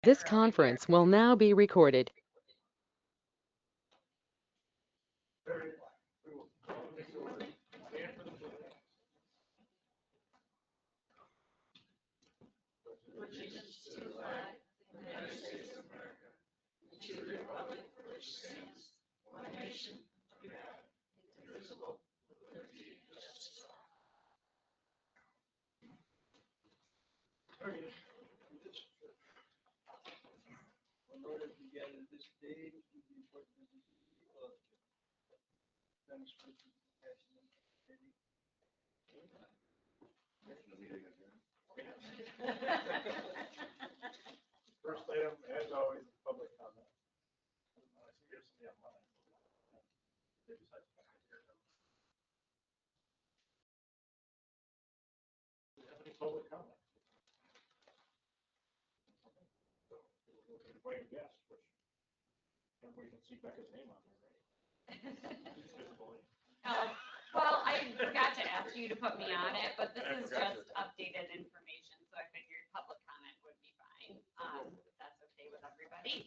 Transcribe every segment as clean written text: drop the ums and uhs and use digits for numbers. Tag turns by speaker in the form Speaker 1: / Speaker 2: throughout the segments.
Speaker 1: This conference will now be recorded.
Speaker 2: First item, as always, is public comment. Here's the online. Do you have any public comment? Invite a guest, which everybody can see Becca's name on there, right?
Speaker 3: Well, I forgot to ask you to put me on it, but this is just updated information, so I figured public comment would be fine, if that's okay with everybody.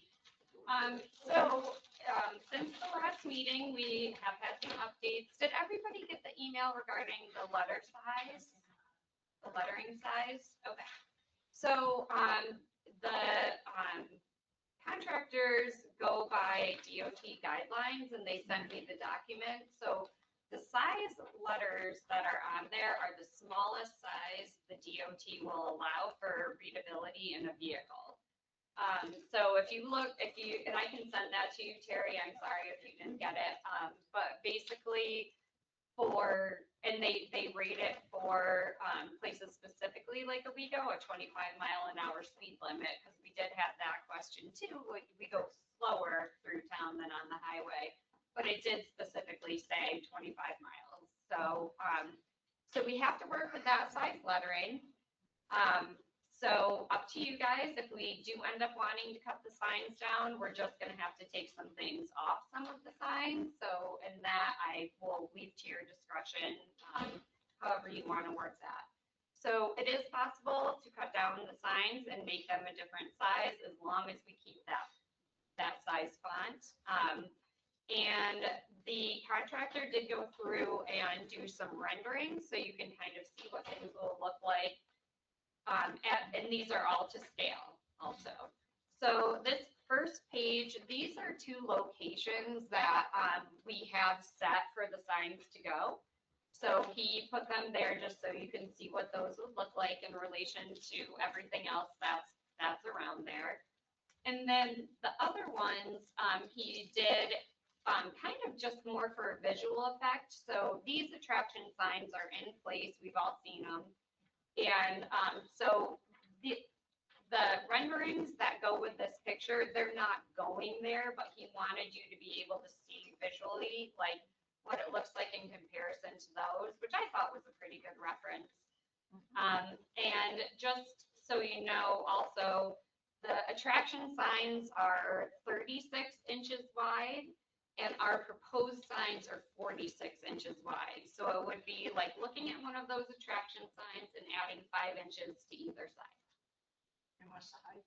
Speaker 3: Since the last meeting, we have had some updates. Did everybody get the email regarding the letter size? The lettering size? Okay. So, the contractors go by DOT guidelines and they send me the document. So the size letters that are on there are the smallest size the DOT will allow for readability in a vehicle. So if you look, and I can send that to you, Terry, I'm sorry if you didn't get it. But basically and they rate it for places specifically like Owego, a 25-mile-an-hour speed limit, because we did have that question too. We go slower through town than on the highway, but it did specifically say 25 miles. So, so we have to work with that size lettering. So up to you guys. If we do end up wanting to cut the signs down, we're just going to have to take some things off some of the signs. So, and that I will leave to your discretion, however you want to work that. So it is possible to cut down the signs and make them a different size as long as we keep that size font. And the contractor did go through and do some rendering, so you can kind of see what things will look like. And these are all to scale also. So this first page, these are two locations that we have set for the signs to go. So he put them there just so you can see what those would look like in relation to everything else that's around there. And then the other ones, he did kind of just more for a visual effect. So these attraction signs are in place. We've all seen them. And so the renderings that go with this picture, they're not going there, but he wanted you to be able to see visually like what it looks like in comparison to those, which I thought was a pretty good reference. And just so you know, also, the attraction signs are 36 inches wide, and our proposed signs are 46 inches wide. So it would be like looking at one of those attraction signs and adding 5 inches to either side.
Speaker 4: And what's the height?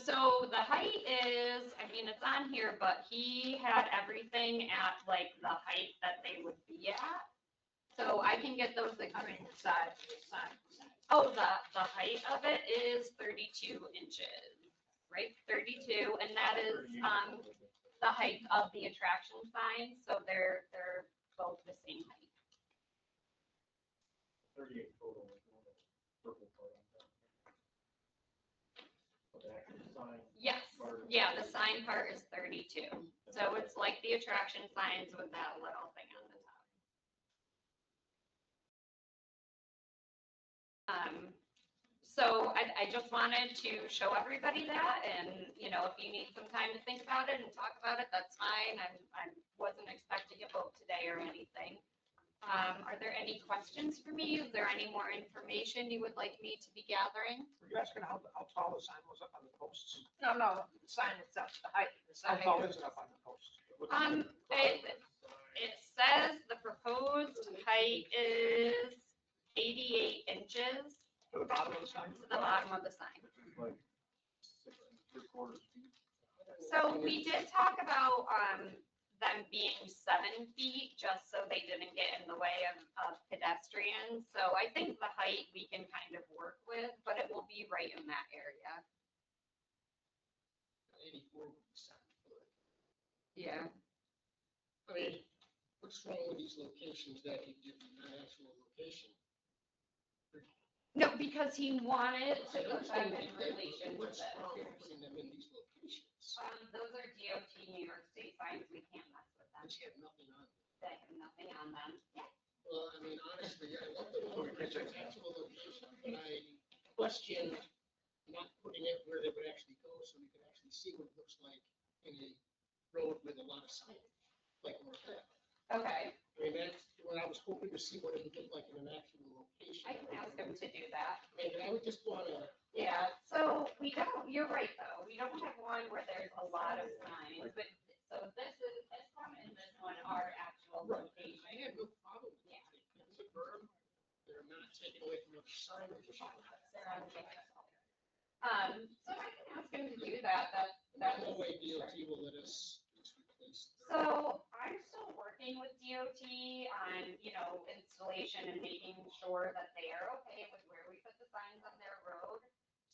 Speaker 3: So the height is, I mean, it's on here, but he had everything at like the height that they would be at. So I can get those.
Speaker 4: I mean, the side.
Speaker 3: Oh, the height of it is 32 inches, right? 32, and that is the height of the attraction signs, so they're both the same height.
Speaker 2: 38 total. Purple part on top. The actual sign.
Speaker 3: Yes, yeah, the sign part is 32. So it's like the attraction signs with that little thing on the top. So I just wanted to show everybody that, and you know, if you need some time to think about it and talk about it, that's fine. I wasn't expecting a vote today or anything. Are there any questions for me? Is there any more information you would like me to be gathering?
Speaker 4: Were you asking how tall the sign was up on the posts?
Speaker 5: No, the sign itself, the height, the
Speaker 4: How
Speaker 5: sign.
Speaker 4: tall is it up on the posts?
Speaker 3: It says the proposed height is 88 inches
Speaker 4: To the bottom of the sign?
Speaker 3: to the bottom of the sign.
Speaker 2: Like 6 3/4 feet.
Speaker 3: So we did talk about, them being 7 feet, just so they didn't get in the way of pedestrians. So I think the height we can kind of work with, but it will be right in that area.
Speaker 6: 84 would be 7 foot.
Speaker 3: Yeah.
Speaker 6: I mean, what's wrong with these locations that he did in that actual location?
Speaker 3: No, because he wanted to
Speaker 6: I
Speaker 3: put them
Speaker 6: understand
Speaker 3: in
Speaker 6: that, but
Speaker 3: relation to
Speaker 6: what's
Speaker 3: this.
Speaker 6: wrong with putting them in these locations?
Speaker 3: Those are DOT New York State signs, we can't mess with them.
Speaker 6: Which have nothing on them.
Speaker 3: They have nothing on them. Yeah.
Speaker 6: Well, I mean, honestly, I love the one with the actual location, but I question not putting it where they would actually go, so we could actually see what it looks like in a road with a lot of signage, like North Ave.
Speaker 3: Okay,
Speaker 6: I mean, that's when I was hoping to see what it would look like in an actual location.
Speaker 3: I can ask him to do that.
Speaker 6: And I would just wanna,
Speaker 3: Yeah, so we don't, you're right though, we don't have one where there's a lot of signs, but, so this one and this one are actual
Speaker 6: I
Speaker 3: locations.
Speaker 6: have no problem with that. It's a berm. They're not taking away from the signage.
Speaker 3: They're on the so I can ask him to do that,
Speaker 6: There's no way DOT will let us just replace.
Speaker 3: So I'm still working with DOT on, installation and making sure that they are okay with where we put the signs on their road.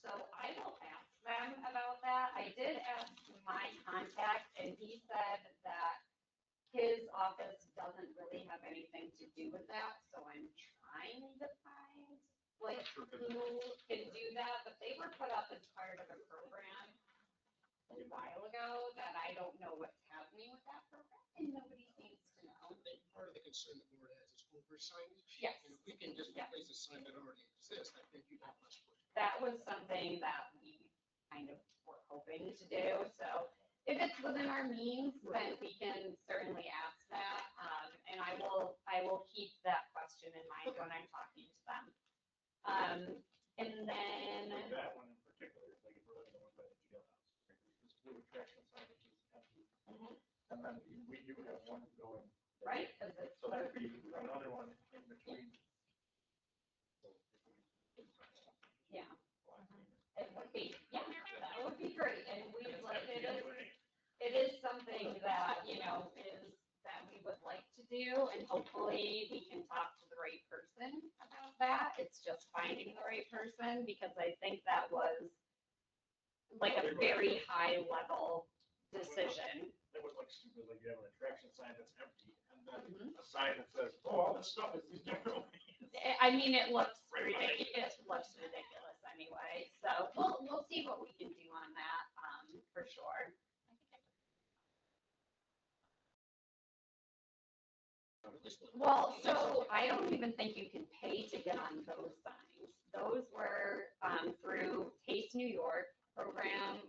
Speaker 3: So I will ask them about that. I did ask my contact and he said that his office doesn't really have anything to do with that. So I'm trying to find like who can do that, but they were put up as part of a program a while ago that I don't know what's happening with that program and nobody seems to know.
Speaker 6: I think part of the concern the board has is over signage.
Speaker 3: Yes.
Speaker 6: And if we can just
Speaker 3: Yeah.
Speaker 6: replace a sign that already exists, I think you'd have less pushback.
Speaker 3: That was something that we kind of were hoping to do, so if it's within our means, then we can certainly ask that. And I will keep that question in mind when I'm talking to them. And then,
Speaker 2: Like that one in particular, is like if we're looking at the one by the jailhouse, right, this blue attraction sign which is empty.
Speaker 3: Mhm.
Speaker 2: And then we do have one going.
Speaker 3: right, because it's,
Speaker 2: So there'd be another one in between.
Speaker 3: yeah, it would be, yeah, that would be great, and we would like, it is something that, that we would like to do, and hopefully we can talk to the right person about that. It's just finding the right person, because I think that was like a very high level decision.
Speaker 2: That would look stupid, like you have an attraction sign that's empty, and then
Speaker 3: Mhm.
Speaker 2: a sign that says, oh, all this stuff is these different ways.
Speaker 3: I mean, it looks ridiculous, anyway, so we'll see what we can do on that, for sure. Well, so I don't even think you can pay to get on those signs. Those were, through Taste New York program,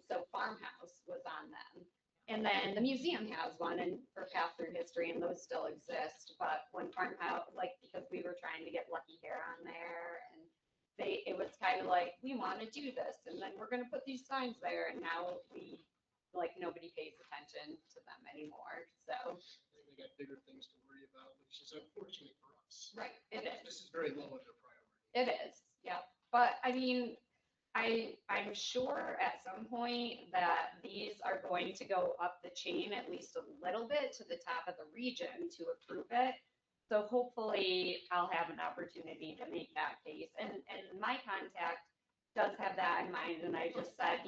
Speaker 3: so Farmhouse was on them. And then the museum has one and for Path Through History, and those still exist, but when Farmhouse, like, because we were trying to get Lucky Hair on there, and it was kind of like, we want to do this, and then we're gonna put these signs there, and now nobody pays attention to them anymore, so.
Speaker 6: I think they got bigger things to worry about, which is unfortunate for us.
Speaker 3: Right, it is.
Speaker 6: This is very low on their priority.
Speaker 3: It is, yeah. But I mean, I'm sure at some point that these are going to go up the chain at least a little bit to the top of the region to approve it. So hopefully I'll have an opportunity to make that case. And my contact does have that in mind. And I just said,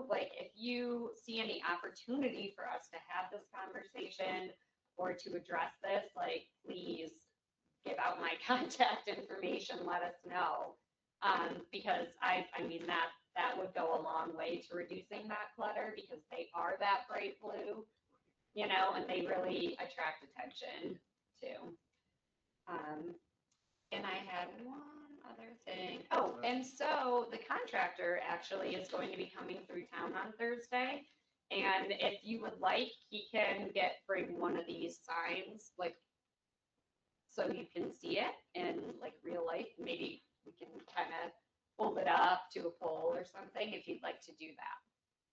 Speaker 3: like if you see any opportunity for us to have this conversation or to address this, like please give out my contact information, let us know. Because I mean, that would go a long way to reducing that clutter because they are that bright blue, and they really attract attention too. And I had one other thing. Oh, and so the contractor actually is going to be coming through town on Thursday. And if you would like, he can bring one of these signs, like, so you can see it in like real life. Maybe we can kind of hold it up to a pole or something if you'd like to do that.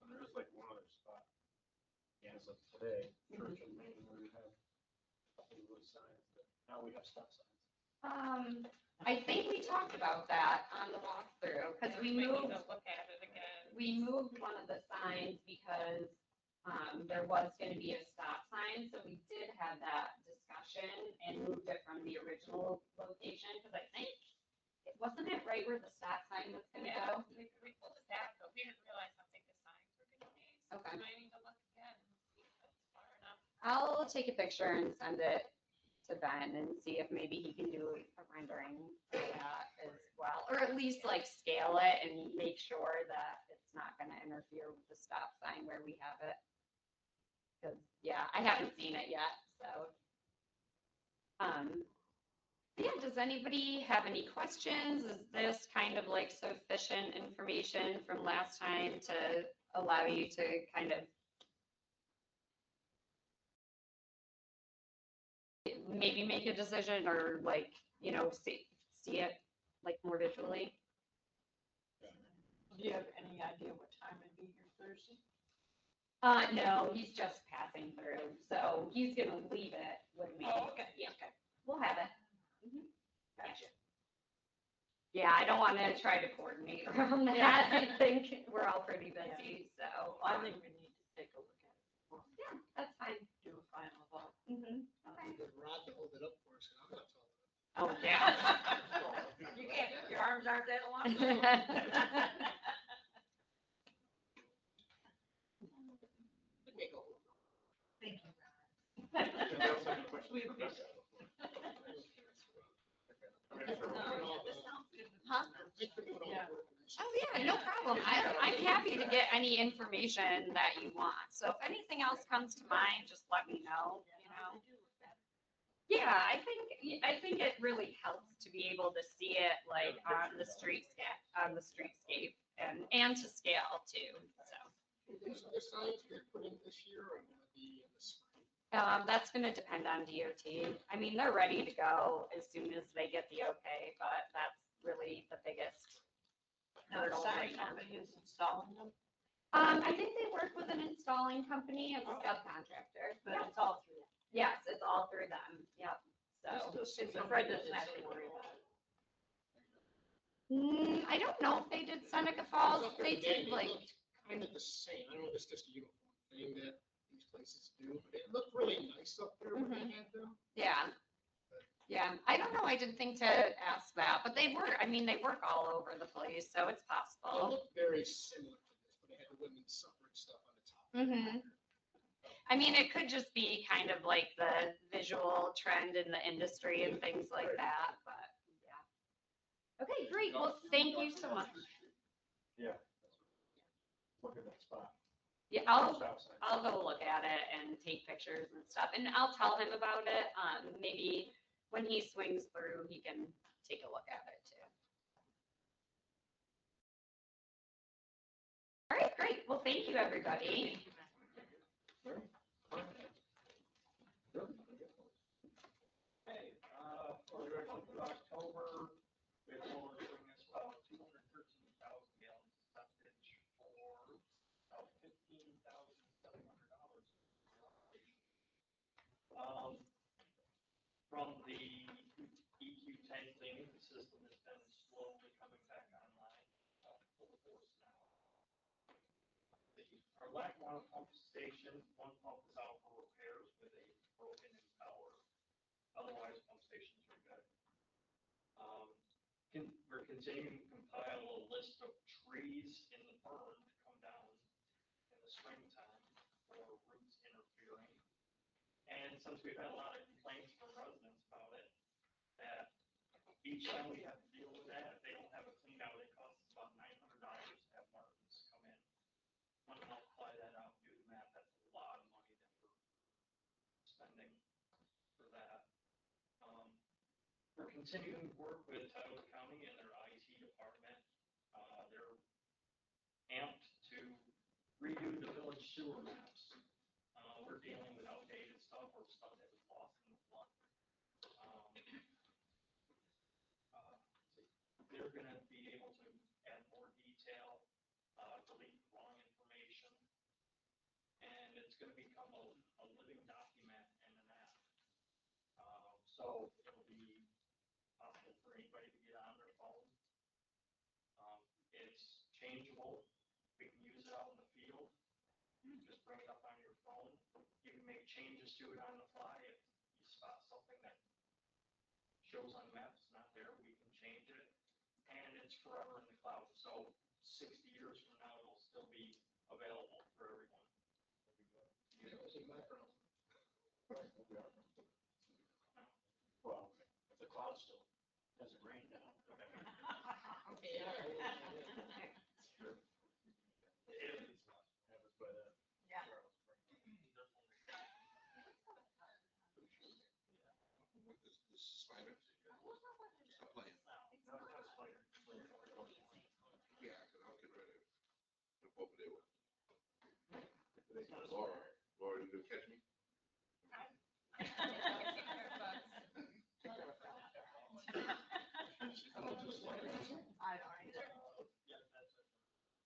Speaker 2: And there's like one other spot. Yeah, so today, church and maybe we have a couple of those signs, but now we have stop signs.
Speaker 3: I think we talked about that on the walkthrough, because we moved,
Speaker 5: Look at it again.
Speaker 3: we moved one of the signs because, there was gonna be a stop sign, so we did have that discussion and moved it from the original location, because I think, wasn't it right where the stop sign was gonna
Speaker 5: Yeah,
Speaker 3: go?
Speaker 5: we pulled it back, but we didn't realize how big the signs were gonna be. So
Speaker 3: Okay.
Speaker 5: we might need to look again and see if that's far enough.
Speaker 3: I'll take a picture and send it to Ben and see if maybe he can do a rendering of that as well, or at least like scale it and make sure that it's not gonna interfere with the stop sign where we have it. Cause yeah, I haven't seen it yet, so. Yeah, does anybody have any questions? Is this kind of like sufficient information from last time to allow you to kind of maybe make a decision or like, see it like more visually?
Speaker 4: Do you have any idea what time it'd be here Thursday?
Speaker 3: No, he's just passing through, so he's gonna leave it with me.
Speaker 4: Oh, okay,
Speaker 3: Yeah,
Speaker 4: okay,
Speaker 3: we'll have it. Mhm.
Speaker 4: gotcha.
Speaker 3: Yeah, I don't wanna try to coordinate around that. I think we're all pretty busy, so.
Speaker 4: I think we need to take a look at it. before we
Speaker 3: Yeah, that's fine.
Speaker 4: Do a final vote.
Speaker 3: Mhm.
Speaker 6: I need a rod to hold it up for us, 'cause I'm not tall enough.
Speaker 3: Oh, yeah.
Speaker 4: You can't, your arms aren't that long?
Speaker 6: It may go.
Speaker 4: Thank you.
Speaker 3: Huh?
Speaker 6: Thanks for doing all the
Speaker 4: Yeah.
Speaker 6: work on this.
Speaker 3: Oh, yeah, no problem. I'm happy to get any information that you want. So if anything else comes to mind, just let me know, you know? Yeah, I think it really helps to be able to see it like on the streetscape and to scale too, so.
Speaker 6: These other signs you're putting this year are gonna be in the spring.
Speaker 3: That's gonna depend on DOT. I mean, they're ready to go as soon as they get the okay, but that's really the biggest
Speaker 4: Now, the
Speaker 3: hurdle
Speaker 4: sign
Speaker 3: right now.
Speaker 4: company is installing them,
Speaker 3: I think they work with an installing company as a subcontractor.
Speaker 4: but
Speaker 3: Yep.
Speaker 4: it's all through them.
Speaker 3: Yes, it's all through them, yep, so.
Speaker 4: So Fred doesn't have to worry about it.
Speaker 3: I don't know if they did Seneca Falls, they did like,
Speaker 6: Kind of the same. I know it's just a uniform thing that these places do, but it looked really nice up there when they had them.
Speaker 3: yeah. Yeah, I don't know, I didn't think to ask that, but they work all over the place, so it's
Speaker 6: It
Speaker 3: possible.
Speaker 6: looked very similar to this, but they had the women's suffrage stuff on the top.
Speaker 3: I mean, it could just be kind of like the visual trend in the industry and things like that, but yeah. Okay, great. Well, thank you so much.
Speaker 2: Yeah. Look at that spot.
Speaker 3: Yeah,
Speaker 2: Stop sign.
Speaker 3: I'll go look at it and take pictures and stuff, and I'll tell him about it. Maybe when he swings through, he can take a look at it too. All right, great. Well, thank you, everybody.
Speaker 2: Hey, for the rest of October, we have one doing this about 213,000 gallons of stuffage for about $15,700. From the EQ tank cleaning, the system has been slowly coming back online, full force now. Our Lackawanna pump station, one pump is out for repairs with a broken impeller. Otherwise, pump stations are good. We're continuing to compile a list of trees in the burn to come down in the springtime for roots interfering. And since we've had a lot of complaints from residents about it, that each time we have to deal with that, if they don't have a clean out, it costs about $900 to have Martins come in. When I multiply that out, do the math, that's a lot of money that we're spending for that. We're continuing to work with Tioga County and their IT department. They're amped to redo the village sewer maps. We're dealing with outdated stuff or stuff that was lost in the flood. They're gonna be able to add more detail, delete wrong information, and it's gonna become a living document in an app. So it'll be possible for anybody to get on their phone. It's changeable. We can bring it up on your phone. You can make changes to it on the fly. If you spot something that shows on maps not there, we can change it. And it's forever in the cloud. So 60 years from now, it'll still be available for everyone.
Speaker 6: That wasn't my problem.
Speaker 7: Well, if the cloud still doesn't rain now.
Speaker 6: Yeah.
Speaker 7: Sure.
Speaker 2: It is.
Speaker 7: Happens by that.
Speaker 4: Yeah.
Speaker 8: This is spider. Stop playing. Yeah, I'll get rid of it. Over there. Laura, you gonna catch me?
Speaker 4: I don't either.
Speaker 2: Yeah, that's it.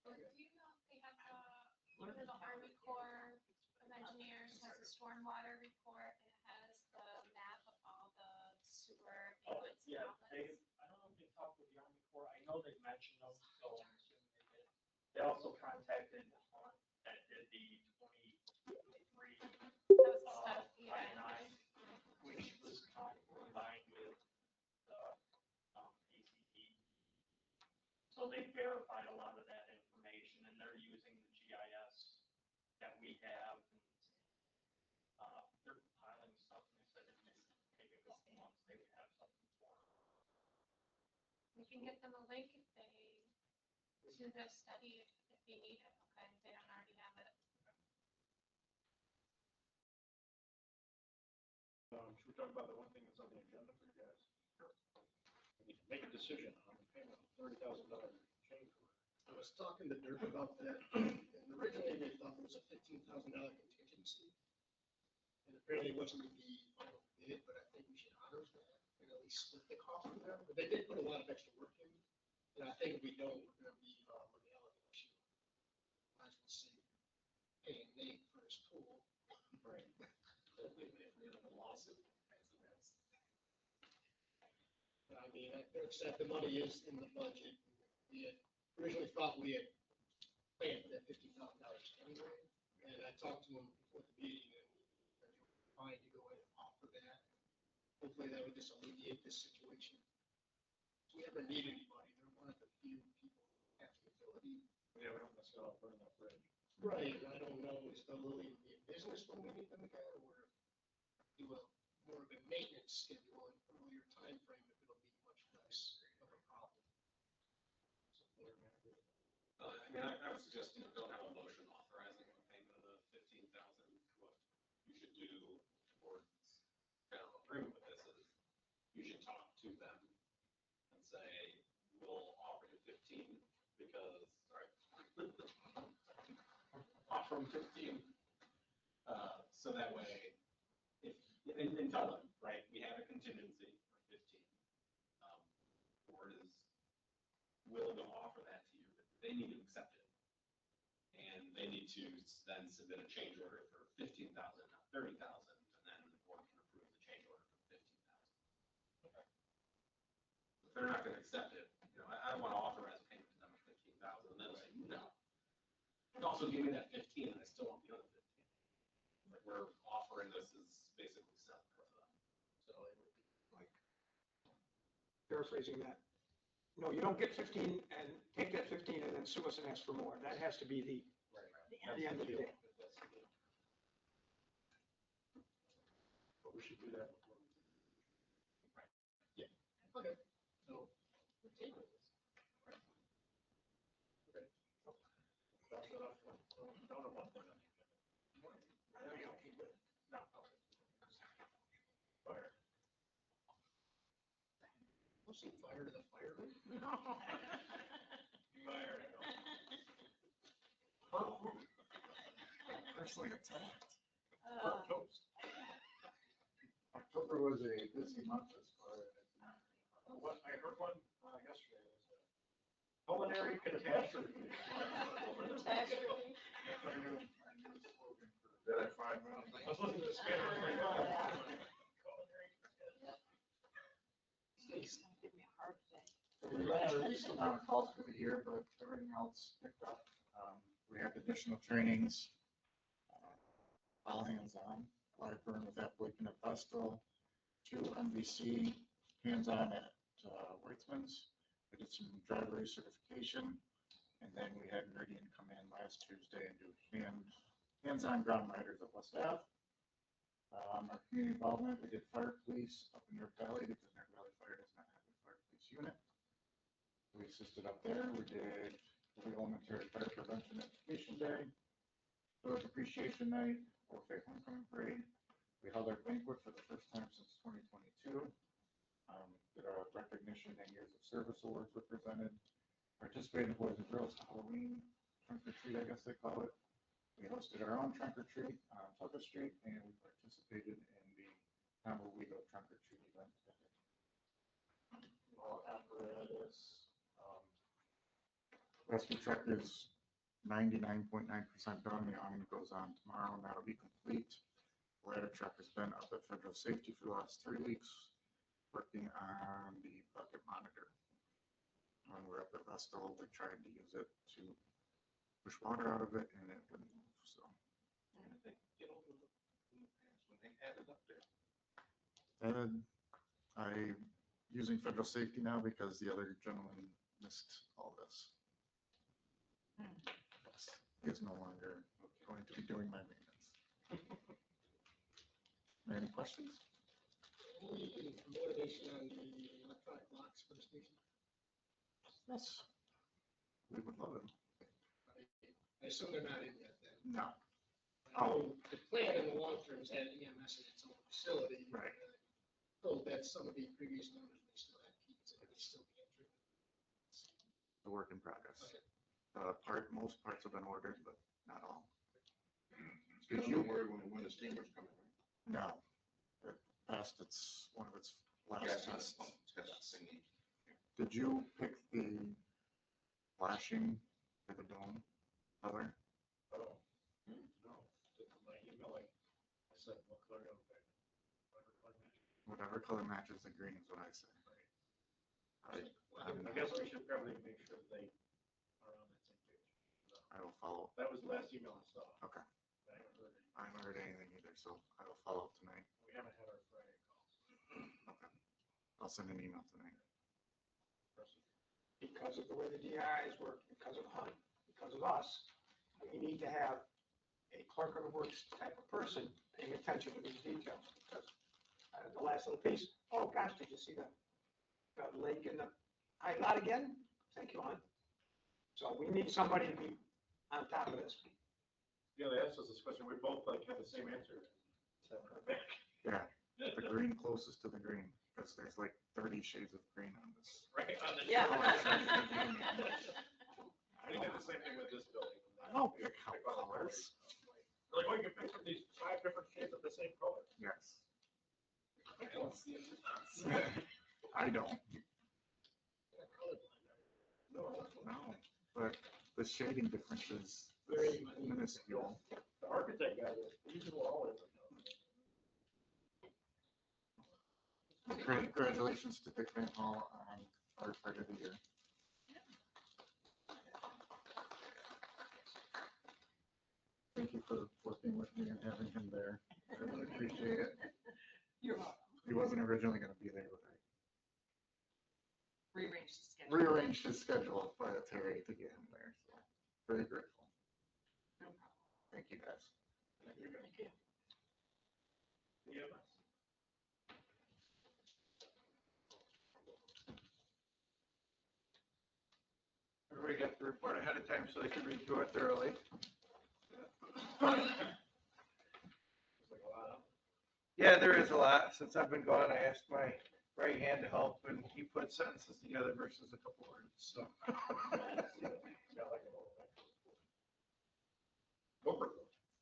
Speaker 5: Do you know if they have the Army Corps of Engineers has a stormwater report and it has the map of all the sewer
Speaker 2: Oh,
Speaker 5: inlets and
Speaker 2: yeah,
Speaker 5: outlets?
Speaker 2: I don't know if they talked with the Army Corps. I know they mentioned them, so I'm assuming they did. They also contacted Hunt that did the 23
Speaker 5: That was the stuff, yeah.
Speaker 2: I-9, which was combined with the ACT. So they verified a lot of that information, and they're using the GIS that we have. They're compiling stuff, and they said it may take a couple months. They would have something for them.
Speaker 5: We can get them a link if they do the study if they need it, okay, if they don't already have it.
Speaker 7: Should we talk about the one thing that's on the agenda for you guys? We need to make a decision on the payment of $30,000 change order.
Speaker 6: I was talking to Dirk about that, and originally they thought it was a $15,000 contingency. And apparently it wasn't gonna be final bid, but I think we should honor that and at least split the cost with them. But they did put a lot of extra work in, and I think if we don't, we're gonna be, legality issue. Might as well see, paying Nate for his pool.
Speaker 7: Right.
Speaker 6: But I mean, Dirk said the money is in the budget. We had originally thought we had planned that $50,000 anyway. And I talked to him before the meeting and they were fine to go ahead and offer that. Hopefully that would just alleviate this situation. If we ever need anybody, they're one of the few people who have the ability.
Speaker 7: Yeah, we don't necessarily burn that bridge.
Speaker 6: Right, and I don't know, is the Lily be in business when we need them again, or do a more of a maintenance schedule and earlier time frame if it'll be much less of a problem.
Speaker 9: I mean, I would suggest, don't have a motion authorizing a payment of the 15,000. What you should do towards general agreement with this is you should talk to them and say, we'll offer you 15 because, sorry. Offer them 15. So that way, and tell them, right, we have a contingency for 15. Board is willing to offer that to you, but they need to accept it. And they need to then submit a change order for 15,000, not 30,000, and then the board can approve the change order for 15,000. If they're not gonna accept it, I want to authorize a payment to them of 15,000, and they'll say, no. And also give me that 15, and I still want the other 15. Like, we're offering this as basically selling for them.
Speaker 10: So it would be like paraphrasing that. No, you don't get 15 and take that 15 and then sue us and ask for more. That has to be the end of the day.
Speaker 7: But we should do that before.
Speaker 6: Okay, so we're tabling this.
Speaker 7: Okay. Cross that off. Down to one thing on the agenda. No. Fire.
Speaker 6: We'll see fire to the fireman.
Speaker 7: Fire.
Speaker 8: Personally attacked.
Speaker 7: Burnt toast.
Speaker 8: October was a busy month as far as.
Speaker 7: What, I heard one yesterday was a culinary catastrophe.
Speaker 4: Catastrophe.
Speaker 8: Did I find one?
Speaker 7: I was listening to the scanner.
Speaker 4: It's gonna give me a heart attack.
Speaker 8: We had a decent amount of calls for the year, but everything else picked up. We have additional trainings.
Speaker 11: all hands on, live burn with Appalachian at Vestal, to MVC, hands-on at Weitzman's. We did some driver certification, and then we had Meridian come in last Tuesday and do hands-on ground riders at West Ave. Our community involvement, we did fire police up in York Valley because York Valley Fire does not have a fire police unit. We assisted up there. We did the Elementary Fire Prevention Education Day, Village Appreciation Night, Old Faith Homecoming Parade. We held our banquet for the first time since 2022. Did our recognition and years of service awards were presented. Participated in Boys and Girls Halloween trunk or treat, I guess they call it. We hosted our own trunk or treat on Tucker Street, and we participated in the Owego trunk or treat event. All apparatus. Rescue truck is 99.9% done. The awning goes on tomorrow, and that'll be complete. Ladder truck has been up at Federal Safety for the last 3 weeks, working on the bucket monitor. When we're up at Vestal, they tried to use it to push water out of it, and it wouldn't move. So,
Speaker 7: When did they get over the past when they had it up there?
Speaker 11: and I using Federal Safety now because the other gentleman missed all this. Yes, he is no longer going to be doing my maintenance. Any questions?
Speaker 6: Any motivation on the electronic locks for the station?
Speaker 11: Yes. We would love it.
Speaker 6: I assume they're not in yet then.
Speaker 11: No.
Speaker 6: Oh, the plan in the long term is have EMS in its own facility.
Speaker 11: Right.
Speaker 6: So that some of the previous owners may still have keys and it's still being driven.
Speaker 11: The work in progress.
Speaker 6: Okay.
Speaker 11: Most parts have been ordered, but not all.
Speaker 8: Did you worry when the steamer's coming?
Speaker 11: No. It passed one of its last tests.
Speaker 8: Test thingy.
Speaker 11: Did you pick the flashing for the dome color?
Speaker 7: Oh, no, my email, I said, what color you okay?
Speaker 11: Whatever color matches the green is what I said. I
Speaker 7: guess we should probably make sure they are on the same page.
Speaker 11: I will follow.
Speaker 7: That was the last email I saw.
Speaker 11: Okay.
Speaker 7: I haven't heard anything.
Speaker 11: I haven't heard anything either, so I will follow up tonight.
Speaker 7: We haven't had our Friday calls.
Speaker 11: Okay. I'll send an email tonight.
Speaker 10: Because of the way the DIs work, because of Hunt, because of us, we need to have a clerk of the works type of person paying attention to these details. Because the last little piece, oh gosh, did you see the lake in the lot again? Thank you, Hunt. So we need somebody to be on top of this.
Speaker 7: Yeah, they asked us this question, we both had the same answer. So we're back.
Speaker 11: Yeah, the green closest to the green, because there's like 30 shades of green on this.
Speaker 7: Right on the.
Speaker 10: Yeah.
Speaker 7: We did the same thing with this building.
Speaker 11: I don't pick colors.
Speaker 7: Like, oh, you can pick from these 5 different shades of the same color.
Speaker 11: Yes.
Speaker 7: I don't see it.
Speaker 11: I don't.
Speaker 7: No,
Speaker 11: No, but the shading difference is
Speaker 6: Very
Speaker 11: minuscule.
Speaker 7: the architect guy, these are all different.
Speaker 11: Congratulations to Dick Van Hall on our part of the year. Thank you for working with me and having him there. I really appreciate it.
Speaker 4: You're welcome.
Speaker 11: He wasn't originally going to be there, but I
Speaker 4: Rearrange the schedule.
Speaker 11: rearranged his schedule by Terry to get him there. So very grateful.
Speaker 4: No problem.
Speaker 11: Thank you guys.
Speaker 7: Thank you. Yeah.
Speaker 10: Everybody got the report ahead of time so they could read through it thoroughly. Yeah, there is a lot. Since I've been gone, I asked my right hand to help, and he put sentences together versus a couple words, so.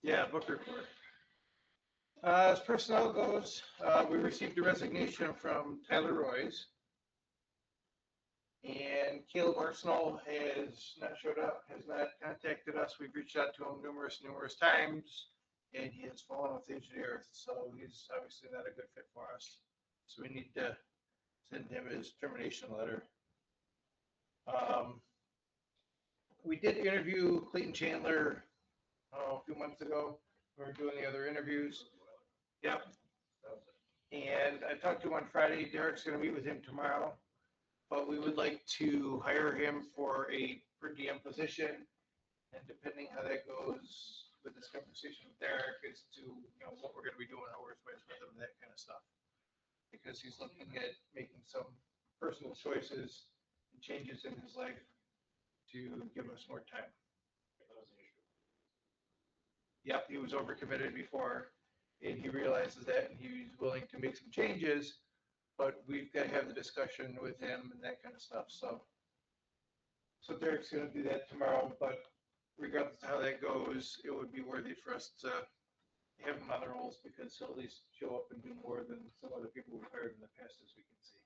Speaker 10: Yeah, book report. As personnel goes, we received a resignation from Tyler Royce. And Caleb Arsenal has not showed up, has not contacted us. We've reached out to him numerous times, and he has fallen off the edge of the earth. So he's obviously not a good fit for us. So we need to send him his termination letter. We did interview Clayton Chandler a few months ago. we're doing the other interviews. Yep. And I talked to him on Friday. Derek's gonna meet with him tomorrow. But we would like to hire him for a per diem position. And depending how that goes with this conversation with Derek as to, what we're gonna be doing, how we're supposed with him, that kind of stuff. Because he's looking at making some personal choices and changes in his life to give us more time. Yep, he was overcommitted before, and he realizes that, and he's willing to make some changes, but we've got to have the discussion with him and that kind of stuff, so. So Derek's gonna do that tomorrow, but regardless of how that goes, it would be worthy for us to have him on the rolls, because he'll at least show up and do more than some other people we've hired in the past, as we can see.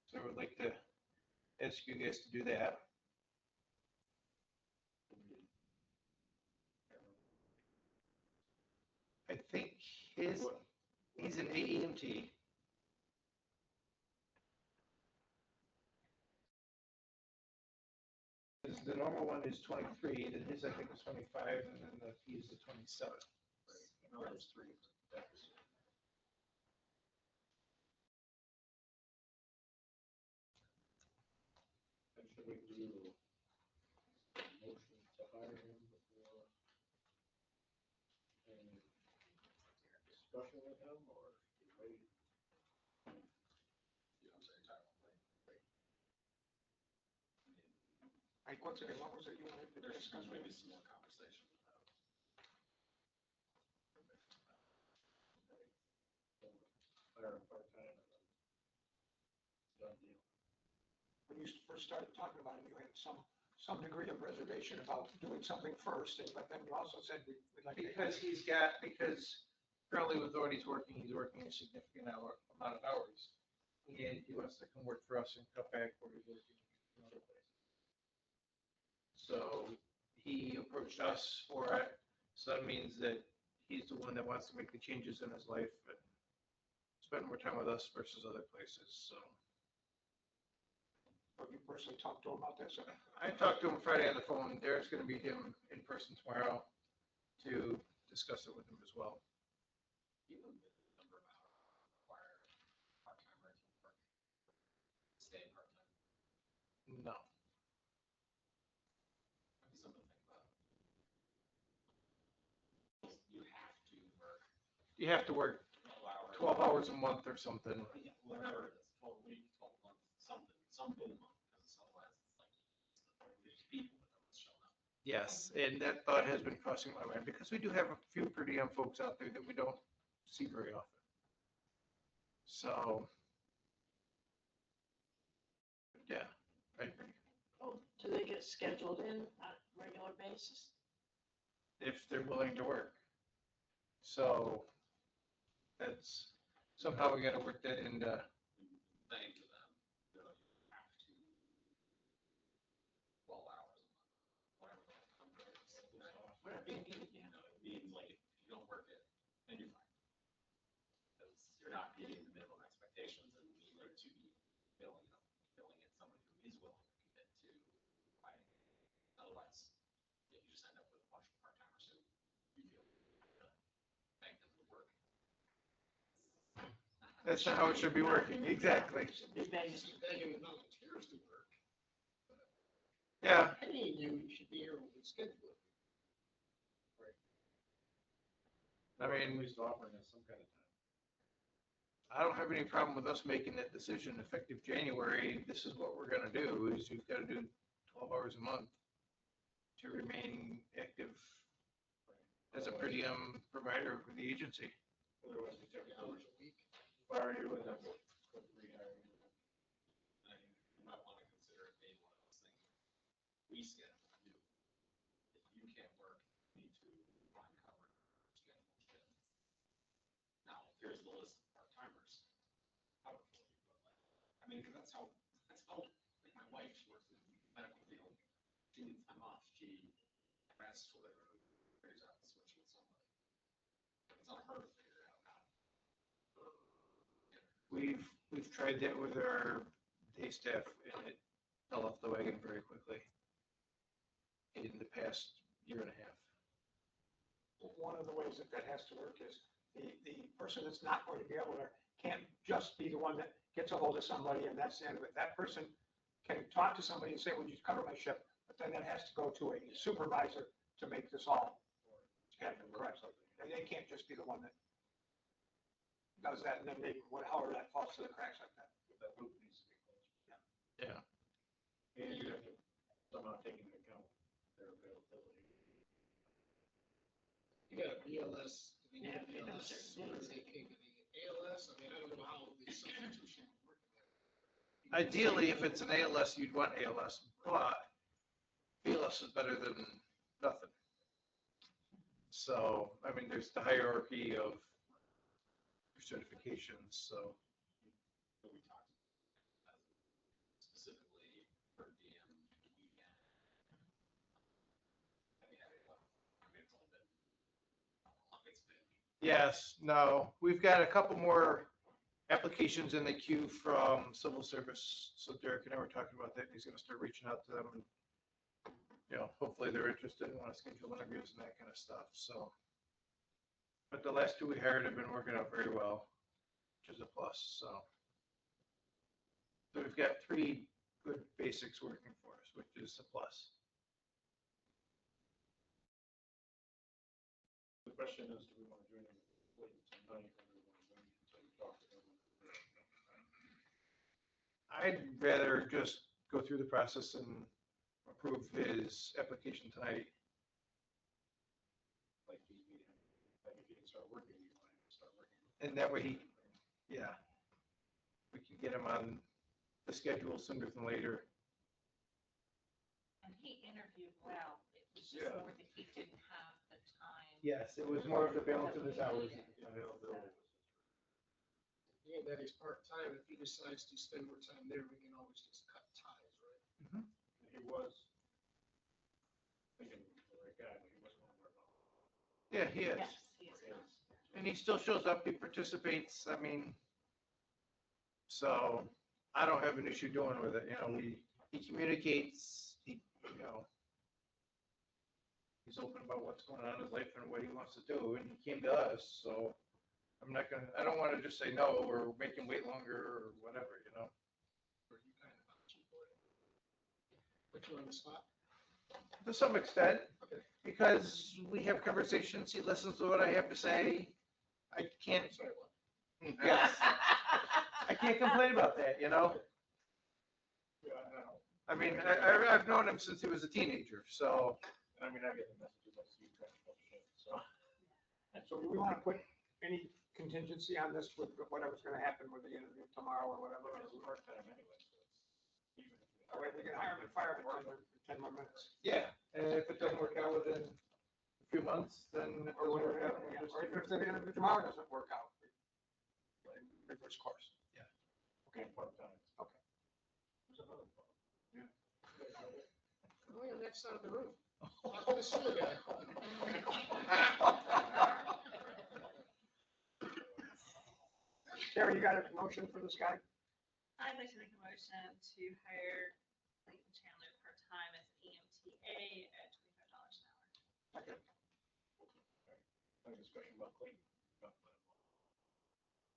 Speaker 10: So I would like to ask you guys to do that. I think he's an AEMT. The normal one is 23, then his I think is 25, and then the fee is the 27.
Speaker 7: There's three. And should we do a motion to hire him before any discussion with him, or should we wait?
Speaker 9: Yeah, I'm saying time.
Speaker 10: Mike, what's it, what was it you wanted to
Speaker 9: There's
Speaker 10: discuss?
Speaker 9: maybe some more conversation.
Speaker 7: Hire him part-time and then done deal.
Speaker 10: When you first started talking about it, you had some degree of reservation about doing something first, but then you also said we'd like to. Because currently with what he's working a significant amount of hours. And he wants to come work for us and cut back where he's working in other places. So he approached us for it, so that means that he's the one that wants to make the changes in his life and spend more time with us versus other places, so. Have you personally talked to him about this? I talked to him Friday on the phone. Derek's gonna meet him in person tomorrow to discuss it with him as well.
Speaker 9: You know, the number of hours required part-timers for staying part-time.
Speaker 10: No.
Speaker 9: Might be something to think about. You have to work
Speaker 10: You have to work
Speaker 9: 12 hours.
Speaker 10: 12 hours a month or something.
Speaker 9: Yeah, whatever it is, 12 weeks, 12 months, some minimum, because otherwise it's like 50 people that don't show up.
Speaker 10: Yes, and that thought has been crossing my mind, because we do have a few per diem folks out there that we don't see very often. So. Yeah, I agree.
Speaker 4: Oh, do they get scheduled in on a regular basis?
Speaker 10: If they're willing to work. So that's, somehow we gotta work that into,
Speaker 9: Saying to them, you know, you have to 12 hours a month, whatever the number is.
Speaker 4: Whatever you need, yeah.
Speaker 9: You know, it means like if you don't work it, then you're fine. Because you're not meeting the minimum expectations, and we need to be filling in somebody who is willing to commit to providing. Otherwise, you just end up with a bunch of part-timers who you feel have to thank them for work.
Speaker 10: that's not how it should be working, exactly.
Speaker 4: Be begging.
Speaker 6: Begging the volunteers to work.
Speaker 10: Yeah,
Speaker 6: Paying you, you should be here when we schedule it.
Speaker 10: I mean,
Speaker 7: At least offering us some kind of time.
Speaker 10: I don't have any problem with us making that decision effective January. This is what we're gonna do, is you've gotta do 12 hours a month to remain active as a per diem provider for the agency.
Speaker 7: Otherwise, we take
Speaker 6: 3 hours a week.
Speaker 7: fire you and then we'll rehire you.
Speaker 9: And you might want to consider it being one of those things we schedule you. If you can't work, you need to find cover, schedule shift. Now, here's the list of part-timers. How would you put that? I mean, because that's how, like my wife, she works in the medical field. She needs time off. She rests with her, figures out to switch with somebody. It's on her to figure it out now.
Speaker 10: We've tried that with our day staff, and it fell off the wagon very quickly in the past year and a half. one of the ways that that has to work is the person that's not going to be able to, can't just be the one that gets a hold of somebody and that's the end of it. That person can talk to somebody and say, well, you cover my shift, but then that has to go to a supervisor to make this all happen, correct? And they can't just be the one that does that and then they, however that falls to the cracks like that.
Speaker 7: That loop needs to be closed.
Speaker 11: Yeah.
Speaker 7: And you have to somehow take into account their availability.
Speaker 6: You got a BLS, I mean,
Speaker 4: Yeah,
Speaker 6: BLS,
Speaker 4: it's
Speaker 6: what is it, ALS, I mean, I don't know how the substitution would work in there.
Speaker 12: Ideally, if it's an ALS, you'd want ALS, but BLS is better than nothing. So, I mean, there's the hierarchy of certifications, so.
Speaker 9: But we talked specifically for DM weekend. I mean, it's only been, how long it's been.
Speaker 12: Yes, no, we've got a couple more applications in the queue from civil service. So Derek and I were talking about that. He's gonna start reaching out to them and, hopefully they're interested and want to schedule interviews and that kind of stuff, so. But the last two we hired have been working out very well, which is a plus, so. So we've got 3 good basics working for us, which is a plus.
Speaker 7: The question is, do we want to do anything late tonight or do we want to wait until we talk to them?
Speaker 12: I'd rather just go through the process and approve his application tonight.
Speaker 7: Like, do you need him, like, if he can start working, you want him to start working.
Speaker 12: And that way yeah, we can get him on the schedule sooner than later.
Speaker 13: And he interviewed well, it was just
Speaker 12: Yeah.
Speaker 13: more that he didn't have the time.
Speaker 12: Yes, it was more of the balance of his hours.
Speaker 6: Being that he's part-time, if he decides to spend more time there, we can always just cut ties, right?
Speaker 7: He was thinking the right guy, but he wasn't on work.
Speaker 12: Yeah, he is.
Speaker 13: Yes, he is.
Speaker 12: And he still shows up, he participates, I mean, so I don't have an issue doing with it, he communicates, he's open about what's going on in his life and what he wants to do, and he came to us, so I don't want to just say no or make him wait longer or whatever,
Speaker 6: Or you kind of vouching for it? Put you on the spot?
Speaker 12: To some extent, because we have conversations, he listens to what I have to say. I can't,
Speaker 6: Sorry, what?
Speaker 12: yes, I can't complain about that,
Speaker 7: Yeah, I know.
Speaker 12: I mean, I've known him since he was a teenager, so.
Speaker 7: I mean, I get the messages, I see you trying to push it, so.
Speaker 10: So do we want to put any contingency on this with whatever's going to happen with the interview tomorrow or whatever?
Speaker 7: It's part-time anyway, so it's even if we-
Speaker 10: That way we can hire him and fire him in 10 more minutes.
Speaker 12: Yeah, and if it doesn't work out within a few months, then.
Speaker 10: Or whatever, yeah, or if the interview tomorrow doesn't work out. Reverse course.
Speaker 7: Okay, part-time.
Speaker 10: Okay.
Speaker 7: There's another part.
Speaker 6: Oh, yeah, next side of the room. I'll put a sewer guy.
Speaker 10: Sarah, you got a motion for this guy?
Speaker 13: I'd like to make a motion to hire Clayton Chandler part-time as EMTA at $25 an hour.
Speaker 10: Okay.
Speaker 7: Any discussion about Clayton?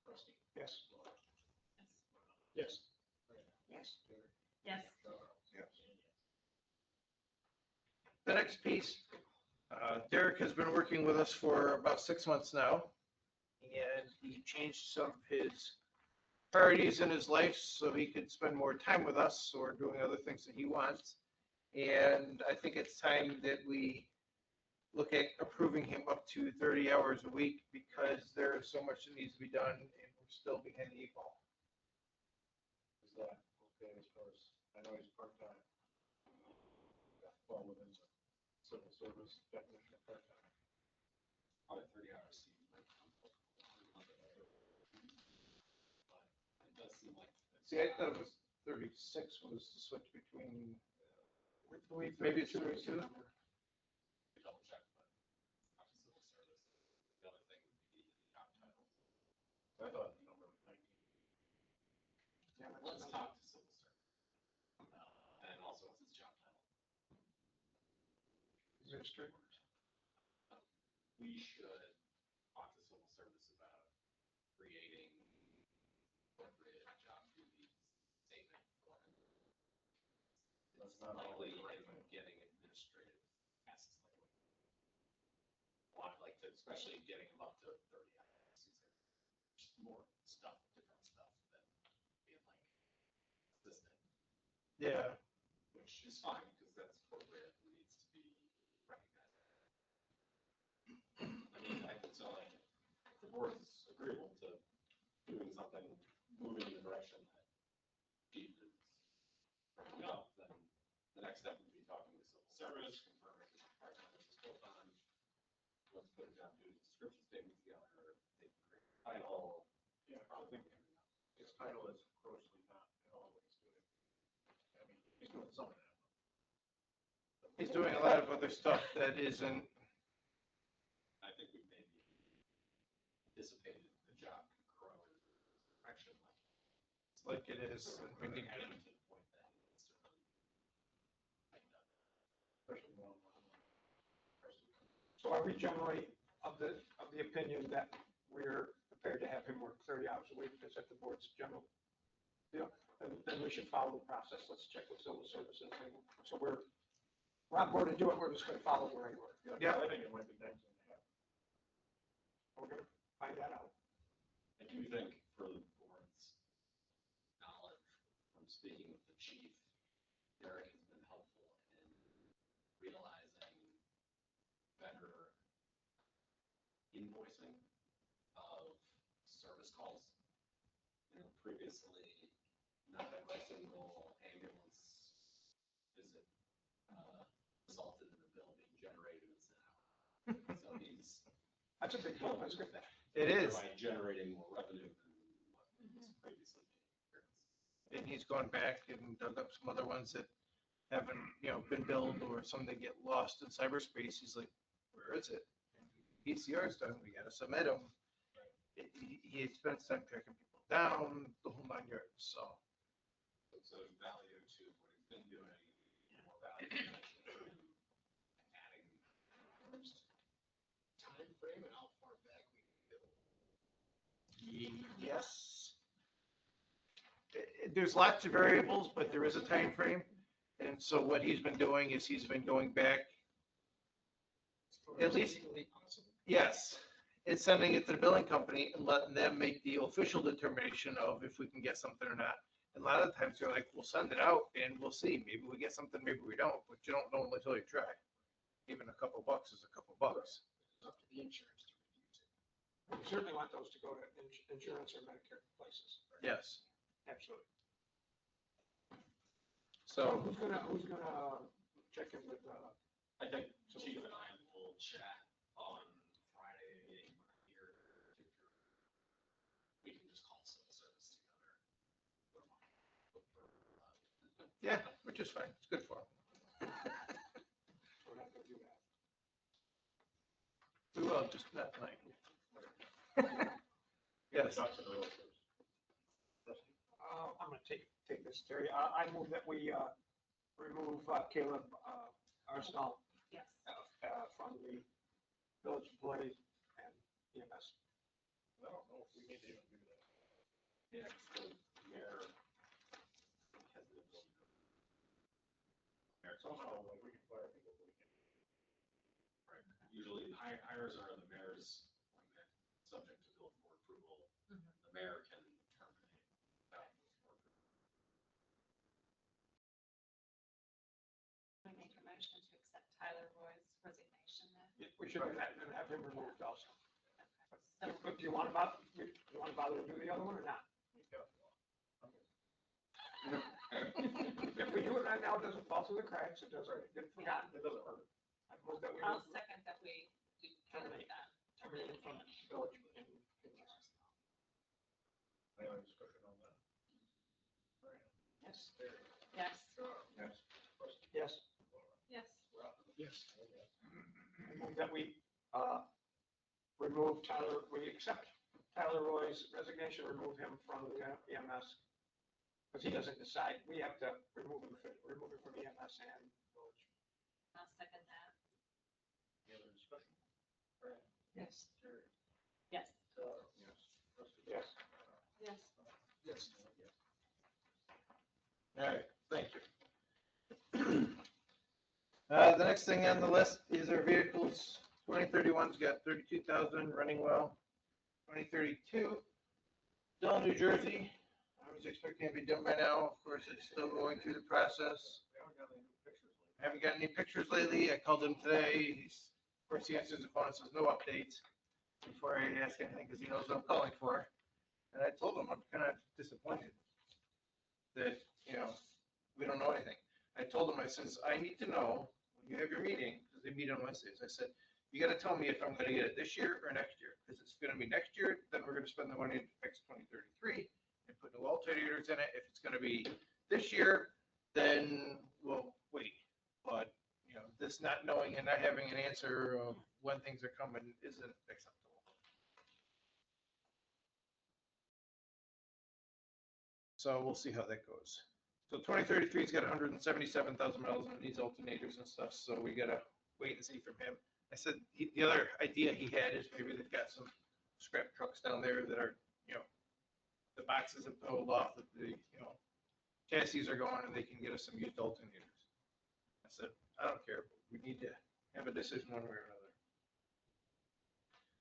Speaker 7: Rusty?
Speaker 10: Yes.
Speaker 6: Yes.
Speaker 10: Yes.
Speaker 13: Yes.
Speaker 12: The next piece, Derek has been working with us for about 6 months now. And he changed some of his priorities in his life so he could spend more time with us or doing other things that he wants. And I think it's time that we look at approving him up to 30 hours a week because there is so much that needs to be done and we're still behind the 8 ball.
Speaker 7: Is that okay as far as, I know he's part-time. Fall within the civil service definition of part-time.
Speaker 9: Probably 30 hours seems like. But it does seem like.
Speaker 12: See, I thought it was 36 was the switch between, maybe it's 32.
Speaker 9: Double check, but not to civil service. The other thing would be the job titles.
Speaker 7: I thought the number was 19.
Speaker 10: Yeah,
Speaker 9: Let's talk to civil service. And also what's his job title?
Speaker 10: Administrator.
Speaker 9: we should talk to civil service about creating appropriate job duties statement for him. It's likely him getting administrative tasks like especially getting him up to 30 hours. Just more stuff, different stuff than being like assistant.
Speaker 12: Yeah.
Speaker 9: Which is fine because that's appropriate and needs to be recognized. I mean, so like, if the board is agreeable to doing something, moving in the direction that Chief is bringing up, then the next step would be talking to civil service, confirming the part-time is full-time. Let's put a job duty description statement together, they create a title.
Speaker 7: Yeah, I think his title is grossly not always doing. I mean, he's doing some of that.
Speaker 12: He's doing a lot of other stuff that isn't.
Speaker 9: I think we maybe anticipated the job could grow in the direction
Speaker 12: Like it is. We need
Speaker 9: to
Speaker 12: to.
Speaker 9: the point that it's really tightened up.
Speaker 7: Especially one.
Speaker 10: So are we generally of the opinion that we're prepared to have him work 30 hours a week? Is that the board's general deal? Then we should follow the process. Let's check with civil services. So we're on board to do it. We're just going to follow the regular.
Speaker 12: Yeah.
Speaker 7: I think it might be 19 and a half.
Speaker 10: We're going to find that out.
Speaker 9: I do think for the board's knowledge from speaking with the chief, Derek has been helpful in realizing better invoicing of service calls. You know, previously, not every single ambulance visit resulted in a bill being generated and sent out. So
Speaker 10: That's a big deal. That's good.
Speaker 12: It is.
Speaker 9: By generating more revenue than what was previously being experienced.
Speaker 12: And he's gone back and dug up some other ones that haven't, been billed or some that get lost in cyberspace. He's like, where is it? PCR's done. We got to submit them. He spends time tracking people down, the whole 9 yards. So.
Speaker 9: So value to what he's been doing, more value to adding
Speaker 6: Time frame and how far back we can go.
Speaker 12: Yes. There's lots of variables, but there is a time frame. And so what he's been doing is he's been going back, at least, yes, and sending it to the billing company and letting them make the official determination of if we can get something or not. And a lot of times they're like, we'll send it out and we'll see. Maybe we get something, maybe we don't, but you don't know until you try. Even a couple bucks is a couple bucks.
Speaker 6: It's up to the insurance to review it.
Speaker 10: We certainly want those to go to insurance or Medicare places.
Speaker 12: Yes.
Speaker 10: Absolutely.
Speaker 12: So
Speaker 10: who's gonna check in with,
Speaker 9: I think Chief and I will chat on Friday meeting here. We can just call civil service together.
Speaker 12: yeah, which is fine. It's good for him.
Speaker 10: we're not gonna do that.
Speaker 12: We will, just not tonight. Yes.
Speaker 10: I'm gonna take this, Terry. I move that we, remove Caleb, Arsenal,
Speaker 13: Yes.
Speaker 10: from the village employees and EMS.
Speaker 7: I don't know if we need to even do that.
Speaker 9: Yeah, the mayor has the ability to.
Speaker 7: Somehow, like, we can fire people, we can.
Speaker 9: Right. Usually hires are the mayor's appointment, subject to village board approval. The mayor can terminate without village board approval.
Speaker 13: I make a motion to accept Tyler Roy's resignation then.
Speaker 10: We should have him removed also.
Speaker 13: So,
Speaker 10: But do you want to bother to do the other one or not? If we do it right now, it doesn't fall through the cracks, it doesn't get forgotten.
Speaker 7: It doesn't hurt.
Speaker 10: I move that we
Speaker 13: I'll second that we do
Speaker 10: terminate
Speaker 13: that.
Speaker 10: terminate him from the village.
Speaker 7: Any other discussion on that?
Speaker 10: Yes.
Speaker 13: Yes.
Speaker 7: Yes.
Speaker 10: Yes.
Speaker 13: Yes.
Speaker 7: Yes.
Speaker 10: I move that we, remove Tyler, we accept Tyler Roy's resignation, remove him from the EMS. Because he doesn't decide, we have to remove him from EMS and village.
Speaker 13: I'll second that.
Speaker 7: Any other discussion?
Speaker 4: Yes.
Speaker 3: Yes.
Speaker 10: Yes.
Speaker 4: Yes.
Speaker 6: Yes.
Speaker 12: All right, thank you. The next thing on the list is our vehicles. 2031's got 32,000 running well. 2032, still in New Jersey. I was expecting it to be done by now. Of course, it's still going through the process. I haven't got any pictures lately. I called him today. Of course, he answers the phone and says no updates before I ask anything because he knows what I'm calling for. And I told him I'm kind of disappointed that, we don't know anything. I told him, I says, I need to know when you have your meeting, because they meet on Wednesdays. I said, you got to tell me if I'm going to get it this year or next year. Because it's going to be next year, then we're going to spend the money to fix 2033 and put new alternators in it. If it's going to be this year, then we'll wait. But, this not knowing and not having an answer of when things are coming isn't acceptable. So we'll see how that goes. So 2033's got 177,000 miles on these alternators and stuff, so we gotta wait and see from him. I said, the other idea he had is maybe they've got some scrap trucks down there that are, the boxes have pulled off, that the, chassis are gone, and they can get us some used alternators. I said, I don't care, but we need to have a decision one way or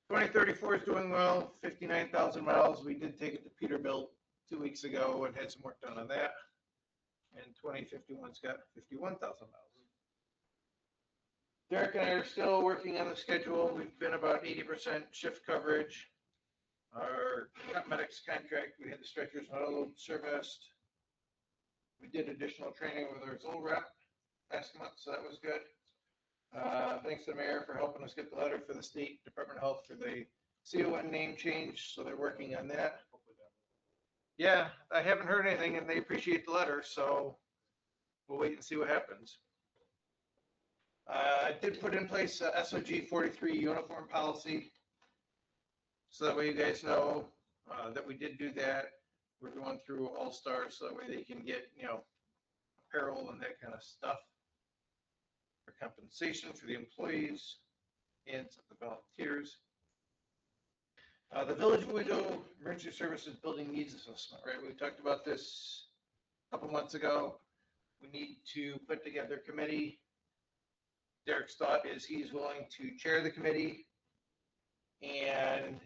Speaker 12: another. 2034 is doing well, 59,000 miles. We did take it to Peterbilt 2 weeks ago and had some work done on that. And 2051's got 51,000 miles. Derek and I are still working on the schedule. We've been about 80% shift coverage. Our medics contract, we had the stretchers not all serviced. We did additional training with our Zoll rep last month, so that was good. Thanks to the mayor for helping us get the letter for the state Department of Health for the CON name change, so they're working on that. Yeah, I haven't heard anything, and they appreciate the letter, so we'll wait and see what happens. I did put in place a SOG 43 uniform policy, so that way you guys know that we did do that. We're going through All Stars, so that way they can get, apparel and that kind of stuff for compensation for the employees and the volunteers. The Village of Owego Emergency Services Building Needs Assessment, right? We talked about this a couple months ago. We need to put together a committee. Derek's thought is he's willing to chair the committee and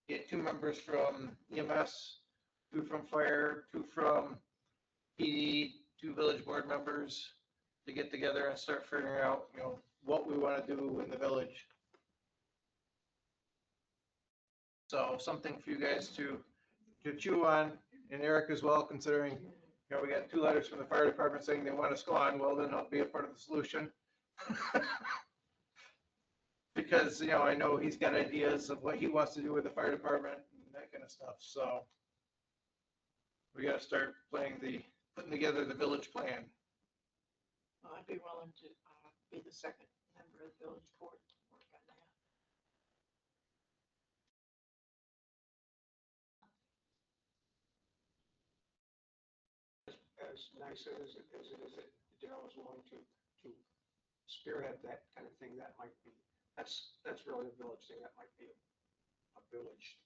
Speaker 12: get 2 members from EMS, 2 from fire, 2 from PD, 2 village board members to get together and start figuring out, what we want to do in the village. So something for you guys to chew on, and Eric as well, considering, we got 2 letters from the fire department saying they want us gone. Well, then I'll be a part of the solution. Because, I know he's got ideas of what he wants to do with the fire department and that kind of stuff. So we got to start putting together the village plan.
Speaker 4: Well, I'd be willing to be the second member of the village board, work on that.
Speaker 10: As nice as it is that Daryl is willing to spearhead that kind of thing, that might be, that's really a village thing. That might be a village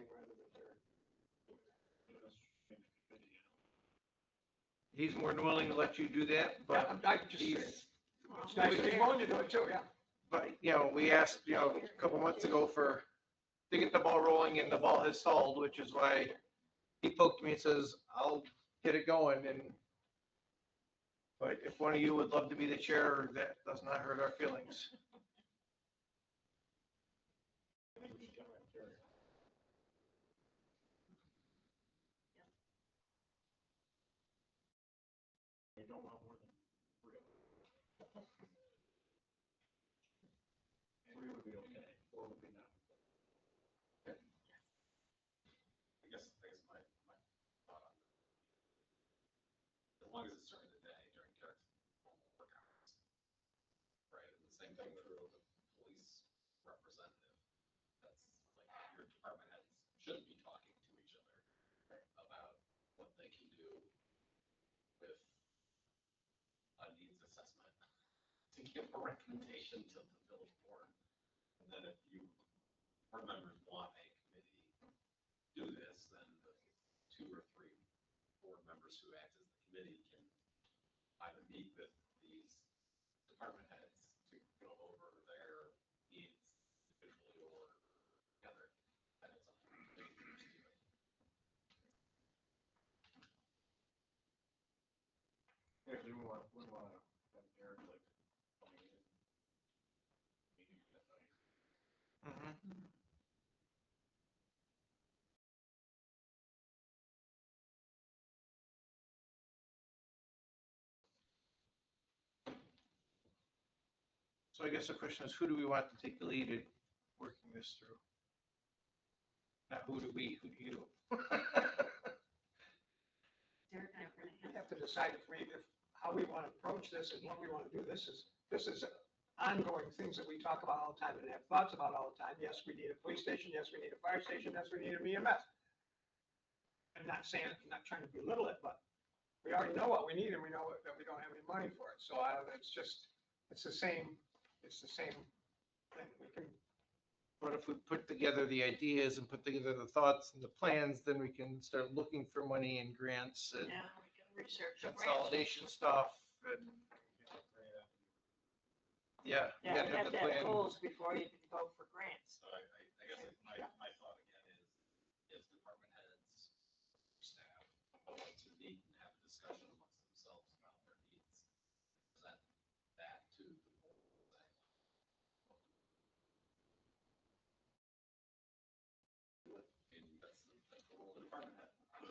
Speaker 10: thing rather than their.
Speaker 12: He's more than willing to let you do that, but
Speaker 10: I just, it's nice that he's willing to do it too, yeah.
Speaker 12: But, we asked, a couple months ago to get the ball rolling, and the ball has stalled, which is why he poked me and says, I'll get it going. But if one of you would love to be the chair, that does not hurt our feelings.
Speaker 7: We don't want more than 3. 3 would be okay, 4 would be not.
Speaker 9: I guess my thought on that, as long as it's during the day, during Derek's work hours, right? And the same thing for the police representative. That's like your department heads shouldn't be talking to each other about what they can do with a needs assessment to give a recommendation to the village board. And then if you board members want a committee do this, then the 2 or 3 board members who act as the committee can either meet with these department heads to go over their needs individually or together. And it's up to the committee members to do it.
Speaker 7: Actually, we want to have Derek like coming in, meeting that night.
Speaker 12: So I guess the question is, who do we want to take the lead in working this through? Not who do we, who do you?
Speaker 13: Derek and I were
Speaker 10: We have to decide if how we want to approach this and what we want to do. This is ongoing things that we talk about all the time and have thoughts about all the time. Yes, we need a police station. Yes, we need a fire station. Yes, we need an EMS. I'm not trying to belittle it, but we already know what we need and we know that we don't have any money for it. So it's the same thing. We can,
Speaker 12: But if we put together the ideas and put together the thoughts and the plans, then we can start looking for money and grants and
Speaker 4: Yeah, we can research. grants.
Speaker 12: consolidation stuff and, yeah. you
Speaker 4: Yeah,
Speaker 12: gotta
Speaker 4: you have
Speaker 12: the
Speaker 4: to have
Speaker 12: plan.
Speaker 4: goals before you can go for grants.
Speaker 9: So I guess my thought again is department heads, staff, to meet and have a discussion amongst themselves about their needs. Present that to the board. And that's the role of the department head, to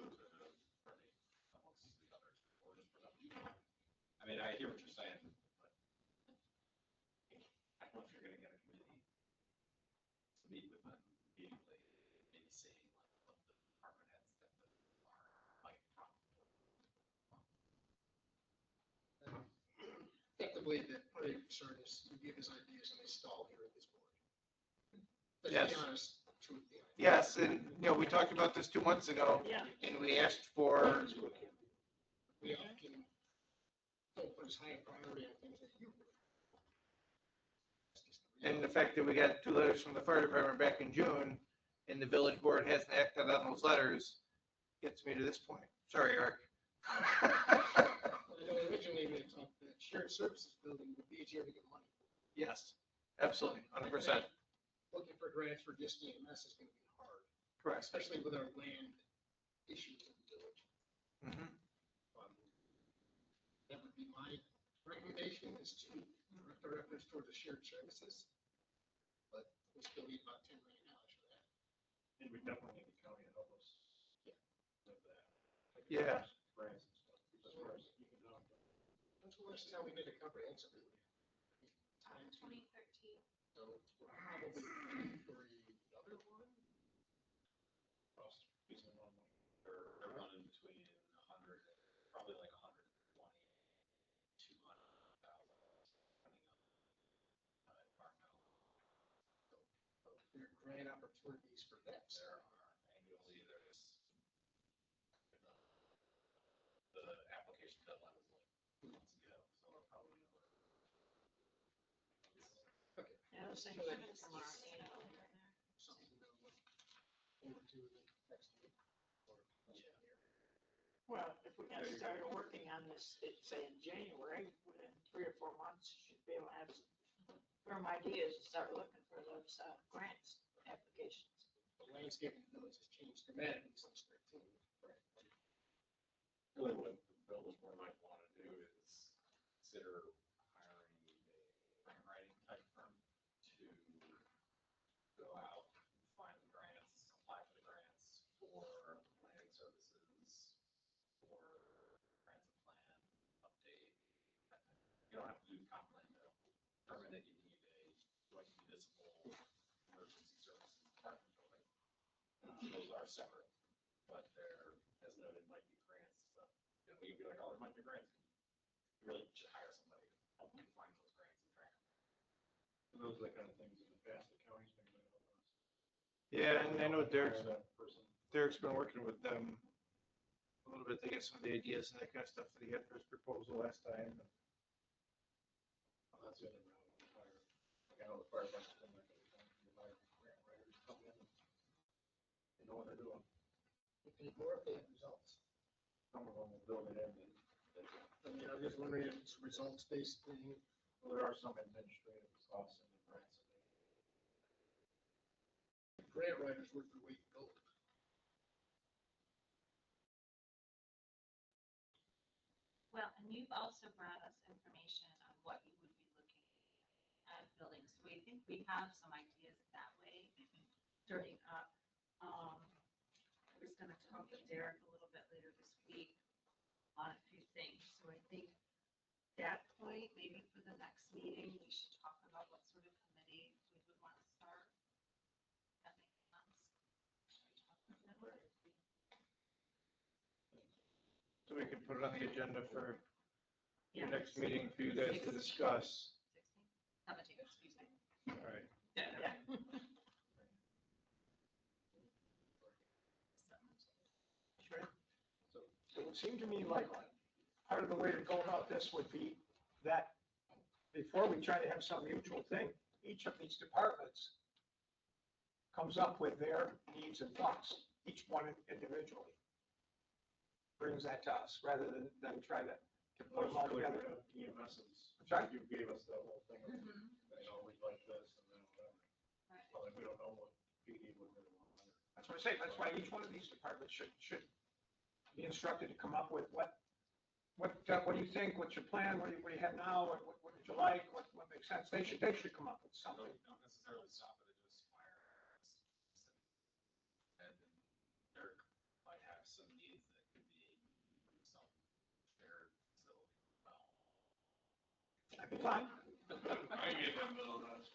Speaker 9: coordinate amongst the others, or just present what you want. I mean, I hear what you're saying, but I don't know if you're gonna get a committee to meet with them immediately, maybe seeing like what the department heads that are like probably.
Speaker 6: Effectively, the concern is to give his ideas and they stall here at this board. Let's
Speaker 12: Yes.
Speaker 6: be honest, truth be honest.
Speaker 12: Yes, and, we talked about this 2 months ago
Speaker 4: Yeah.
Speaker 12: and we asked for,
Speaker 6: We often don't put as high a priority on things that you would. That's just the
Speaker 12: and the
Speaker 6: reality.
Speaker 12: fact that we got 2 letters from the fire department back in June and the village board hasn't acted on those letters gets me to this point. Sorry, Eric.
Speaker 6: I know originally we had talked that shared services building would be easier to get money.
Speaker 12: Yes, absolutely, 100%.
Speaker 6: Looking for grants for just EMS is gonna be hard,
Speaker 12: Correct.
Speaker 6: especially with our land issues in the village.
Speaker 12: Mhm.
Speaker 6: That would be my recommendation, is to direct our efforts toward the shared services. But we still need about $10 million for that.
Speaker 7: And we definitely need the county to help us.
Speaker 6: Yeah.
Speaker 7: With that.
Speaker 12: Yeah.
Speaker 7: Grants and stuff. Because as far as economic.
Speaker 6: When's the last time we did a comprehensive review? Time to,
Speaker 5: 2013.
Speaker 6: so we're probably due for another one.
Speaker 7: Cost reasonable amount of money.
Speaker 9: They're running between 100, probably like 120, 200,000, depending on environmental.
Speaker 6: There are grant opportunities for that.
Speaker 9: There are annually, there's the application deadline was like 2 months ago, so we're probably another.
Speaker 4: Yeah, those things are from our,
Speaker 6: Something to look forward to in the next week. Or
Speaker 9: Yeah.
Speaker 4: well, if we got started working on this, say in January, within 3 or 4 months, you should be able to have some firm ideas and start looking for those grants applications.
Speaker 6: The landscape in the village has changed dramatically since 13.
Speaker 9: Really what the village board might want to do is consider hiring a grant writing type firm to go out and find the grants, apply for the grants for planning services, for transit plan, update. You don't have to do the comp plan to determine that you need a joint municipal emergency services department building. Those are separate, but there, as noted, might be grants. So, we can be like, oh, there might be grants. You really should hire somebody to help you find those grants and track them.
Speaker 7: So those are the kind of things in the past the county's been doing.
Speaker 12: Yeah, and I know Derek's
Speaker 7: That person.
Speaker 12: been working with them a little bit to get some of the ideas and that kind of stuff that he had for his proposal last time.
Speaker 7: That's the other round. Like I know the fire department's been like, you hire grant writers. know what they're doing.
Speaker 6: You pay more if they have results.
Speaker 7: Some of them will build it in.
Speaker 6: I mean, I'm just wondering if it's a results-based thing.
Speaker 7: Well, there are some administrative costs in the grants.
Speaker 6: Grant writers worth their weight in gold.
Speaker 13: Well, and you've also brought us information on what you would be looking at building. So we think we have some ideas that way during, I was gonna talk with Derek a little bit later this week on a few things. So I think that point, maybe for the next meeting, we should talk about what sort of committee we would want to start. That makes sense.
Speaker 12: So we can put it on the agenda for the
Speaker 13: Yeah.
Speaker 12: next meeting for you guys to discuss.
Speaker 13: 17, excuse me.
Speaker 12: All right.
Speaker 13: Yeah.
Speaker 10: So it would seem to me like part of the way to go about this would be that before we try to have some mutual thing, each of these departments comes up with their needs and thoughts, each one individually. Brings that to us rather than try to put them all together.
Speaker 7: EMS's,
Speaker 10: Sorry?
Speaker 7: you gave us that whole thing, of, you know, we'd like this and then whatever. Well, then we don't know what PD would really want.
Speaker 10: That's what I say, that's why each one of these departments should be instructed to come up with what do you think, what's your plan, what do you have now, what would you like, what makes sense, they should come up with something.
Speaker 9: Don't necessarily stop at a just fire. And Derek might have some needs that could be some shared facility.
Speaker 10: That'd be fine.
Speaker 7: I get them though, that's.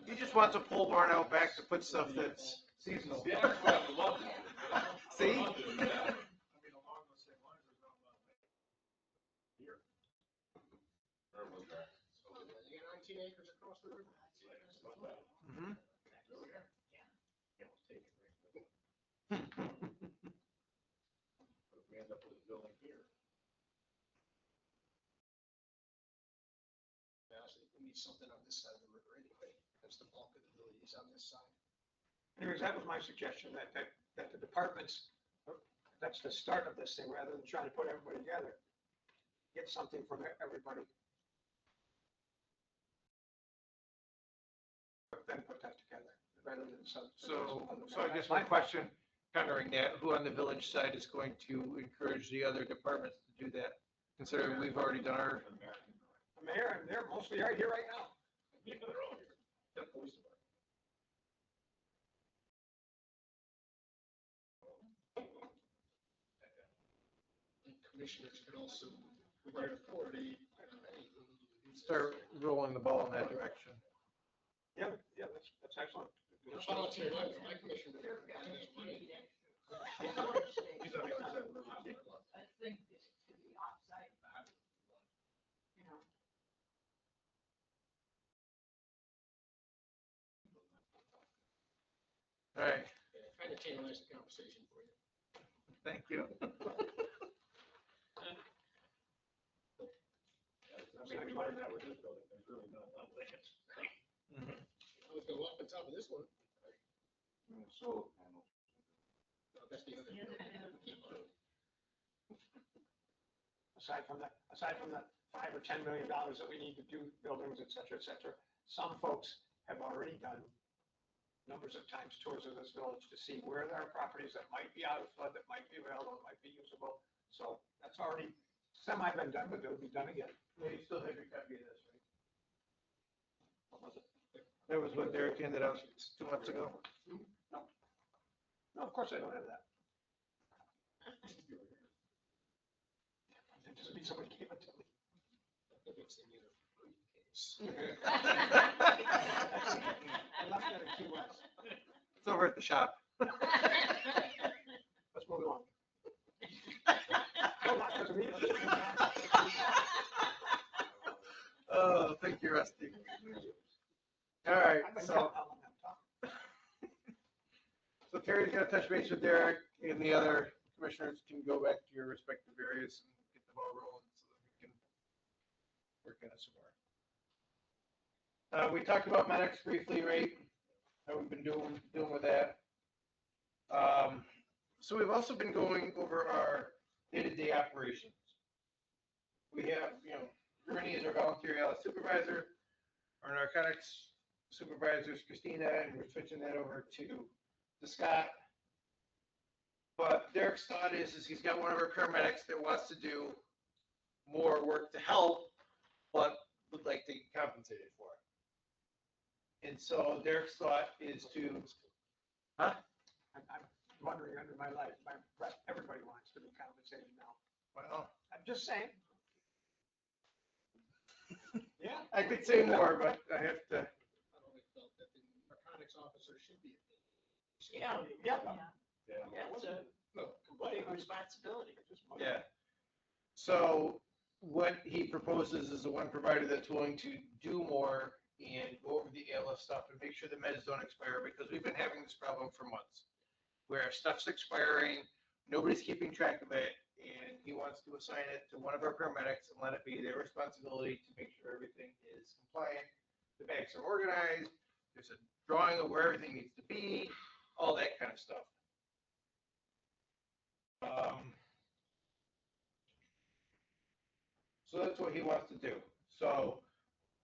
Speaker 12: He just wants a pole barn out back to put stuff that's seasonal.
Speaker 7: Yeah, I would love to.
Speaker 12: See?
Speaker 7: I would love to do that. I mean, along those same lines, there's not a lot of here.
Speaker 8: Where was that?
Speaker 6: You got 19 acres across the river.
Speaker 7: It's not bad.
Speaker 12: Mhm.
Speaker 7: Yeah, we'll take it right. But if we end up with a building here.
Speaker 6: Honestly, we need something on this side of the river anyway. That's the bulk of the village is on this side.
Speaker 10: Anyways, that was my suggestion, that the departments, that's the start of this thing, rather than trying to put everybody together. Get something from everybody. Then put that together, rather than some.
Speaker 12: So I guess my question, countering that, who on the village side is going to encourage the other departments to do that? Considering we've already done our,
Speaker 10: The mayor, and they're mostly right here right now.
Speaker 7: Yeah, they're all here. Yeah, police department.
Speaker 6: And commissioners can also, with their authority,
Speaker 12: start rolling the ball in that direction.
Speaker 10: Yeah, that's excellent.
Speaker 6: If I don't say that, my commissioner.
Speaker 7: He's on the other side.
Speaker 4: I think it should be offsite, you know.
Speaker 12: All right,
Speaker 6: Kind of channelize the conversation for you.
Speaker 12: thank you.
Speaker 7: I mean, we learned that with this building, there's really not a lot of land.
Speaker 12: Mhm.
Speaker 6: I was gonna walk on top of this one.
Speaker 7: So.
Speaker 6: No, that's the other.
Speaker 10: Aside from the $5 or $10 million that we need to do buildings, et cetera, some folks have already done numbers of times tours of this village to see where there are properties that might be out of flood, that might be available, might be usable. So that's already semi been done, but it'll be done again.
Speaker 12: Yeah, you still have your copy of this, right?
Speaker 10: What was it?
Speaker 12: That was what Derek handed out 2 months ago.
Speaker 10: No, of course I don't have that. It doesn't mean somebody gave it to me. I left that at Key West.
Speaker 12: It's over at the shop.
Speaker 10: Let's move on. No, not because of me, let's just move on.
Speaker 12: Oh, thank you, Rusty. All right,
Speaker 10: I've been
Speaker 12: so,
Speaker 10: counting how long I'm talking.
Speaker 12: so Terry's gonna touch base with Derek, and the other commissioners can go back to your respective areas and get the ball rolling so that we can work on it some more. We talked about Medic's briefly, right? How we've been doing with that. So we've also been going over our day-to-day operations. We have, Rooney is our volunteer ALS supervisor, our narcotics supervisor is Christina, and we're switching that over to Scott. But Derek's thought is he's got one of our paramedics that wants to do more work to help, but would like to get compensated for it. And so Derek's thought is to, huh?
Speaker 10: I'm wondering under my life, my breath, everybody wants to be compensated now.
Speaker 12: Well,
Speaker 10: I'm just saying. Yeah.
Speaker 12: I could say more, but I have to.
Speaker 6: I always felt that the narcotics officer should be.
Speaker 4: Yeah,
Speaker 10: Yeah.
Speaker 4: yeah, it's a big responsibility.
Speaker 12: Yeah. So what he proposes is the one provider that's willing to do more and go over the ALS stuff and make sure the meds don't expire, because we've been having this problem for months where stuff's expiring, nobody's keeping track of it, and he wants to assign it to one of our paramedics and let it be their responsibility to make sure everything is compliant, the bags are organized, there's a drawing of where everything needs to be, all that kind of stuff. So that's what he wants to do. So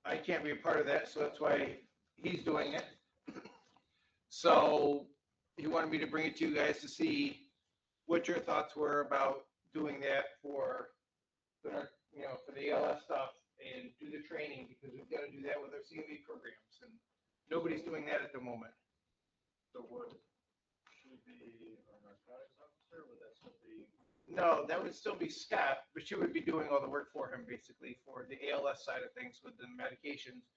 Speaker 12: I can't be a part of that, so that's why he's doing it. So he wanted me to bring it to you guys to see what your thoughts were about doing that for the ALS stuff and do the training, because we've got to do that with our CME programs, and nobody's doing that at the moment.
Speaker 7: So would she be our narcotics officer, would that still be?
Speaker 12: No, that would still be Scott, but she would be doing all the work for him, basically, for the ALS side of things with the medications.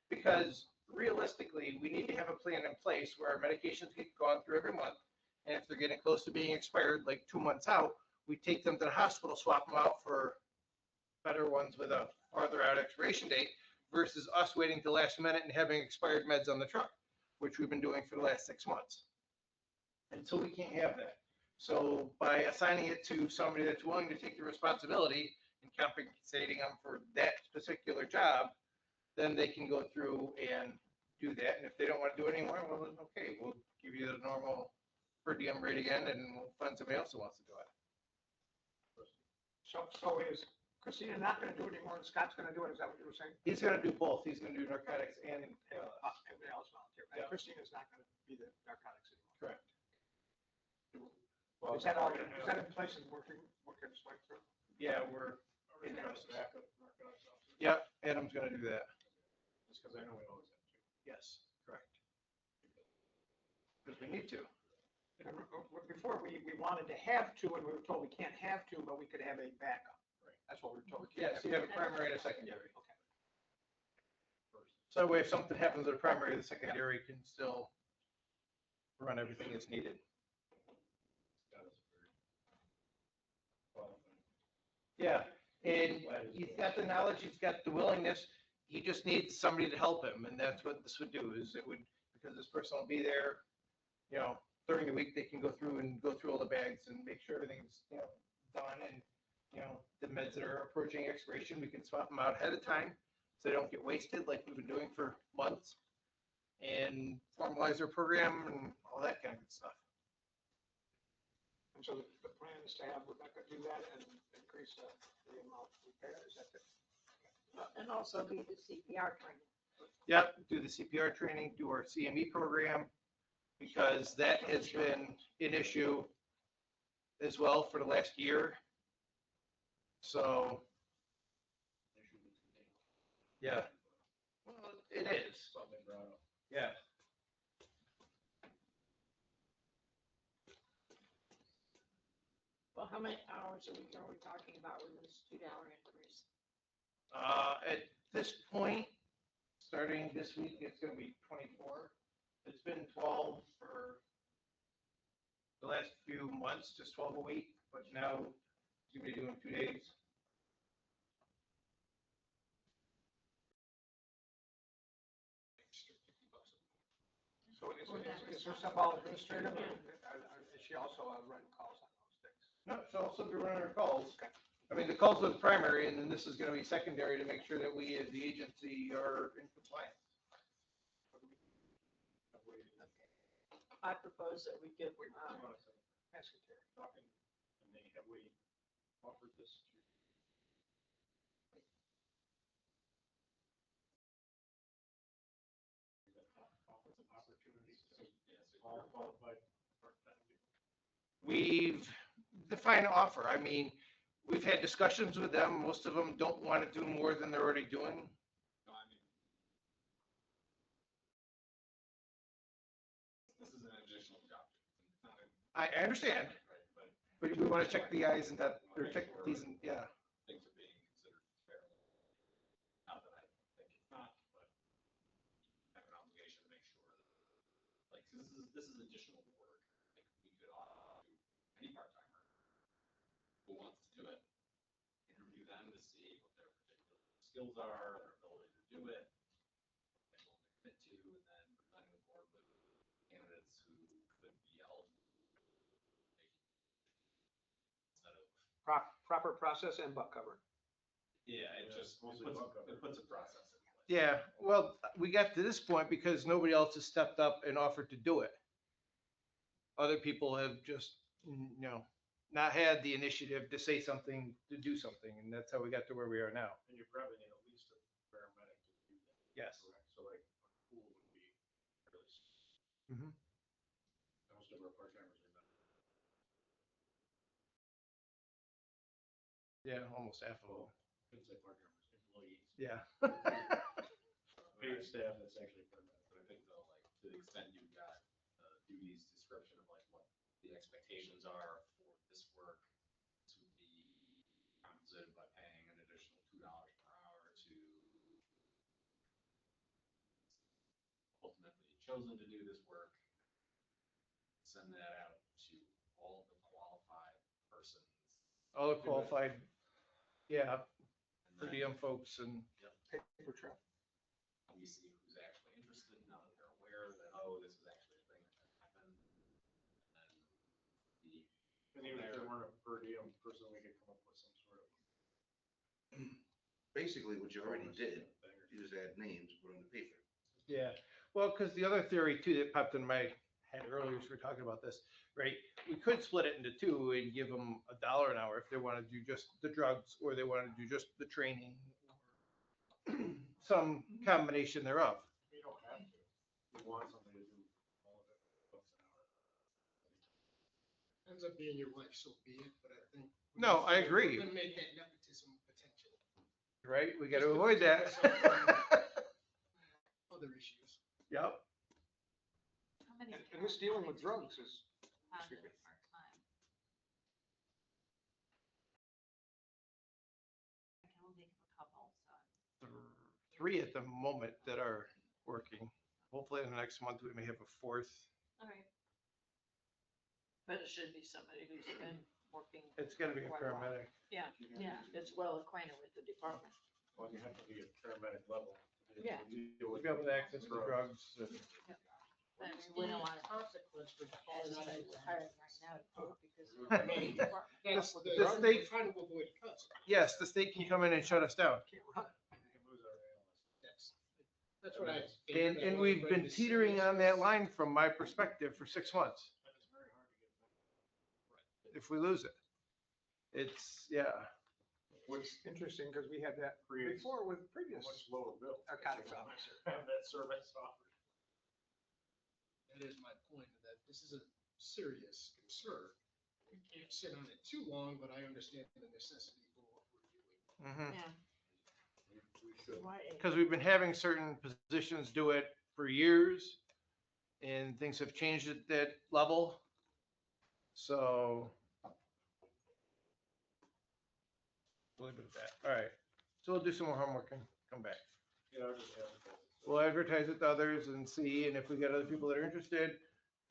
Speaker 12: Because realistically, we need to have a plan in place where our medications get gone through every month. And if they're getting close to being expired, like 2 months out, we take them to the hospital, swap them out for better ones with a farther out expiration date, versus us waiting till last minute and having expired meds on the truck, which we've been doing for the last 6 months. And so we can't have that. So by assigning it to somebody that's willing to take the responsibility and compensating them for that particular job, then they can go through and do that. And if they don't want to do it anymore, well, then okay, we'll give you the normal per diem rate again, and we'll find somebody else who wants to do it.
Speaker 10: So is Christina not gonna do it anymore and Scott's gonna do it? Is that what you were saying?
Speaker 12: He's going to do both. He's going to do narcotics and
Speaker 10: Everybody else volunteer. And
Speaker 12: Yeah.
Speaker 10: Christina's not gonna be the narcotics anymore.
Speaker 12: correct.
Speaker 10: Is that all, is that in place and working its way through?
Speaker 12: Yeah, we're
Speaker 7: Are we
Speaker 12: in
Speaker 7: gonna have
Speaker 12: process.
Speaker 7: a backup narcotics officer?
Speaker 12: Yep, Adam's going to do that.
Speaker 7: Just because I know we always have to.
Speaker 12: Yes, correct. Because we need to.
Speaker 10: And before, we wanted to have two, and we were told we can't have two, but we could have a backup.
Speaker 7: Right.
Speaker 10: That's what we were told. We can't
Speaker 12: Yes, you have a primary and a secondary.
Speaker 10: Okay.
Speaker 12: So that way, if something happens to the primary, the secondary can still run everything as needed.
Speaker 7: That is very qualified.
Speaker 12: Yeah, and he's got the knowledge, he's got the willingness, he just needs somebody to help him, and that's what this would do, is it would, because this person will be there, during the week, they can go through all the bags and make sure everything's, done, and, the meds that are approaching expiration, we can swap them out ahead of time, so they don't get wasted like we've been doing for months, and formalize their program and all that kind of good stuff.
Speaker 10: And so the plan is to have Rebecca do that and increase the amount repaired, is that it?
Speaker 4: And also do the CPR training.
Speaker 12: Yep, do the CPR training, do our CME program, because that has been an issue as well for the last year. So, yeah. Well, it is.
Speaker 7: Something brought up.
Speaker 12: Yeah.
Speaker 4: Well, how many hours are we talking about with this $2 increase?
Speaker 12: At this point, starting this week, it's gonna be 24. It's been 12 for the last few months, just 12 a week, but now you're gonna be doing 2 days.
Speaker 10: So is her stuff all administrative, or is she also running calls on those things?
Speaker 12: No, she'll also be running her calls. I mean, the calls are the primary, and then this is gonna be secondary to make sure that we as the agency are in compliance.
Speaker 4: I propose that we give,
Speaker 7: Hold on a second.
Speaker 10: Ask it there.
Speaker 7: Talking, and then have we offered this to? Offers an opportunity to all qualified part-time people.
Speaker 12: We've defined offer. I mean, we've had discussions with them. Most of them don't want to do more than they're already doing.
Speaker 9: No, I mean, this is an additional job. It's not a,
Speaker 12: I understand,
Speaker 9: right,
Speaker 12: but we want to check the i's and that, or check these, and yeah.
Speaker 9: things are being considered fairly. Not that I think it's not, but I have an obligation to make sure that, like, this is additional work. Like, we could offer to any part-timer who wants to do it, interview them to see what their particular skills are, their ability to do it, what they're willing to commit to, and then presenting the board with candidates who could be eligible. Instead of,
Speaker 10: Proper process and butt cover.
Speaker 9: yeah, it just, it puts a process in place.
Speaker 12: Yeah, well, we got to this point because nobody else has stepped up and offered to do it. Other people have just, not had the initiative to say something, to do something, and that's how we got to where we are now.
Speaker 7: And you probably need at least a paramedic to do that.
Speaker 12: Yes.
Speaker 7: Correct. So like, a pool would be fairly,
Speaker 12: Mhm.
Speaker 7: most of our part-timers are not.
Speaker 12: Yeah, almost half of them.
Speaker 7: Couldn't say part-timers, employees.
Speaker 12: Yeah.
Speaker 7: Paid staff, that's actually paramedic.
Speaker 9: But I think though, like, to the extent you've got a duties description of like what the expectations are for this work to be compensated by paying an additional $2 per hour to ultimately chosen to do this work, send that out to all the qualified persons.
Speaker 12: All the qualified, yeah,
Speaker 9: And
Speaker 12: per
Speaker 9: then,
Speaker 12: diem folks and,
Speaker 10: Paper trail.
Speaker 9: we see who's actually interested, now that they're aware that, oh, this is actually a thing that can happen. And then the,
Speaker 7: And even if they weren't a per diem person, we could come up with some sort of.
Speaker 8: Basically, what you already
Speaker 7: bonus
Speaker 8: did
Speaker 7: thing or-
Speaker 8: is add names, put on the paper.
Speaker 12: yeah. Well, because the other theory too that popped in my head earlier as we were talking about this, right? We could split it into two and give them $1 an hour if they want to do just the drugs or they want to do just the training or some combination thereof.
Speaker 7: You don't have to. You want somebody to do all of it, $1 an hour.
Speaker 6: Ends up being your wife, so be it, but I think.
Speaker 12: No, I agree.
Speaker 6: Eliminate that nepotism potential.
Speaker 12: Right? We got to avoid that.
Speaker 6: Other issues.
Speaker 12: Yep.
Speaker 13: How many
Speaker 10: And this dealing with drugs is,
Speaker 13: on
Speaker 10: excuse me.
Speaker 13: this part-time? I can only think of a couple, so.
Speaker 12: 3 at the moment that are working. Hopefully in the next month we may have a 4th.
Speaker 13: All right.
Speaker 4: But it should be somebody who's been working.
Speaker 12: It's going to be a
Speaker 4: quite while.
Speaker 12: paramedic.
Speaker 4: Yeah, it's well acquainted with the department.
Speaker 7: Well, you have to be at paramedic level. to
Speaker 4: Yeah.
Speaker 7: deal
Speaker 12: We'll
Speaker 7: with
Speaker 12: be able to access the drugs. And,
Speaker 4: But we don't want consequence for anybody who's hiring right now to do it because.
Speaker 6: I mean, that's
Speaker 12: The
Speaker 6: the,
Speaker 12: state-
Speaker 6: we're trying to avoid cuts.
Speaker 12: yes, the state can come in and shut us down.
Speaker 7: We can lose our analysts.
Speaker 6: That's what I.
Speaker 12: And we've been teetering on that line from my perspective for 6 months.
Speaker 7: And it's very hard to get back.
Speaker 12: If we lose it, it's, yeah.
Speaker 10: what's interesting, because we had that
Speaker 7: Creates
Speaker 10: before with
Speaker 7: A
Speaker 10: previous
Speaker 7: much lower bill.
Speaker 10: narcotics officer.
Speaker 7: Have that service offered.
Speaker 6: That is my point, that this is a serious concern. We can't sit on it too long, but I understand the necessity for what we're doing.
Speaker 4: Yeah.
Speaker 7: We should.
Speaker 12: Because we've been having certain positions do it for years and things have changed at that level. So. We'll leave it at that. All right. So we'll do some more homework and come back.
Speaker 7: Yeah, I'll just advertise it.
Speaker 12: We'll advertise it to others and see, and if we get other people that are interested,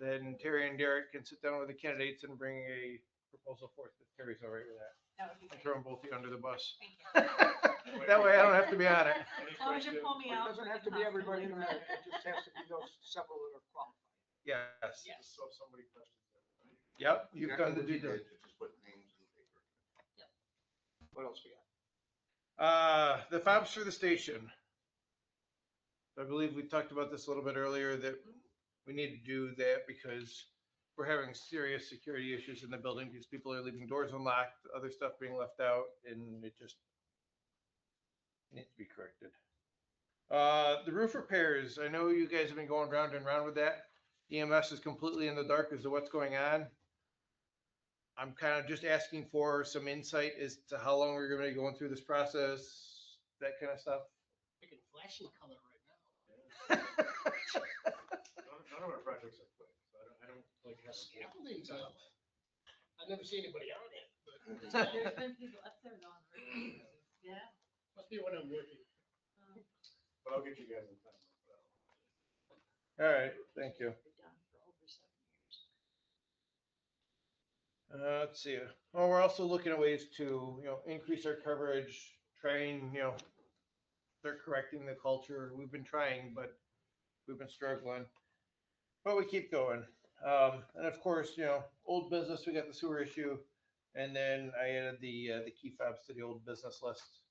Speaker 12: then Terry and Derek can sit down with the candidates and bring a proposal forth. If Terry's all right with that.
Speaker 13: That would be
Speaker 12: And
Speaker 13: great.
Speaker 12: throw them both under the bus.
Speaker 13: Thank you.
Speaker 12: That way I don't have to be on it.
Speaker 7: Any
Speaker 13: As long as you
Speaker 7: questions?
Speaker 13: pull me
Speaker 10: It
Speaker 13: out.
Speaker 10: doesn't
Speaker 13: for
Speaker 10: have
Speaker 13: the
Speaker 10: to be everybody in
Speaker 13: conflict.
Speaker 10: America, it just has to be those several that are qualified.
Speaker 12: Yes.
Speaker 13: Yes.
Speaker 7: So if somebody questions that, right?
Speaker 12: Yep, you've
Speaker 8: Exactly
Speaker 12: done the
Speaker 8: what
Speaker 12: due
Speaker 8: you did,
Speaker 12: diligence.
Speaker 8: you just put names in the paper.
Speaker 10: What else we got?
Speaker 12: The fobs for the station. I believe we talked about this a little bit earlier, that we need to do that because we're having serious security issues in the building because people are leaving doors unlocked, other stuff being left out, and it just needs to be corrected. The roof repairs, I know you guys have been going round and round with that. EMS is completely in the dark as to what's going on. I'm kind of just asking for some insight as to how long we're gonna be going through this process, that kind of stuff.
Speaker 6: Picking flashing color right now.
Speaker 7: None of our projects are quick, so I don't like have.
Speaker 6: Scaffolding's up. I've never seen anybody on it, but
Speaker 13: There's been people up there on the roof. Yeah.
Speaker 6: must be when I'm working.
Speaker 7: But I'll get you guys in time.
Speaker 12: All right, thank you.
Speaker 13: Been done for over 7 years.
Speaker 12: Let's see. Well, we're also looking at ways to, increase our coverage, try and, start correcting the culture. We've been trying, but we've been struggling. But we keep going. And of course, old business, we got the sewer issue. And then I added the key fobs to the old business list.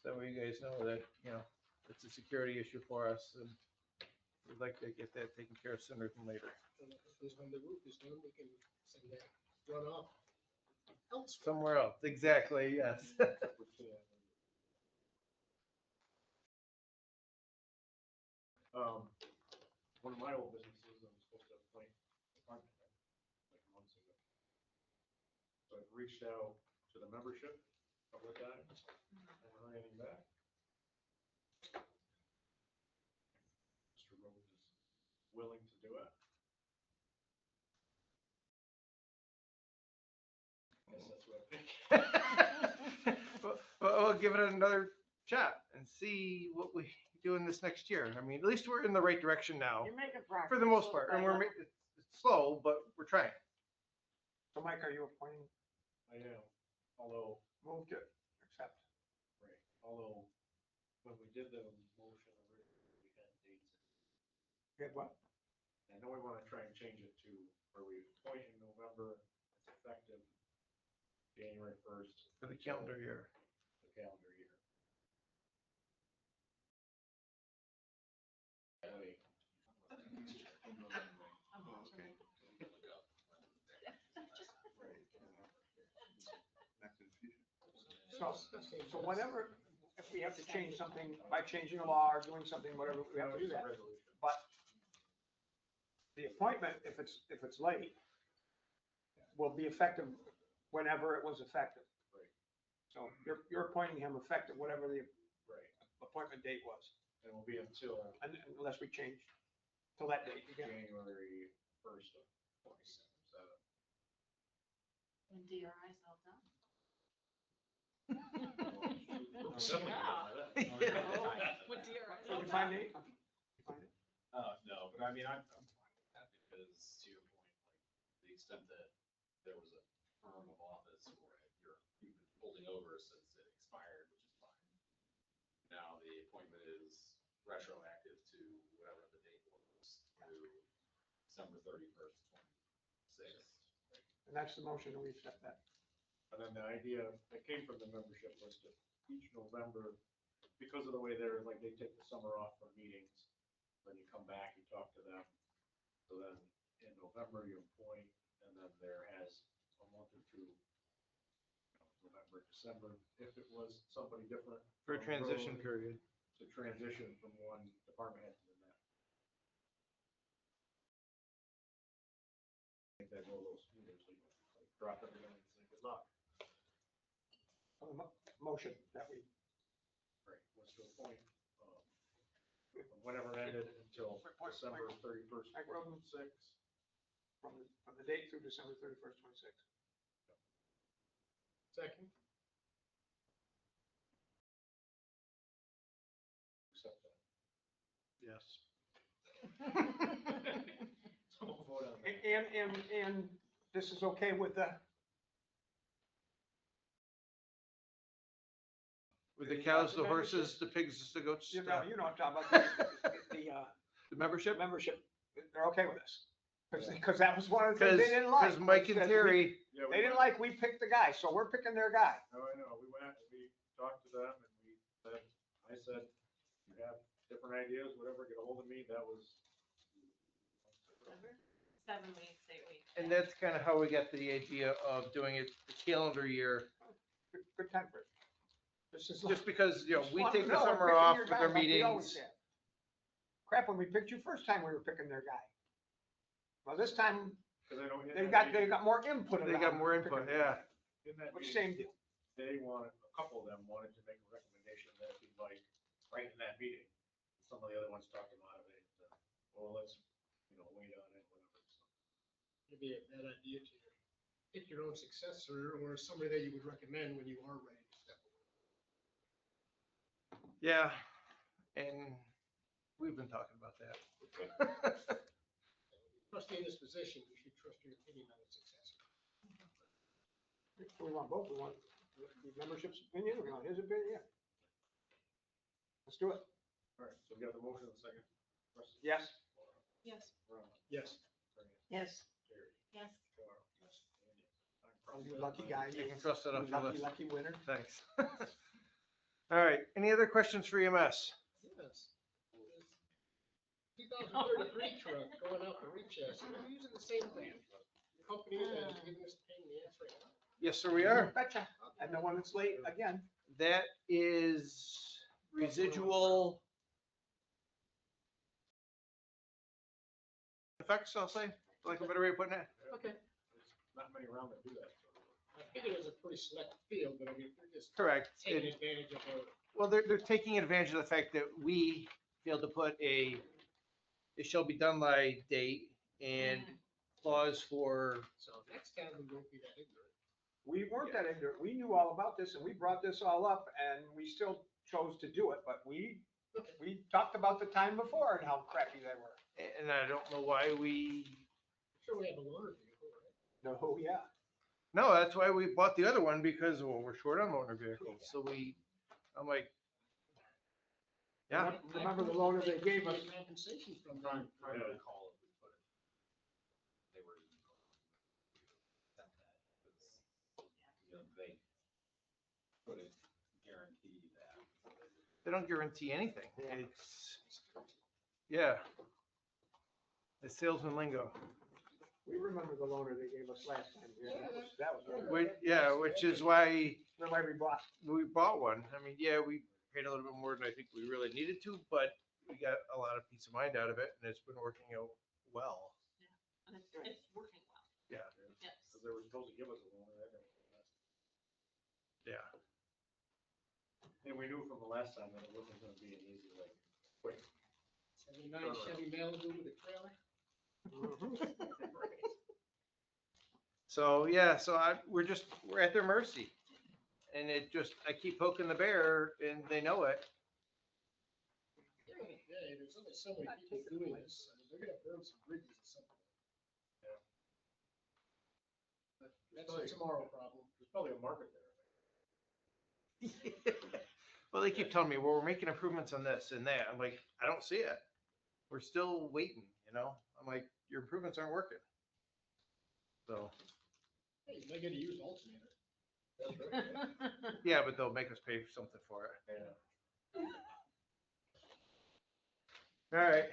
Speaker 12: So that way you guys know that, it's a security issue for us. And we'd like to get that taken care of sooner than later.
Speaker 6: Because when the roof is done, we can send that runoff elsewhere.
Speaker 12: Somewhere else. Exactly, yes.
Speaker 7: One of my old businesses, I'm supposed to appoint department head, like months ago. So I've reached out to the membership a couple of times, haven't heard anything back. Mr. Rhodes is willing to do it. Guess that's what I think.
Speaker 12: We'll give it another shot and see what we do in this next year. I mean, at least we're in the right direction now,
Speaker 4: You're making progress.
Speaker 12: for the most
Speaker 4: little
Speaker 12: part. And
Speaker 4: by
Speaker 12: we're,
Speaker 4: little.
Speaker 12: it's slow, but we're trying.
Speaker 10: So Mike, are you appointing,
Speaker 7: I am, although,
Speaker 10: move to accept?
Speaker 7: right, although when we did the motion originally, we had dates.
Speaker 10: Get what?
Speaker 7: I know we want to try and change it to where we appoint in November, it's effective January 1st.
Speaker 12: For the calendar year.
Speaker 7: The calendar year.
Speaker 10: So whenever, if we have to change something by changing a law or doing something, whatever, we have to do that. But the appointment, if it's late, will be effective whenever it was effective.
Speaker 7: Right.
Speaker 10: So you're appointing him effective whatever the
Speaker 7: Right,
Speaker 10: appointment date was,
Speaker 7: and it will be until
Speaker 10: unless we change till that date again.
Speaker 7: January 1st of 2027.
Speaker 13: When DRI's all done.
Speaker 7: Something like that.
Speaker 13: With DRI.
Speaker 10: Did you find it?
Speaker 9: No, but I mean, I'm fine with that because to your point, like the extent that there was a term of office or you've been holding over since it expired, which is fine. Now the appointment is retroactive to whatever the date was through December 31st, 26th.
Speaker 10: And that's the motion that we accept that.
Speaker 7: And then the idea that came from the membership was to each November, because of the way they're, like, they take the summer off from meetings, then you come back, you talk to them. So then in November, you appoint, and then there has a month or two, November, December, if it was somebody different.
Speaker 12: For a
Speaker 7: on the
Speaker 12: transition
Speaker 7: road,
Speaker 12: period.
Speaker 7: To transition from one department head to the next. Make that go a little smoother, so you don't, like, drop everything and say good luck.
Speaker 10: So the motion that we,
Speaker 7: Right, was to appoint, from whenever it ended until December 31st,
Speaker 10: Mike Roden.
Speaker 7: 26.
Speaker 10: from the date through December 31st, 26.
Speaker 7: Second. Accept that.
Speaker 12: Yes.
Speaker 7: So we'll vote on that.
Speaker 10: And this is okay with the,
Speaker 12: With the cows, the horses, the pigs, the goats,
Speaker 10: you know what I'm talking about,
Speaker 12: the membership?
Speaker 10: membership, they're okay with this. Because that was one of the things they didn't like.
Speaker 12: Because Mike and
Speaker 10: Said
Speaker 12: Terry,
Speaker 7: Yeah,
Speaker 10: They didn't like, we picked the guy, so we're picking their guy.
Speaker 7: No, I know, we went, we talked to them, and we said, I said, you have different ideas, whatever, get a hold of me, that was
Speaker 13: 7 weeks, 8 weeks.
Speaker 12: And that's kind of how we got the idea of doing it the calendar year,
Speaker 10: Good time for it. This is
Speaker 12: just because, you know, we
Speaker 10: Well,
Speaker 12: take the
Speaker 10: no, we're
Speaker 12: summer
Speaker 10: picking
Speaker 12: off
Speaker 10: your
Speaker 12: with
Speaker 10: guy
Speaker 12: our
Speaker 10: like we always
Speaker 12: meetings.
Speaker 10: have. Crap, when we picked you first time, we were picking their guy. Well, this time,
Speaker 7: Because I know in
Speaker 10: they
Speaker 7: that
Speaker 10: got more input.
Speaker 12: They got more input, yeah.
Speaker 7: meeting- in that
Speaker 10: Which
Speaker 7: meeting,
Speaker 10: same deal.
Speaker 7: They wanted, a couple of them wanted to make a recommendation that be like, right in that meeting. Some of the other ones talked about it, well, let's, you know, wait on it, whatever. So,
Speaker 6: It'd be a bad idea to pick your own successor or somebody that you would recommend when you are ready to step away.
Speaker 12: Yeah, and we've been talking about that.
Speaker 6: Trust you in this position, you should trust your opinion on the successor.
Speaker 10: We want both. We want the membership's opinion, we want his opinion, yeah. Let's do it.
Speaker 7: all right, so we got the motion in a second. Rusty?
Speaker 10: Yes.
Speaker 7: Laura?
Speaker 13: Yes.
Speaker 7: Ron?
Speaker 6: Yes.
Speaker 7: Fran?
Speaker 4: Yes.
Speaker 7: Jerry?
Speaker 13: Yes.
Speaker 7: Carl? Yes. Andy?
Speaker 10: I'm the lucky guy.
Speaker 12: You can trust it up to
Speaker 10: Lucky,
Speaker 12: us.
Speaker 10: lucky winner.
Speaker 12: Thanks. All right, any other questions for EMS?
Speaker 6: Yes. 2033 truck going out to Winchester, we're using the same thing. Company that is giving us the pain in the ass right now.
Speaker 12: Yes, sir, we are.
Speaker 10: Betcha. And the one that's late again.
Speaker 12: That is residual effects, I'll say, for like a better way of putting it.
Speaker 6: Okay.
Speaker 7: There's not many around that do that. So.
Speaker 6: I figured it was a pretty select field, but I mean, if they're just
Speaker 12: Correct.
Speaker 6: taking advantage of our.
Speaker 12: Well, they're taking advantage of the fact that we failed to put it shall be done by date and clause for,
Speaker 6: So next time we won't be that ignorant.
Speaker 10: We weren't that ignorant. We knew all about this and we brought this all up and we still chose to do it, but we talked about the time before and how crappy they were.
Speaker 12: and I don't know why we,
Speaker 6: I'm sure we have a loaner vehicle, right?
Speaker 10: No, yeah.
Speaker 12: no, that's why we bought the other one because, well, we're short on motor vehicles. So I'm like, yeah.
Speaker 10: Remember the loaner they gave us?
Speaker 6: Compensation from
Speaker 9: Trying
Speaker 6: them.
Speaker 9: to recall if we put it, they were even going to accept that, because, you know, they couldn't guarantee that.
Speaker 12: They don't guarantee anything.
Speaker 10: Yeah.
Speaker 12: It's, yeah. It's salesman lingo.
Speaker 10: We remember the loaner they gave us last time. Yeah, that was.
Speaker 12: Which is why
Speaker 10: That's why we bought.
Speaker 12: we bought one. I mean, yeah, we paid a little bit more than I think we really needed to, but we got a lot of peace of mind out of it and it's been working out well.
Speaker 13: And it's working well.
Speaker 12: Yeah.
Speaker 13: Yes.
Speaker 7: Because they were supposed to give us a loan.
Speaker 12: Yeah.
Speaker 7: And we knew from the last time that it wasn't gonna be an easy, like, quick.
Speaker 6: 79 Chevy Malibu with a trailer.
Speaker 12: So, yeah, we're at their mercy. And I keep poking the bear and they know it.
Speaker 6: Yeah, there's only so many people doing this. I mean, they're gonna burn some bridges at some point.
Speaker 7: Yeah.
Speaker 6: But that's a tomorrow problem.
Speaker 7: There's probably a market there.
Speaker 12: Well, they keep telling me, well, we're making improvements on this and that. I'm like, I don't see it. We're still waiting, you know? I'm like, your improvements aren't working. So,
Speaker 6: Hey, you might get a used alternator.
Speaker 7: That's right.
Speaker 12: yeah, but they'll make us pay something for it.
Speaker 7: Yeah.
Speaker 12: All right.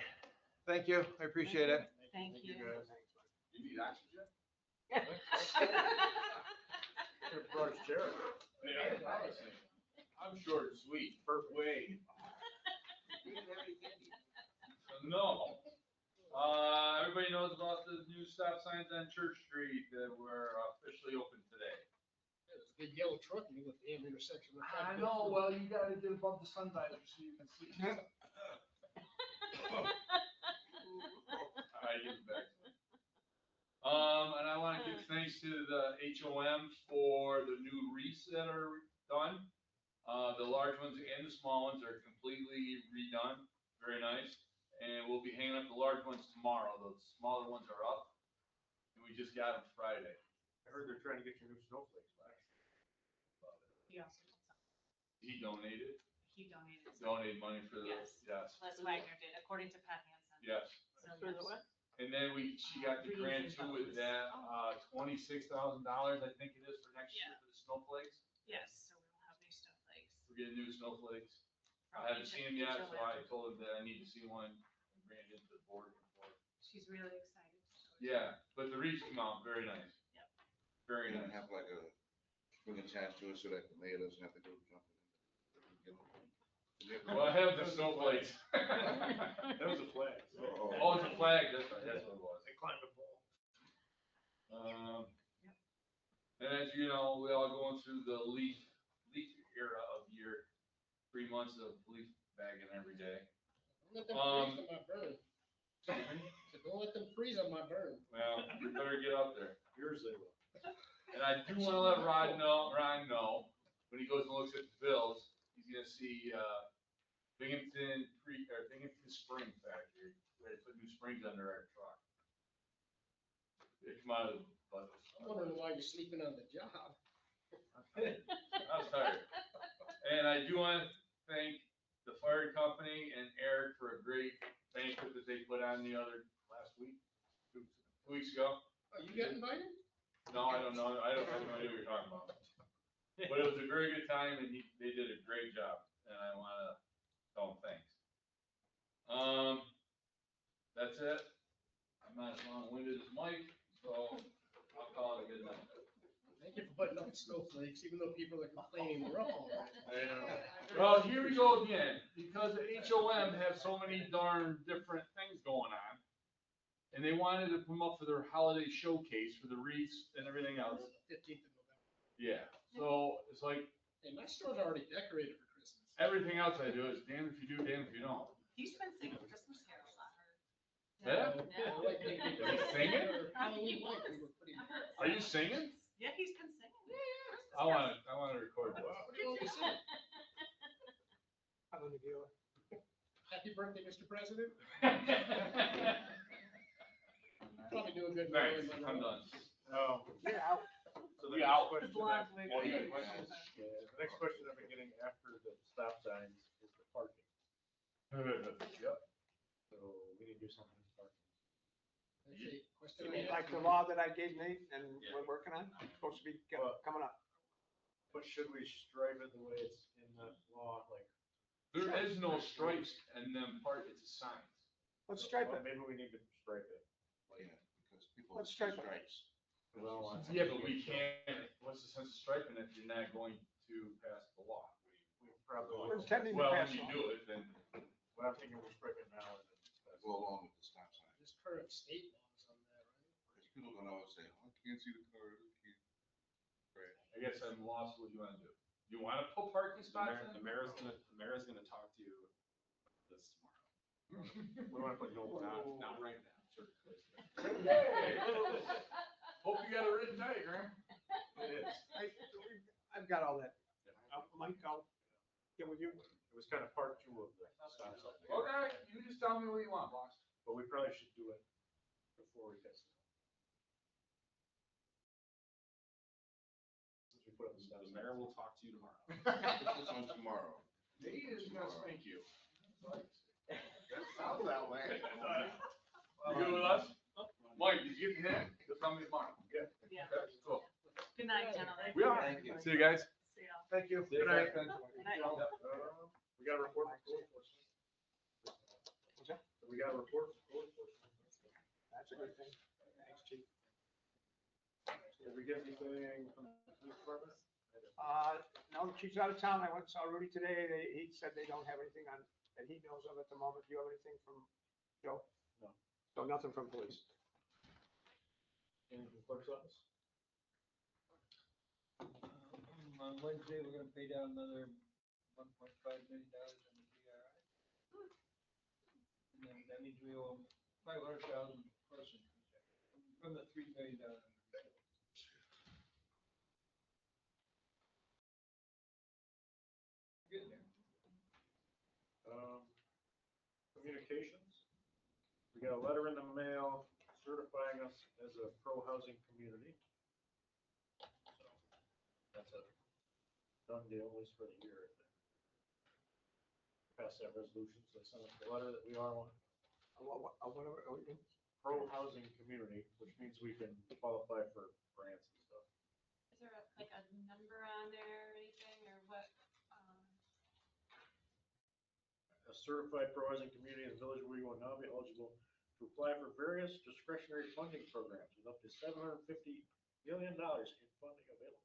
Speaker 12: Thank you. I appreciate it.
Speaker 13: Thank you.
Speaker 7: guys.
Speaker 9: You need oxygen?
Speaker 7: Your brother's chair.
Speaker 9: Yeah, obviously. I'm short and sweet, perfect way. No. Everybody knows about the new stop signs on Church Street that were officially open today.
Speaker 6: There's a big yellow truck and you look at the intersection.
Speaker 9: I know, well, you gotta get above the sun visor so you can see. I give it back. And I wanna give thanks to the HOM for the new wreaths that are done. The large ones and the small ones are completely redone, very nice. And we'll be hanging up the large ones tomorrow, those smaller ones are up. And we just got them Friday.
Speaker 7: I heard they're trying to get your new snowflakes back.
Speaker 13: He also did something.
Speaker 9: He donated,
Speaker 13: He donated. something.
Speaker 9: donated money for the,
Speaker 13: Yes.
Speaker 9: yes,
Speaker 13: Les Wagner did, according to Pat Hansen.
Speaker 9: yes.
Speaker 13: So,
Speaker 4: For the
Speaker 13: yes.
Speaker 4: what?
Speaker 9: And then she got the grant too with that, $26,000, I think it is for next year
Speaker 13: Yeah.
Speaker 9: for the snowflakes.
Speaker 13: Yes, so we will have new snowflakes.
Speaker 9: We're getting new snowflakes.
Speaker 13: from
Speaker 9: I haven't
Speaker 13: each-
Speaker 9: seen them
Speaker 13: each
Speaker 9: yet,
Speaker 13: of
Speaker 9: so
Speaker 13: them.
Speaker 9: I told him that I need to see one and bring it into the board report.
Speaker 13: She's really excited.
Speaker 14: Yeah, but the wreaths come out very nice.
Speaker 13: Yep.
Speaker 14: Very
Speaker 8: And
Speaker 14: nice.
Speaker 8: have like a string attached to it so that the mayor doesn't have to go jumping.
Speaker 14: Well, I have the snowflakes.
Speaker 7: That was a flag.
Speaker 14: Oh, it's a flag, that's right, that's what it was.
Speaker 7: They climbed a pole.
Speaker 14: And as you know, we all going through the leaf era of year, 3 months of leaf bagging every day.
Speaker 6: Don't let them freeze on my burn. So don't let them freeze on my burn.
Speaker 14: Well, you better get up there.
Speaker 7: Yours they will.
Speaker 14: And I do wanna let Ron know, when he goes and looks at the bills, he's gonna see, Binghamton Spring Factory, where they put new springs under our truck. They come out of the budget.
Speaker 6: I'm wondering why you're sleeping on the job.
Speaker 14: I was tired. And I do want to thank the fire company and Eric for a great banquet that they put on last week, 2 weeks ago.
Speaker 6: Oh, you got invited?
Speaker 14: No, I don't know, I have no idea what you're talking about. But it was a very good time and they did a great job and I want to tell them thanks. That's it. I'm not as long-winded as Mike, so I'll call it a good night.
Speaker 6: Thank you for putting up snowflakes, even though people are complaining we're up all night.
Speaker 14: Well, here we go again, because the HOM have so many darn different things going on. And they wanted to come up for their holiday showcase for the wreaths and everything else.
Speaker 6: 15th of November.
Speaker 14: Yeah, so it's like,
Speaker 6: Hey, my store's already decorated for Christmas.
Speaker 14: everything else I do is damn if you do, damn if you don't.
Speaker 13: He's been singing Christmas carols on her.
Speaker 14: Yeah?
Speaker 6: I like thinking
Speaker 14: Are you singing?
Speaker 6: Halloween night, we were pretty.
Speaker 14: Are you singing?
Speaker 13: Yeah, he's been singing. Christmas
Speaker 14: I
Speaker 13: carols.
Speaker 14: wanna record this.
Speaker 6: What do you want me to say?
Speaker 10: I'm gonna do it.
Speaker 6: Happy birthday, Mr. President. Probably do a good.
Speaker 14: Thanks, I'm done.
Speaker 10: Get out.
Speaker 7: So
Speaker 14: We
Speaker 7: the
Speaker 14: out.
Speaker 7: next question,
Speaker 13: Blonde
Speaker 7: that-
Speaker 13: wig.
Speaker 14: You got questions?
Speaker 7: yeah, the next question I've been getting after the stop signs is the parking.
Speaker 14: Yep.
Speaker 7: So we need to do something with parking.
Speaker 6: That's a question
Speaker 10: You
Speaker 6: I
Speaker 10: mean
Speaker 6: asked.
Speaker 10: like the law that I gave Nate and
Speaker 14: Yeah.
Speaker 10: we're working on, supposed to be coming up.
Speaker 7: But should we stripe it the way it's in the law, like?
Speaker 14: There is no stripes and then it's a sign.
Speaker 10: Let's stripe
Speaker 7: Well,
Speaker 10: it.
Speaker 7: Maybe we need to stripe it.
Speaker 8: Yeah, because people.
Speaker 10: Let's stripe it.
Speaker 8: Stripes.
Speaker 7: Well,
Speaker 14: Yeah, but we can't, what's the sense of striping if you're not going to pass the law?
Speaker 7: we probably.
Speaker 10: We're intending to
Speaker 14: Well, when
Speaker 10: pass
Speaker 14: you
Speaker 10: law.
Speaker 14: do it, then,
Speaker 7: Well, I'm thinking we stripe it now and then.
Speaker 8: Go along with the stop sign.
Speaker 6: There's current state laws on that, right?
Speaker 8: Because people gonna always say, oh, I can't see the car, I can't. Right.
Speaker 14: I guess I'm lost, what do you wanna do? You wanna put parking spots in?
Speaker 9: The mayor's gonna talk to you this tomorrow.
Speaker 7: We wanna put no.
Speaker 9: Not right now, sure.
Speaker 14: Hope you got a written diagram.
Speaker 7: It is.
Speaker 10: I've got all that. Mike, I'll get with you.
Speaker 7: It was kind of part 2 of the stop sign.
Speaker 14: Okay, you just tell me what you want, boss.
Speaker 7: But we probably should do it before we get. Since we put up the stop
Speaker 9: The
Speaker 7: sign.
Speaker 9: mayor will talk to you tomorrow.
Speaker 8: Put this on tomorrow.
Speaker 14: Nate is gonna spank you.
Speaker 8: That sounds that way.
Speaker 14: You good with us? Mike, did you get him? Just tell me tomorrow.
Speaker 7: Yeah.
Speaker 13: Yeah.
Speaker 14: Okay, cool.
Speaker 13: Good night, gentlemen.
Speaker 14: We are.
Speaker 8: Thank you.
Speaker 14: See you guys.
Speaker 13: See ya.
Speaker 7: Thank you.
Speaker 14: See you guys.
Speaker 13: Good night.
Speaker 7: We got a report from code enforcement.
Speaker 10: What's that?
Speaker 7: We got a report from code enforcement.
Speaker 10: That's a good thing. Thanks, chief.
Speaker 7: Did we get anything from the police department?
Speaker 10: No, the chief's out of town. I went and saw Rudy today. He said they don't have anything on, that he knows of at the moment. Do you have anything from Joe?
Speaker 7: No.
Speaker 10: So nothing from police.
Speaker 7: Anything from clerk's office?
Speaker 15: On Wednesday, we're gonna pay down another $1.5 million in the DRI. And then that means we owe 500,000 person from the $3 million. Getting there.
Speaker 7: Communications. We got a letter in the mail certifying us as a pro-housing community. So that's a done deal, at least for the year, I think. Pass that resolution, so send us the letter that we are one
Speaker 10: Whatever,
Speaker 7: pro-housing community, which means we can qualify for grants and stuff.
Speaker 5: Is there like a number on there or anything, or what?
Speaker 7: A certified pro-housing community in the village of Owego will now be eligible to to apply for various discretionary funding programs with up to $750 million in funding available.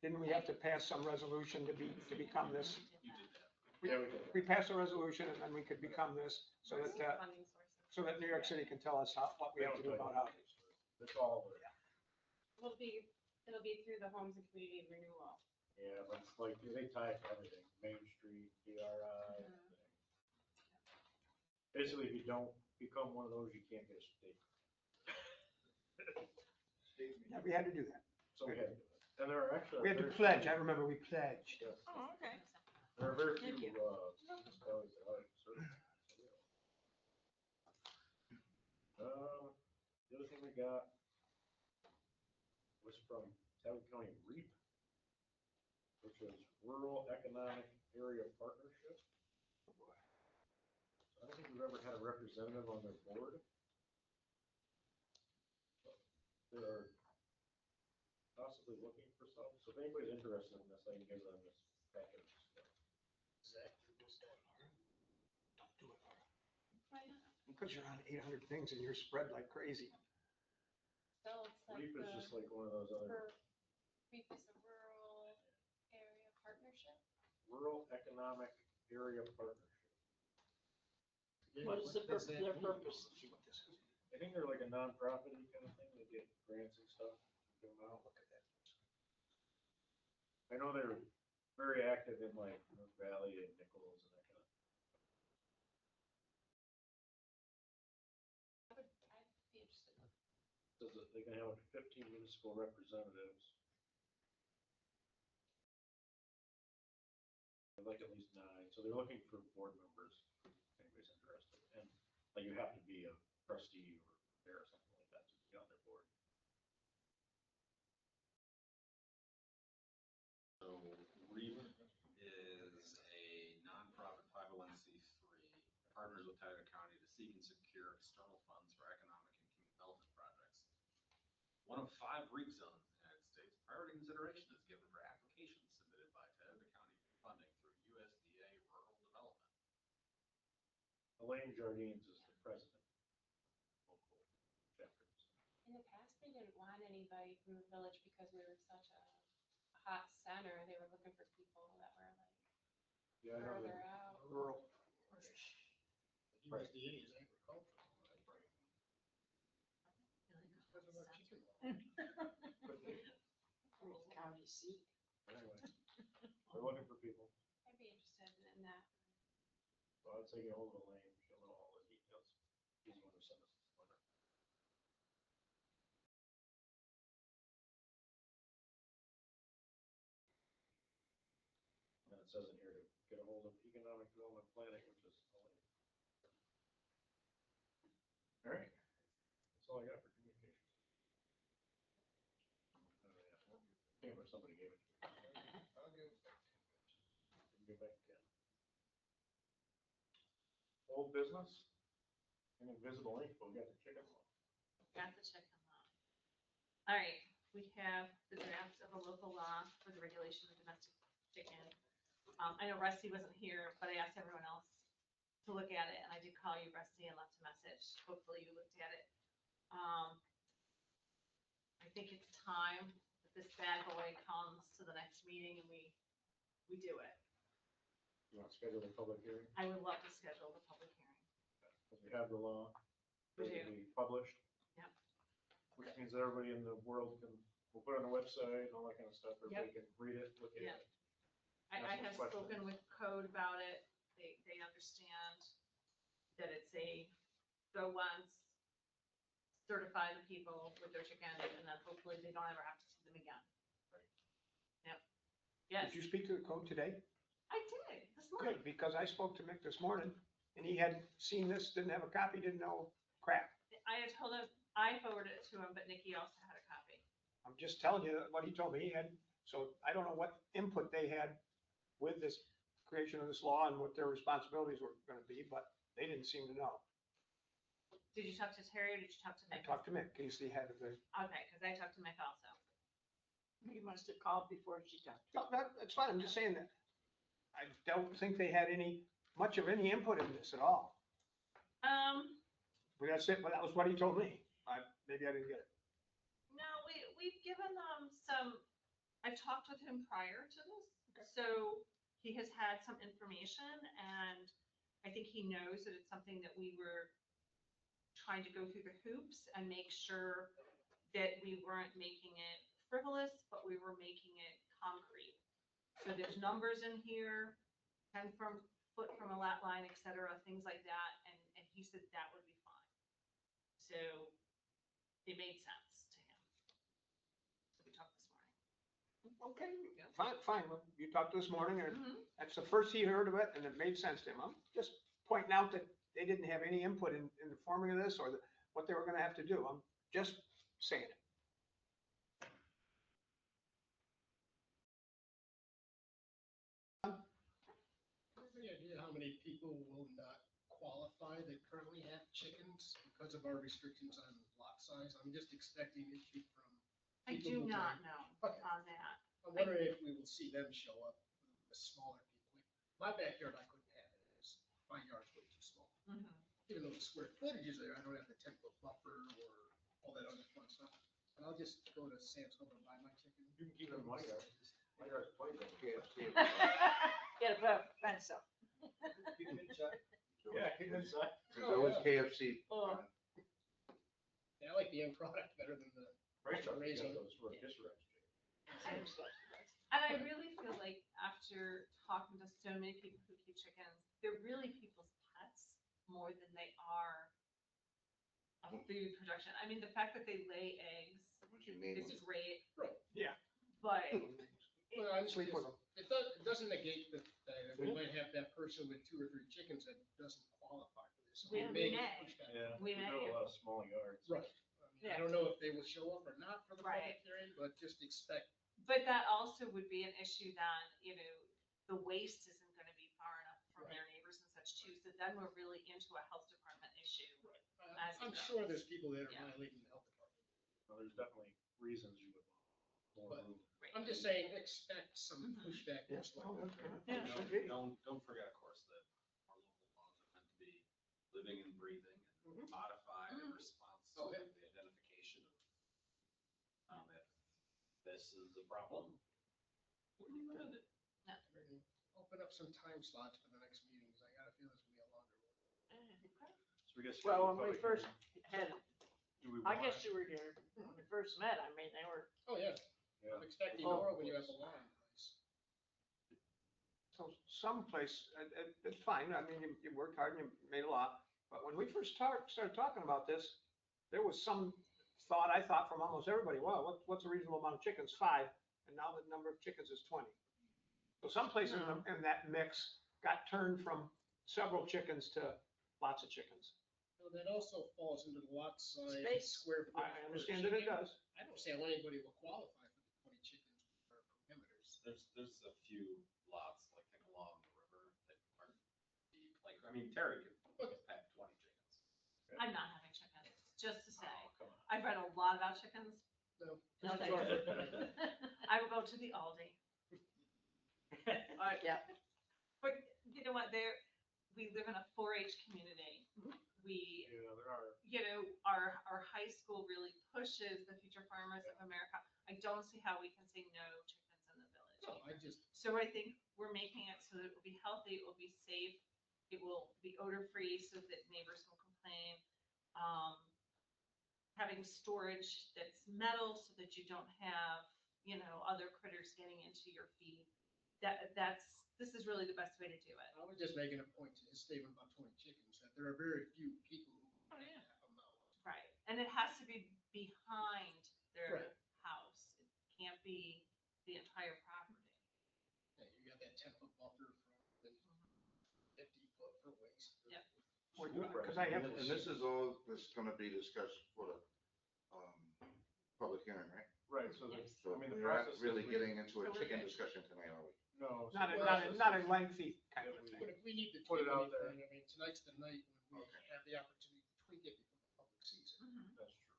Speaker 10: Didn't we have to pass some resolution to become this?
Speaker 9: You did that.
Speaker 7: Yeah, we did.
Speaker 10: We passed a resolution and then we could become this so that,
Speaker 3: Funding sources.
Speaker 10: so that New York City can tell us what we have to do about housing.
Speaker 7: That's all of it.
Speaker 5: It'll be through the homes and community renewal.
Speaker 7: Yeah, but it's like, they tie it to everything, Main Street, DRI. everything. Basically, if you don't become one of those, you can't get a state.
Speaker 10: Yeah, we had to do that.
Speaker 7: So we had to do it. And there are actually.
Speaker 10: We had to
Speaker 7: very
Speaker 10: pledge.
Speaker 7: few-
Speaker 10: I remember we pledged.
Speaker 7: Yes.
Speaker 4: Oh, okay.
Speaker 7: There are very
Speaker 4: Thank
Speaker 7: few,
Speaker 4: you.
Speaker 7: municipalities that are certified. The other thing we got was from Tioga County REAP, which is Rural Economic Area Partnership. I don't think we've ever had a representative on their board. They're possibly looking for some, so if anybody's interested in this, I can give them this package.
Speaker 10: Don't do it, Laura.
Speaker 5: Why not?
Speaker 10: Because you're on 800 things and you're spread like crazy.
Speaker 5: So it's like
Speaker 7: REAP is
Speaker 5: the,
Speaker 7: just like one of those other
Speaker 5: REAP is a rural area partnership.
Speaker 7: Rural Economic Area Partnership.
Speaker 4: What is their purpose?
Speaker 10: See what this is.
Speaker 7: I think they're like a nonprofit kind of thing, they get grants and stuff, give them out.
Speaker 10: Look at that.
Speaker 7: I know they're very active in like North Valley and Nichols and that kind of.
Speaker 5: I'd be interested.
Speaker 7: Says that they can have up to 15 municipal representatives. I'd like at least 9, so they're looking for board members, if anybody's interested, and like you have to be a trustee or there or something like that to be on their board.
Speaker 9: So REAP is a nonprofit 501c3, partners with Tioga County to seek and secure external funds for economic and community development projects. One of 5 REAP zones in the United States, priority consideration is given for applications submitted by Tioga County for funding through USDA Rural Development.
Speaker 7: Elaine Jardines is the president. Local chapters.
Speaker 5: In the past, they didn't want anybody from the village because we were such a hot center. They were looking for people that were like
Speaker 7: Yeah, I know
Speaker 5: further
Speaker 7: that.
Speaker 5: out.
Speaker 10: Rural.
Speaker 6: USDA is agricultural.
Speaker 11: Because of our chicken law.
Speaker 4: County seat.
Speaker 7: Anyway, we're looking for people.
Speaker 5: I'd be interested in that.
Speaker 7: So I'd say get hold of Elaine, she'll know all the details. She's the one who sent us this letter. And it says in here to get a hold of economic development planning, which is Elaine. All right, that's all I got for communications. Yeah, or somebody gave it.
Speaker 6: I'll give it back.
Speaker 7: Give back to Ken. Old business? Invisible ink, but we got the chicken law.
Speaker 13: Got the chicken law. All right, we have the draft of a local law for the regulation of domestic chicken. I know Rusty wasn't here, but I asked everyone else to look at it, and I did call you, Rusty, and left a message. Hopefully you looked at it. I think it's time that this bad boy comes to the next meeting and we do it.
Speaker 7: You want to schedule a public hearing?
Speaker 13: I would love to schedule the public hearing.
Speaker 7: Because we have the law.
Speaker 13: We
Speaker 7: It
Speaker 13: do.
Speaker 7: will be published.
Speaker 13: Yep.
Speaker 7: Which means that everybody in the world can, we'll put it on the website and all that kind of stuff. Everybody can read it, look at
Speaker 13: Yep.
Speaker 7: it.
Speaker 13: I
Speaker 7: Ask
Speaker 13: have
Speaker 7: some questions.
Speaker 13: spoken with code about it. They understand that it's a go once, certify the people with their chickens, and then hopefully they don't ever have to see them again. Yep. Yes,
Speaker 10: Did you speak to the code today?
Speaker 13: I did this morning.
Speaker 10: Good, because I spoke to Mick this morning and he had seen this, didn't have a copy, didn't know crap.
Speaker 13: I had told him, I forwarded it to him, but Nikki also had a copy.
Speaker 10: I'm just telling you what he told me. He had, so I don't know what input they had with this creation of this law and what their responsibilities were gonna be, but they didn't seem to know.
Speaker 13: Did you talk to Terry or did you talk to
Speaker 10: I
Speaker 13: Nick?
Speaker 10: talked to Mick, he's the head of the,
Speaker 13: Okay, because I talked to Nick also.
Speaker 4: You must have called before she talked.
Speaker 10: no, that's fine, I'm just saying that. I don't think they had much of any input in this at all. Well, that's it, but that was what he told me. Maybe I didn't get it.
Speaker 13: No, we've given them some, I've talked with him prior to this, so he has had some information, and I think he knows that it's something that we were trying to go through the hoops and make sure that we weren't making it frivolous, but we were making it concrete. So there's numbers in here, 10 foot from a lat line, et cetera, things like that, and he said that would be fine. So it made sense to him. So we talked this morning.
Speaker 10: Okay, fine. Well, you talked this morning, and
Speaker 13: Mhm.
Speaker 10: that's the first he heard of it, and it made sense to him. I'm just pointing out that they didn't have any input in the forming of this or what they were gonna have to do. I'm just saying it.
Speaker 6: Any idea how many people will not qualify that currently have chickens because of our restrictions on lot size? I'm just expecting it from.
Speaker 13: I
Speaker 6: people
Speaker 13: do
Speaker 6: who
Speaker 13: not
Speaker 6: can-
Speaker 13: know
Speaker 6: Okay.
Speaker 13: on that.
Speaker 6: I'm wondering if we will see them show up, the smaller people. My backyard, I couldn't have it, it's, my yard's way too small.
Speaker 13: Mhm.
Speaker 6: Even though the square footage is there, I don't have the 10-foot buffer or all that other fun stuff. And I'll just go to Sam's Club and buy my chicken.
Speaker 7: You can keep it in my yard. My yard's way bigger.
Speaker 4: Gotta put a fence up.
Speaker 7: Keep it inside. Yeah, keep it inside.
Speaker 8: There's always KFC.
Speaker 4: Oh.
Speaker 6: Yeah, I like the end product better than the.
Speaker 7: Raising
Speaker 6: Raising.
Speaker 7: those rotisserie.
Speaker 13: And I really feel like after talking to so many people who keep chickens, they're really people's pets more than they are a food production. I mean, the fact that they lay eggs
Speaker 8: What's your name?
Speaker 13: is great.
Speaker 6: Right.
Speaker 10: Yeah.
Speaker 13: But
Speaker 6: Well, I'm
Speaker 10: Sleep with them.
Speaker 6: It doesn't negate the fact that we might have that person with 2 or 3 chickens that doesn't qualify for this.
Speaker 13: We
Speaker 6: may
Speaker 13: may.
Speaker 6: get pushed back.
Speaker 7: Yeah,
Speaker 13: We
Speaker 7: we
Speaker 13: may-
Speaker 7: do a lot of small yards.
Speaker 6: Right. I don't know if they will show up or not for the
Speaker 13: Right.
Speaker 6: public hearing, but just expect.
Speaker 13: But that also would be an issue then, the waste isn't gonna be far enough from their neighbors and such too, so then we're really into a health department issue. As it
Speaker 6: I'm
Speaker 13: goes.
Speaker 6: sure there's people that are
Speaker 13: Yeah.
Speaker 6: violating the health department.
Speaker 7: Well, there's definitely reasons you would want more
Speaker 6: But-
Speaker 7: room.
Speaker 13: Right.
Speaker 6: I'm just saying, expect some
Speaker 13: Mhm.
Speaker 6: pushback.
Speaker 10: Yeah.
Speaker 6: most
Speaker 10: Oh,
Speaker 6: likely.
Speaker 10: that's good.
Speaker 4: Yeah,
Speaker 10: Should be.
Speaker 9: Don't forget, of course, that our local laws are meant to be living and breathing and modified in response to
Speaker 6: Oh, yeah.
Speaker 9: the identification of, if this is a problem, what do you amend it?
Speaker 6: Open up some time slots for the next meetings. I got a feeling it's gonna be a longer one.
Speaker 7: So we guess.
Speaker 4: Well, when we first had,
Speaker 7: Do we
Speaker 4: I
Speaker 7: want-
Speaker 4: guess you were here when we first met, I mean, they were,
Speaker 6: Oh, yeah.
Speaker 7: Yeah.
Speaker 6: I'm expecting
Speaker 4: Oh.
Speaker 6: more when you have a law in place.
Speaker 10: So someplace, it's fine. I mean, you worked hard and you made a lot. But when we first started talking about this, there was some thought, I thought from almost everybody, well, what's a reasonable amount of chickens? 5. And now the number of chickens is 20. So some places in that mix got turned from several chickens to lots of chickens.
Speaker 6: So that also falls into the lot size,
Speaker 4: Space.
Speaker 6: square foot.
Speaker 10: I
Speaker 6: per
Speaker 10: understand that it
Speaker 6: chicken.
Speaker 10: does.
Speaker 6: I don't see how anybody will qualify for the 20 chickens or perimeters.
Speaker 9: There's a few lots, like along the river that aren't deep, like, I mean, Terry could have 20 chickens.
Speaker 13: I'm not having chickens, just to say.
Speaker 9: Oh, come on.
Speaker 13: I've read a lot about chickens.
Speaker 6: No.
Speaker 13: No, thank you. I will go to the Aldi.
Speaker 4: yeah.
Speaker 13: But you know what, we live in a 4-H community. We,
Speaker 7: Yeah, there are.
Speaker 13: our high school really pushes the future farmers of America. I don't see how we can say no chickens in the village.
Speaker 6: No, I just,
Speaker 13: So I think we're making it so that it will be healthy, it will be safe, it will be odor-free so that neighbors won't complain. Having storage that's metal so that you don't have, other critters getting into your feed. This is really the best way to do it.
Speaker 6: I was just making a point to his statement about 20 chickens, that there are very few people who have a mouth.
Speaker 13: Right, and it has to be behind their
Speaker 6: Right.
Speaker 13: house. It can't be the entire property.
Speaker 6: Yeah, you got that 10-foot buffer from the 50-foot for waste.
Speaker 13: Yep.
Speaker 10: Because I have.
Speaker 8: And this is all, this is gonna be discussed for the, public hearing, right?
Speaker 7: Right, so the,
Speaker 8: So
Speaker 7: I mean, the
Speaker 8: we're not
Speaker 7: process. is
Speaker 8: really
Speaker 7: we-
Speaker 8: getting into
Speaker 13: So
Speaker 8: a
Speaker 13: we're
Speaker 8: chicken
Speaker 13: good.
Speaker 8: discussion tonight, are we?
Speaker 7: No. so
Speaker 10: Not
Speaker 7: the
Speaker 10: a,
Speaker 7: process
Speaker 10: not a
Speaker 7: is-
Speaker 10: lengthy kind of
Speaker 6: But
Speaker 10: thing.
Speaker 6: if we need to
Speaker 7: Put
Speaker 6: tweak
Speaker 7: it out there.
Speaker 6: anything, I mean, tonight's the night when we
Speaker 8: Okay.
Speaker 6: have the opportunity to tweak it before the public sees it.
Speaker 7: That's true.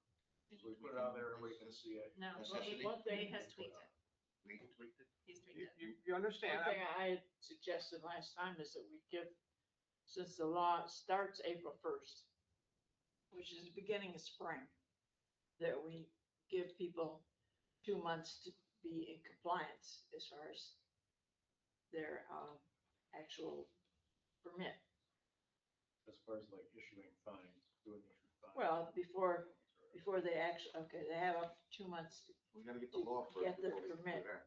Speaker 7: So we put it out there, everybody can see it.
Speaker 13: No,
Speaker 8: Necessity.
Speaker 4: One
Speaker 13: Nate
Speaker 4: thing,
Speaker 13: has tweaked it.
Speaker 8: We tweaked it?
Speaker 13: He's tweaked
Speaker 10: You,
Speaker 13: it.
Speaker 10: you understand?
Speaker 4: one thing I had suggested last time is that we give, since the law starts April 1st, we which is the beginning of spring, that we give people 2 months to be in compliance as far as their, actual permit.
Speaker 7: As far as like issuing fines, doing issue fines.
Speaker 4: Well, before they actually, okay, they have up to 2 months to
Speaker 8: We gotta get the law first.
Speaker 4: get their
Speaker 8: before we can do
Speaker 4: permit.
Speaker 8: that.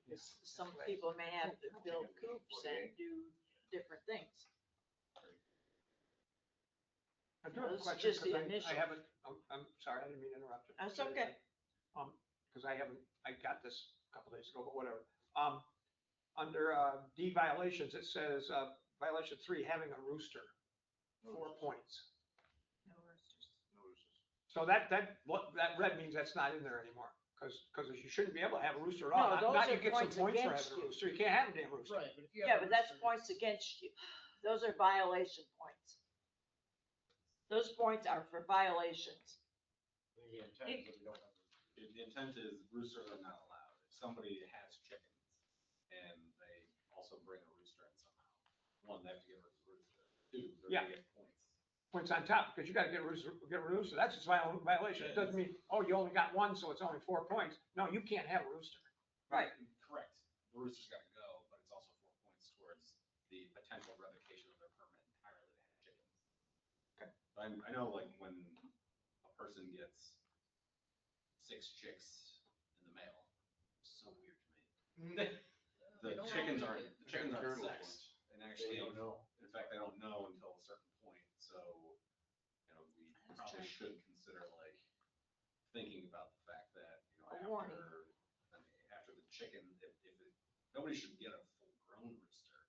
Speaker 4: Because some people may have to build coops and do different things.
Speaker 10: I do have a
Speaker 4: This is
Speaker 10: question,
Speaker 4: just the
Speaker 10: because I
Speaker 4: initial.
Speaker 10: haven't, I'm sorry, I didn't mean to interrupt you.
Speaker 4: That's okay.
Speaker 10: Because I haven't, I got this a couple days ago, but whatever. Under D violations, it says, violation 3, having a rooster, 4 points.
Speaker 13: No roosters.
Speaker 8: Notices.
Speaker 10: So that red means that's not in there anymore, because you shouldn't be able to have a rooster at all.
Speaker 4: No, those
Speaker 10: Not you
Speaker 4: are
Speaker 10: get some
Speaker 4: points
Speaker 10: points for
Speaker 4: against
Speaker 10: having a
Speaker 4: you.
Speaker 10: rooster, you can't have a damn rooster.
Speaker 6: Right, but if you
Speaker 4: Yeah,
Speaker 6: have a
Speaker 4: but that's
Speaker 6: rooster,
Speaker 4: points against you. Those are violation points. Those points are for violations.
Speaker 7: The intent is that we don't have.
Speaker 9: The intent is roosters are not allowed. If somebody has chickens and they also bring a rooster in somehow, one, they have to get rid of the rooster. Two, they're
Speaker 10: Yeah.
Speaker 9: gonna get points.
Speaker 10: Points on top, because you gotta get a rooster, that's just violation. It doesn't mean, oh, you only got one, so it's only 4 points. No, you can't have a rooster.
Speaker 4: Right.
Speaker 9: Correct. The rooster's gotta go, but it's also 4 points towards the potential revocation of their permit entirely to have chickens.
Speaker 10: Okay.
Speaker 9: I know like when a person gets 6 chicks in the mail, it's so weird to me.
Speaker 6: They
Speaker 9: The
Speaker 6: don't
Speaker 9: chickens
Speaker 6: know.
Speaker 9: aren't, the chickens aren't
Speaker 7: Journal
Speaker 9: sexed, and actually,
Speaker 7: They don't know.
Speaker 9: in fact, they don't know until a certain point, so, you know, we probably should consider like thinking about the fact that, you know,
Speaker 4: A warning.
Speaker 9: after the chicken, nobody should get a full-grown rooster,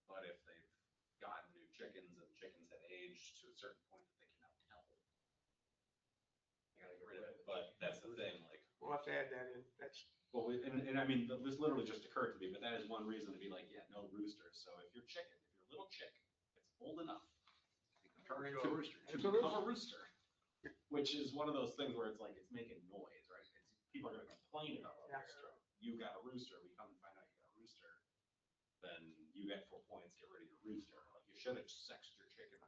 Speaker 9: but if they've gotten new chickens and chickens had aged to a certain point that they can now tell, you gotta get rid of it, but that's the thing, like,
Speaker 10: We'll have to add that in, that's,
Speaker 9: well, and I mean, this literally just occurred to me, but that is one reason to be like, yeah, no roosters. So if your little chick, it's old enough, you can turn into a rooster, to become a rooster. Which is one of those things where it's like, it's making noise, right? People are gonna complain about it.
Speaker 10: That's true.
Speaker 9: You got a rooster, we come and find out you got a rooster, then you get 4 points, get rid of your rooster. Like, you should have sexed your chicken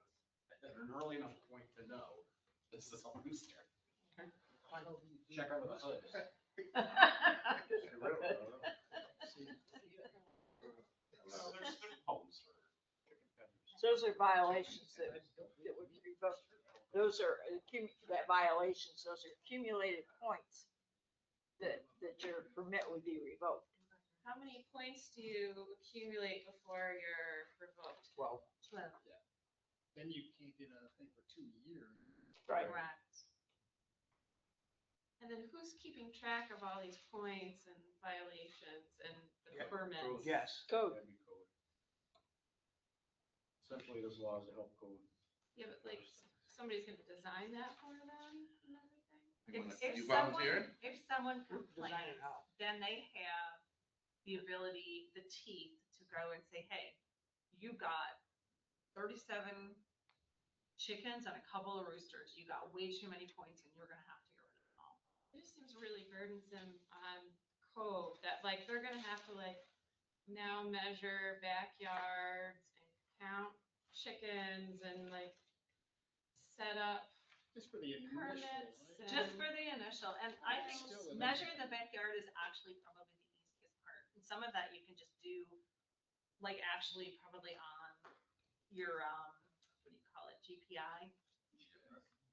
Speaker 9: at an early enough point to know this is a rooster. Check under the hood.
Speaker 4: Those are violations that would be revoked. Those are, that violations, those are accumulated points that your permit would be revoked.
Speaker 13: How many points do you accumulate before you're revoked?
Speaker 10: 12.
Speaker 13: 12.
Speaker 6: Then you can't get a thing for 2 years.
Speaker 4: Right.
Speaker 13: Correct. And then who's keeping track of all these points and violations and the
Speaker 10: Yeah.
Speaker 13: permits?
Speaker 10: Yes.
Speaker 4: Code.
Speaker 7: That'd be code. Essentially, this law is a help code.
Speaker 13: Yeah, but like, somebody's gonna design that for them and everything?
Speaker 8: You wanna-
Speaker 13: If
Speaker 8: you
Speaker 13: someone-
Speaker 8: volunteer?
Speaker 13: If someone
Speaker 10: Design
Speaker 13: complains,
Speaker 10: it how?
Speaker 13: then they have the ability, the teeth to go and say, hey, you got 37 chickens and a couple of roosters. You got way too many points and you're gonna have to get rid of them all. It just seems really burdensome on code that like, they're gonna have to like now measure backyards and count chickens and like set up
Speaker 6: Just for the initial.
Speaker 13: permits.
Speaker 6: right?
Speaker 13: Just for the initial, and I think
Speaker 6: Still a-
Speaker 13: measuring the backyard is actually probably the easiest part. And some of that you can just do, like actually probably on your, what do you call it, GPI?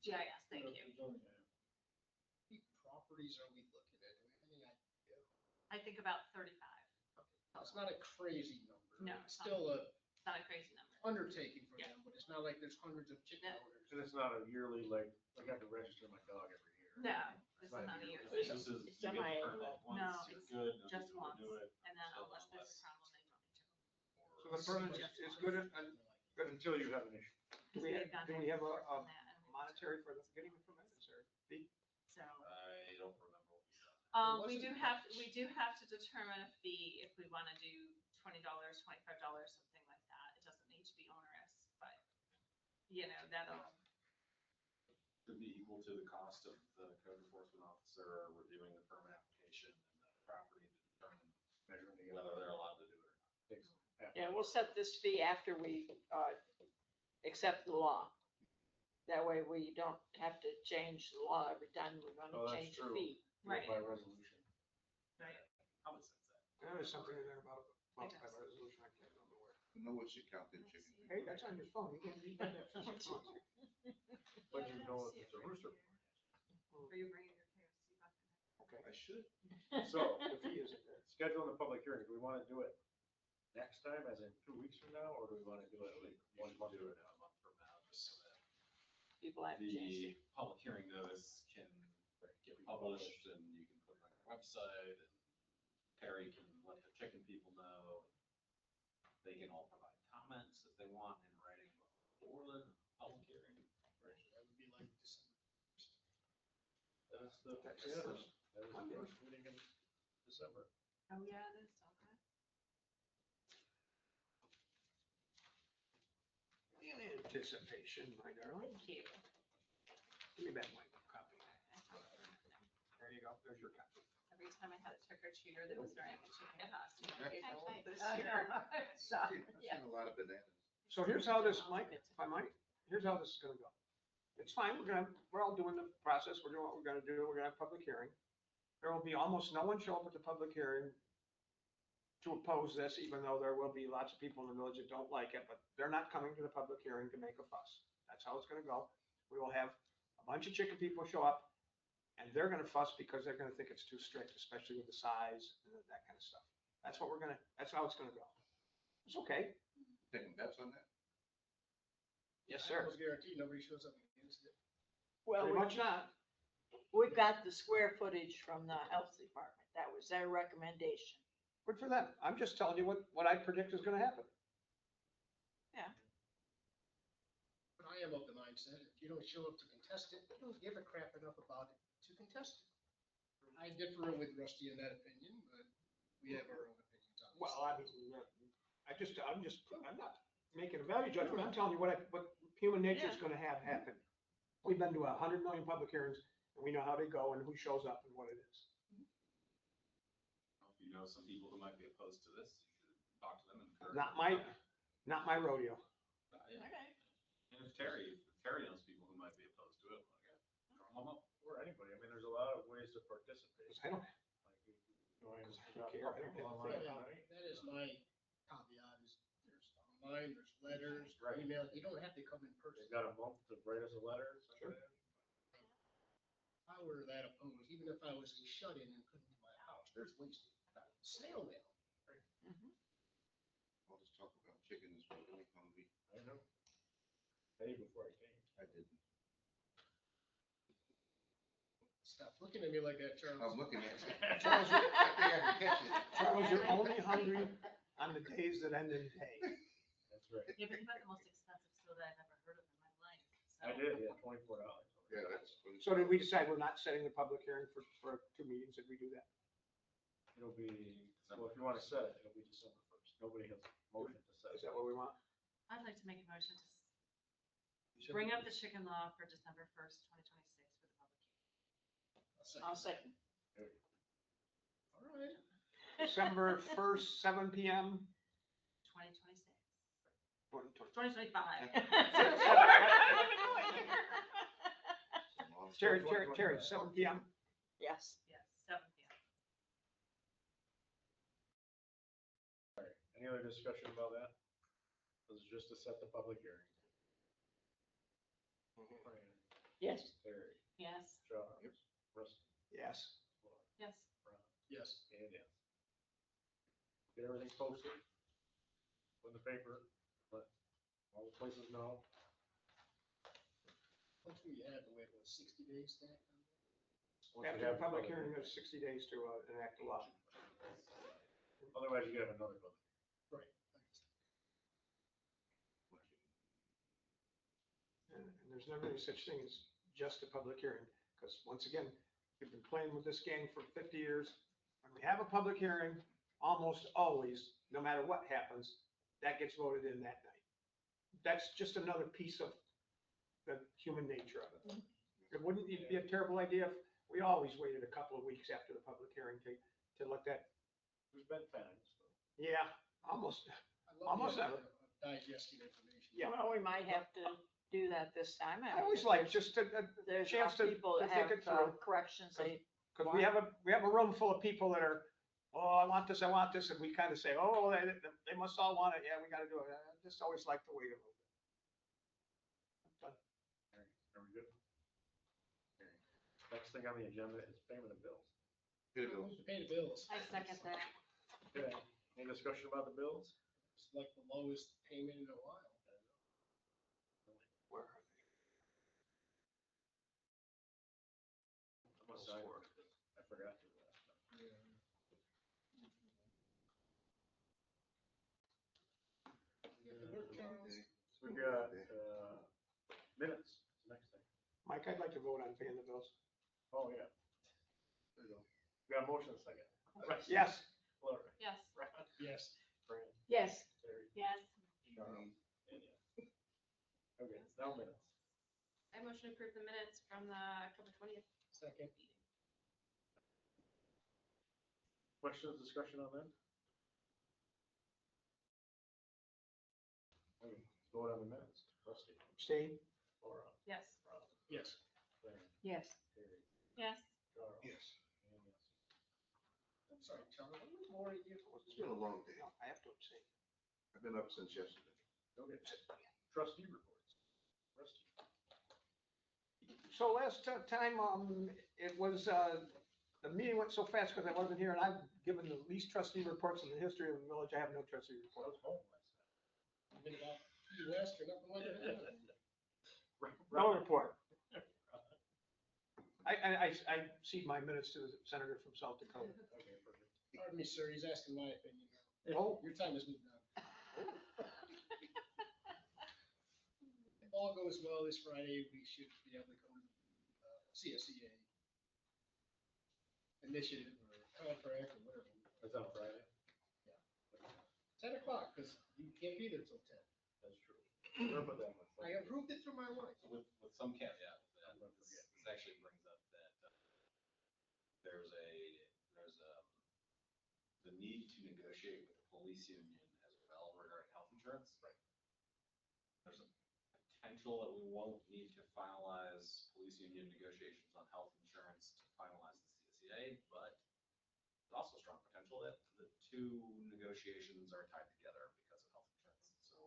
Speaker 13: GIS, thank you.
Speaker 6: How many properties are we looking at? Do we have any idea?
Speaker 13: I think about 35.
Speaker 6: It's not a crazy number.
Speaker 13: No,
Speaker 6: It's
Speaker 13: it's not.
Speaker 6: still a
Speaker 13: It's not a crazy number.
Speaker 6: undertaking for
Speaker 13: Yeah.
Speaker 6: them, but it's not like there's hundreds of chicken
Speaker 13: No.
Speaker 6: owners.
Speaker 7: And it's not a yearly, like, I have to register my dog every year.
Speaker 13: No, this is not a year
Speaker 9: This
Speaker 13: thing.
Speaker 9: is, you get the
Speaker 4: Semi-annual.
Speaker 9: permit
Speaker 13: No,
Speaker 9: once, you're
Speaker 13: it's
Speaker 9: good, no need
Speaker 13: just
Speaker 9: to
Speaker 13: once.
Speaker 9: renew it.
Speaker 13: And then
Speaker 9: Still
Speaker 13: unless there's a
Speaker 9: unless-
Speaker 13: problem, they want me to.
Speaker 10: So the permit is good,
Speaker 7: Until you have an issue.
Speaker 10: do we have,
Speaker 13: They've gone
Speaker 10: do
Speaker 13: back
Speaker 10: we have
Speaker 13: and
Speaker 10: a
Speaker 13: forth on that, and we-
Speaker 10: monetary for getting the permit? Is there a fee?
Speaker 13: So.
Speaker 9: I don't remember what we said.
Speaker 13: We do have to determine a fee if we want to do $20, $25, something like that. It doesn't need to be onerous, but, you know, that'll,
Speaker 9: Could be equal to the cost of the code enforcement officer reviewing the permit application and the property to determine
Speaker 7: Measuring
Speaker 9: whether they're allowed to do it or not.
Speaker 7: Takes half
Speaker 4: Yeah,
Speaker 7: an
Speaker 4: we'll
Speaker 7: hour.
Speaker 4: set this fee after we, accept the law. That way we don't have to change the law every time we want
Speaker 7: Oh,
Speaker 4: to
Speaker 7: that's
Speaker 4: change the
Speaker 7: true.
Speaker 4: fee.
Speaker 13: Right.
Speaker 7: By resolution.
Speaker 13: Right.
Speaker 9: Common sense that.
Speaker 10: There's something in there about, well, by resolution, I can't remember where.
Speaker 8: No, what's your count in chicken?
Speaker 10: Hey, that's on your phone, you can read that.
Speaker 7: But you know if it's a rooster.
Speaker 13: Are you bringing your KFC back?
Speaker 10: Okay,
Speaker 8: I should.
Speaker 7: So,
Speaker 10: the fee isn't there.
Speaker 7: scheduling the public hearing, do we want to do it next time, as in 2 weeks from now, or do we want to do it like 1 month
Speaker 9: Do
Speaker 7: from
Speaker 9: it
Speaker 7: now?
Speaker 9: a month from now, just so that
Speaker 4: People have changed
Speaker 9: the
Speaker 4: it.
Speaker 9: public hearing notice can get published and you can put it on your website and Terry can let the chicken people know. They can all provide comments if they want in writing before the public hearing.
Speaker 6: That would be like December.
Speaker 7: That's the,
Speaker 10: That's
Speaker 7: yeah,
Speaker 10: the first
Speaker 7: that was the
Speaker 10: Monday.
Speaker 7: first meeting in December.
Speaker 13: Oh, yeah, it is, okay.
Speaker 10: In anticipation, my darling.
Speaker 4: Thank you.
Speaker 10: Give me back my copy. There you go, there's your copy.
Speaker 13: Every time I had a trick or treater that was wearing a chicken costume, I gave
Speaker 4: I
Speaker 13: them this
Speaker 4: know.
Speaker 13: year. So,
Speaker 8: I've
Speaker 13: yeah.
Speaker 8: seen a lot of bananas.
Speaker 10: So here's how this, Mike, if I might, here's how this is gonna go. It's fine, we're all doing the process, we're doing what we're gonna do, we're gonna have a public hearing. There will be almost no one show up at the public hearing to oppose this, even though there will be lots of people in the village that don't like it, but they're not coming to the public hearing to make a fuss. That's how it's gonna go. We will have a bunch of chicken people show up, and they're gonna fuss because they're gonna think it's too strict, especially with the size and that kind of stuff. That's how it's gonna go. It's okay.
Speaker 8: Taking bets on that?
Speaker 10: Yes,
Speaker 6: I almost guarantee nobody shows up against it.
Speaker 4: Well,
Speaker 10: Pretty much not.
Speaker 4: we got the square footage from the health department. That was their recommendation.
Speaker 10: Good for them. I'm just telling you what I predict is gonna happen.
Speaker 6: But I am of the mindset, if you don't show up to contest it, you don't give a crap enough about it to contest it. I differ with Rusty in that opinion, but we have our own opinions on this.
Speaker 10: Well, I mean, I'm not making a value judgment. I'm telling you what human nature is gonna have happen. We've been to 100 million public hearings, and we know how they go and who shows up and what it is.
Speaker 9: If you know some people who might be opposed to this, you should talk to them and encourage.
Speaker 10: Not my rodeo.
Speaker 9: Yeah.
Speaker 4: Okay.
Speaker 9: And if Terry knows people who might be opposed to it, well, yeah, drum them up.
Speaker 7: Or anybody, I mean, there's a lot of ways to participate.
Speaker 10: 'Cause I don't,
Speaker 7: Like, you know, I
Speaker 10: Because I
Speaker 7: got
Speaker 10: don't care. I don't
Speaker 7: people
Speaker 10: have
Speaker 7: online,
Speaker 10: to-
Speaker 7: right?
Speaker 6: That is my caveat, is there's online, there's letters,
Speaker 7: Right.
Speaker 6: email, you don't have to come in person.
Speaker 7: They got a month to write us a letter.
Speaker 10: Sure.
Speaker 6: If I were that opposed, even if I was a shut-in and couldn't leave my house, there's ways to, snail mail.
Speaker 8: All this talk about chicken is making me hungry.
Speaker 7: I know. Hey, before I came.
Speaker 8: I didn't.
Speaker 6: Stop looking at me like that, Charles.
Speaker 8: I'm looking at you.
Speaker 10: Charles,
Speaker 8: I think I can catch it.
Speaker 10: Charles, you're only hungry on the days that end in day.
Speaker 7: That's right.
Speaker 13: Yeah, but you got the most expensive soda I've ever heard of in my life.
Speaker 7: I did, yeah, $24.
Speaker 8: Yeah, that's.
Speaker 10: So did we decide we're not setting the public hearing for 2 meetings? Did we do that?
Speaker 7: It'll be, well, if you want to set it, it'll be December 1st. Nobody has a motion to set
Speaker 10: Is
Speaker 7: it.
Speaker 10: that what we want?
Speaker 13: I'd like to make a motion to bring up the chicken law for December 1st, 2026 for the public hearing.
Speaker 4: I'll second.
Speaker 6: All right.
Speaker 10: December 1st, 7 PM.
Speaker 13: 2026.
Speaker 10: 2020.
Speaker 13: 2025.
Speaker 10: Terry, 7 PM.
Speaker 4: Yes.
Speaker 13: Yes, 7 p.m.
Speaker 7: Any other discussion about that? This is just to set the public hearing. Fran,
Speaker 4: Yes.
Speaker 7: Terry,
Speaker 13: Yes.
Speaker 7: Charles, Rusty,
Speaker 10: Yes.
Speaker 7: Laura,
Speaker 13: Yes.
Speaker 7: Ron,
Speaker 6: Yes.
Speaker 7: and yes. Get everything posted, put in the paper, let all the places know.
Speaker 6: Once we have the way it was 60 days stack on that.
Speaker 7: Once we
Speaker 10: After
Speaker 7: have
Speaker 10: the public hearing, there's 60 days to enact the law.
Speaker 7: Otherwise, you get another public.
Speaker 6: Right.
Speaker 10: And there's never any such thing as just a public hearing, because once again, we've been playing with this game for 50 years. When we have a public hearing, almost always, no matter what happens, that gets voted in that night. That's just another piece of the human nature of it. It wouldn't be a terrible idea if we always waited a couple of weeks after the public hearing to let that,
Speaker 7: There's been times, so.
Speaker 10: yeah, almost,
Speaker 6: I love
Speaker 10: Almost
Speaker 6: the
Speaker 10: ever.
Speaker 6: idea of digesting information.
Speaker 10: Yeah.
Speaker 4: Well, we might have to do that this time.
Speaker 10: I always like just a
Speaker 4: There's
Speaker 10: chance
Speaker 4: enough
Speaker 10: to
Speaker 4: people that
Speaker 10: think
Speaker 4: have
Speaker 10: it through.
Speaker 4: corrections they
Speaker 10: Because we have a room full of people that are, oh, I want this, and we kind of say, oh, they must all want it, yeah, we gotta do it. I just always like to wait a little bit.
Speaker 7: Are we good? Okay. Next thing on the agenda is payment of bills.
Speaker 8: Here it goes.
Speaker 13: Pay the bills.
Speaker 3: I second that.
Speaker 7: Okay, any discussion about the bills?
Speaker 13: It's like the lowest payment in a while.
Speaker 10: Where are they?
Speaker 7: I'm gonna sign it. I forgot to last time. So we got, minutes, next thing.
Speaker 10: Mike, I'd like to vote on paying the bills.
Speaker 7: Oh, yeah.
Speaker 8: There you go.
Speaker 7: We got a motion in a second.
Speaker 10: Yes.
Speaker 7: Laura.
Speaker 3: Yes.
Speaker 7: Brad.
Speaker 13: Yes.
Speaker 7: Fran.
Speaker 4: Yes.
Speaker 7: Terry.
Speaker 3: Yes.
Speaker 7: Charles. And yes. Okay, now minutes.
Speaker 3: I motion to approve the minutes from the October 20th
Speaker 13: Second.
Speaker 3: meeting.
Speaker 7: Questions, discussion on that? Okay, vote on the minutes. Rusty.
Speaker 10: Abstain?
Speaker 7: Laura.
Speaker 3: Yes.
Speaker 7: Rob.
Speaker 13: Yes.
Speaker 7: Fran.
Speaker 4: Yes.
Speaker 7: Terry.
Speaker 3: Yes.
Speaker 7: Charles.
Speaker 8: Yes.
Speaker 7: And yes.
Speaker 13: I'm sorry, Charlie, what was more you?
Speaker 8: It's been a long day.
Speaker 10: No, I have to abstain.
Speaker 8: I've been up since yesterday.
Speaker 7: Okay. Trustee reports. Rusty.
Speaker 10: So last time, it was, the meeting went so fast because I wasn't here, and I've given the least trustee reports in the history of the village. I have no trustee
Speaker 7: I
Speaker 10: reports.
Speaker 7: was home last night.
Speaker 13: You've been about Key West or nothing like that?
Speaker 10: No report. I cede my minutes to the senator from South Dakota.
Speaker 7: Okay, perfect.
Speaker 13: Pardon me, sir, he's asking my opinion.
Speaker 10: Oh,
Speaker 13: Your time has moved on. If all goes well this Friday, we should be able to go to CSEA initiative or contract or whatever.
Speaker 7: That's on Friday.
Speaker 13: 10 o'clock, because you can't be there till 10.
Speaker 7: That's true. Where put that one?
Speaker 13: I approved it through my wife.
Speaker 9: With some caveat, that this actually brings up that there's the need to negotiate with the police union as well regarding health insurance. Right. There's a potential that we won't need to finalize police union negotiations on health insurance to finalize the CSEA, but there's also strong potential that the two negotiations are tied together because of health insurance. So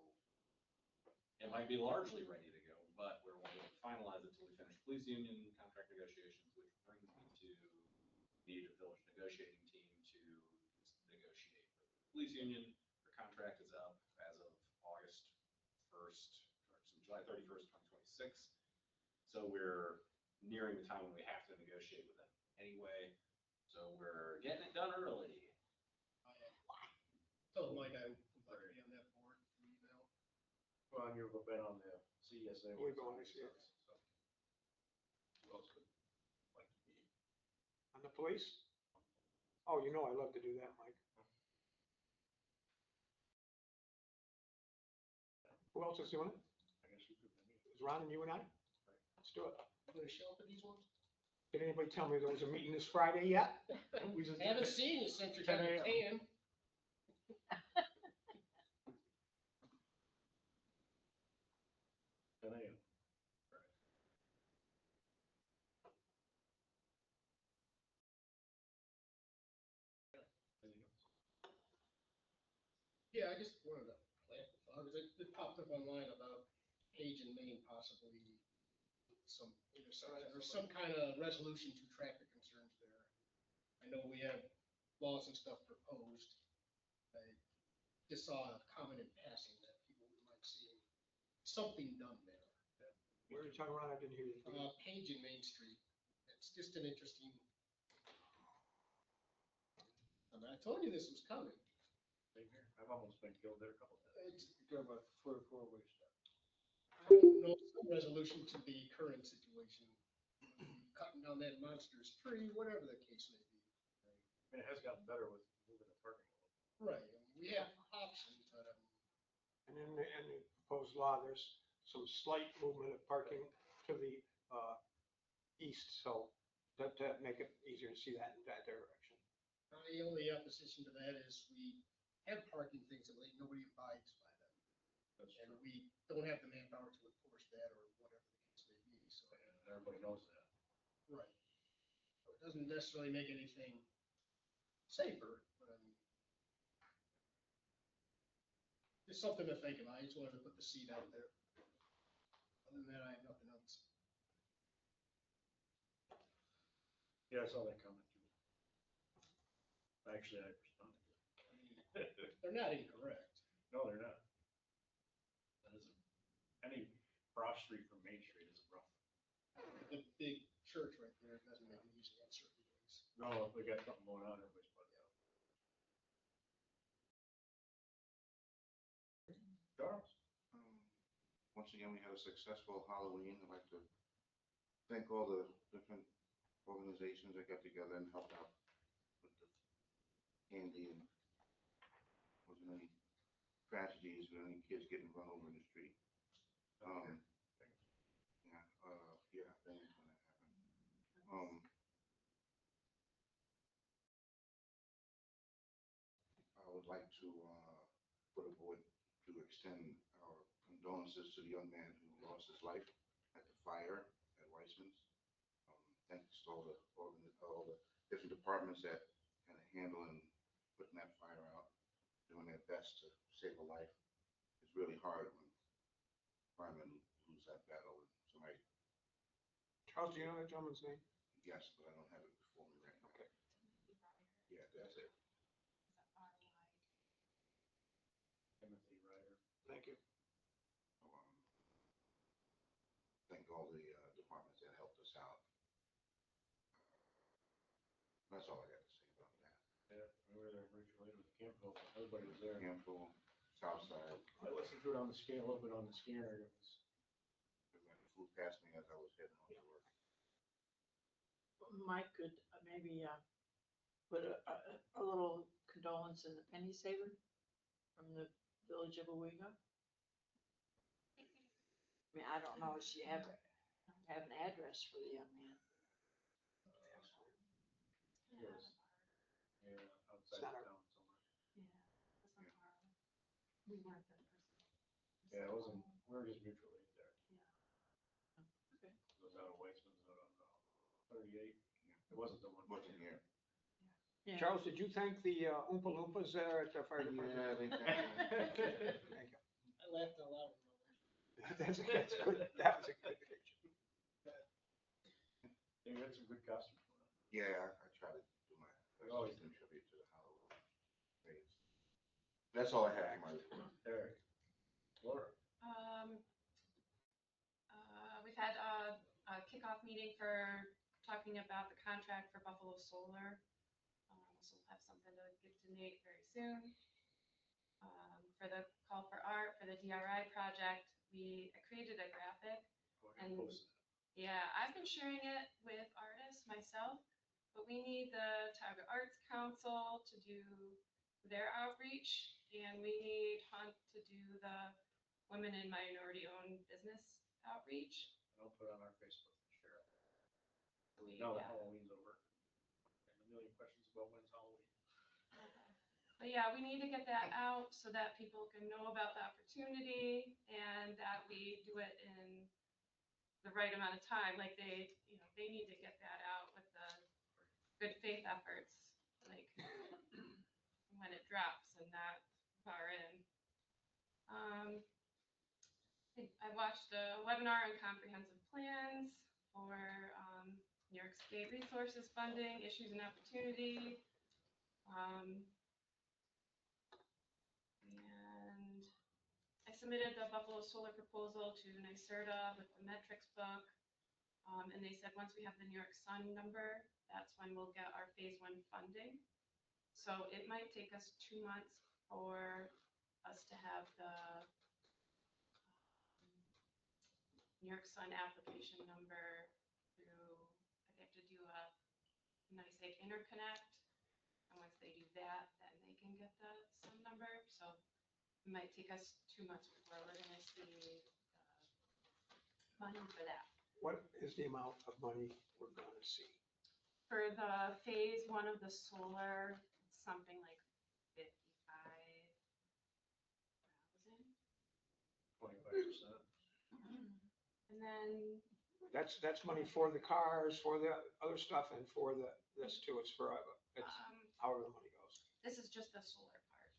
Speaker 9: it might be largely ready to go, but we're wanting to finalize it until we finish police union contract negotiations, which brings me to need a village negotiating team to negotiate with the police union. Their contract is up as of August 1st, or July 31st, 2026. So we're nearing the time when we have to negotiate with them anyway. So we're getting it done early.
Speaker 13: Told Mike I would like to be on that board through email.
Speaker 7: Well, and you've been on the CSA.
Speaker 10: We've been on the CSA.
Speaker 7: So, who else would like to be?
Speaker 10: on the police? Oh, you know I love to do that, Mike. Who else is doing it?
Speaker 7: I guess you could.
Speaker 10: Is Ron and you and I? Let's do it.
Speaker 13: You gonna show up at these ones?
Speaker 10: Did anybody tell me there was a meeting this Friday yet?
Speaker 7: We just
Speaker 13: Haven't seen you since you're kind of
Speaker 7: 10 a.m.
Speaker 13: tan.
Speaker 7: 10 a.m.
Speaker 13: Yeah, I just wanted to plant the thought, because it popped up online about Page and Main possibly some intersection or some kind of resolution to traffic concerns there. I know we have laws and stuff proposed. I just saw a comment in passing that people might see something done there.
Speaker 10: Where are you talking about? I didn't hear you.
Speaker 13: Page and Main Street. It's just an interesting. I mean, I told you this was coming.
Speaker 7: Same here. I've almost been killed there a couple of times.
Speaker 13: It's
Speaker 15: Talking about four-way stop.
Speaker 13: I don't know, some resolution to the current situation. Cutting down that monstrous tree, whatever the case may be.
Speaker 7: I mean, it has gotten better with moving the parking lot.
Speaker 13: Right, I mean, we have options, but
Speaker 10: And in the proposed law, there's some slight movement of parking to the east, so that make it easier to see that in that direction.
Speaker 13: the only opposition to that is we have parking things that nobody abides by them.
Speaker 7: That's
Speaker 13: And
Speaker 7: true.
Speaker 13: we don't have the manpower to enforce
Speaker 6: that or whatever the case may be, so.
Speaker 7: And everybody knows that.
Speaker 6: Right. So it doesn't necessarily make anything safer, but I mean, it's something to think about. I just wanted to put the seed out there. Other than that, I have nothing else.
Speaker 7: Yeah, I saw that comment too. Actually, I responded to
Speaker 6: I mean, they're not incorrect.
Speaker 7: it. No, they're not. That isn't, any cross street from Main Street is rough.
Speaker 6: The big church right there doesn't make it easy on certain days.
Speaker 7: No, if we got something going on, everybody's bugged out. Charles?
Speaker 8: Once again, we had a successful Halloween. I'd like to thank all the different organizations that got together and helped out with the candy, and wasn't any tragedies or any kids getting run over in the street. Yeah, things when that happened. I would like to, for the board to extend our condolences to the young man who lost his life at the fire at Weissman's. Thanks to all the different departments that kind of handling putting that fire out, doing their best to save a life. It's really hard when firemen lose that battle and somebody.
Speaker 10: Charles, do you know that gentleman's name?
Speaker 8: Yes, but I don't have it before me right now.
Speaker 10: Okay.
Speaker 8: Yeah, that's it.
Speaker 7: Timothy Ryder.
Speaker 10: Thank you.
Speaker 8: Um, Thank all the departments that helped us out. That's all I got to say about that.
Speaker 7: Yeah, we were there virtually with Campbell. Everybody was there.
Speaker 8: Campbell, Southside,
Speaker 7: I listened to it on the scale, a little bit on the scanner. It was,
Speaker 8: everybody flew past me as I was heading home to work.
Speaker 4: Mike could maybe put a little condolence in the penny saver from the village of Owego. I mean, I don't know if she have an address for the young man.
Speaker 7: it was, yeah, outside
Speaker 10: Center.
Speaker 7: of town somewhere.
Speaker 13: We weren't the person.
Speaker 7: Yeah, it wasn't, we were just mutual aid there.
Speaker 4: Okay.
Speaker 7: It was out of Weissman's, out on 38. It wasn't the one.
Speaker 8: Wasn't here.
Speaker 4: Yeah.
Speaker 10: Charles, did you thank the Oompa Loompas there at the fire department?
Speaker 8: Yeah, they definitely.
Speaker 10: Thank you.
Speaker 6: I laughed out loud.
Speaker 10: That's good. That was a good picture.
Speaker 7: They had some good costumes.
Speaker 8: Yeah, I try to do my
Speaker 7: Oh,
Speaker 8: best to contribute to the Halloween phase. That's all I have for my report.
Speaker 7: Eric. Laura.
Speaker 3: We've had a kickoff meeting for talking about the contract for Buffalo Solar. So we'll have something to give to Nate very soon. For the call for art for the DRI project, I created a graphic. And yeah, I've been sharing it with artists myself, but we need the Tioga Arts Council to do their outreach, and we need Hunt to do the women and minority-owned business outreach.
Speaker 7: I'll put it on our Facebook and share it.
Speaker 3: We,
Speaker 7: Now that
Speaker 3: yeah.
Speaker 7: Halloween's over. And a million questions about when's Halloween.
Speaker 3: But yeah, we need to get that out so that people can know about the opportunity and that we do it in the right amount of time. Like they need to get that out with the good faith efforts, like when it drops and not far in. I watched a webinar on comprehensive plans for New York State resources funding, issues and opportunity. And I submitted the Buffalo Solar proposal to NYSERDA with the metrics book. And they said once we have the New York Sun number, that's when we'll get our phase 1 funding. So it might take us 2 months for us to have the New York Sun application number through, they have to do a NYSEG interconnect. And once they do that, then they can get the Sun number. So it might take us 2 months before we're gonna see money for that.
Speaker 10: What is the amount of money we're gonna see?
Speaker 3: For the phase 1 of the solar, it's something like 55,000.
Speaker 7: 25%.
Speaker 5: then,
Speaker 10: That's money for the cars, for the other stuff, and for this too. It's it's however the money goes.
Speaker 5: this is just the solar part.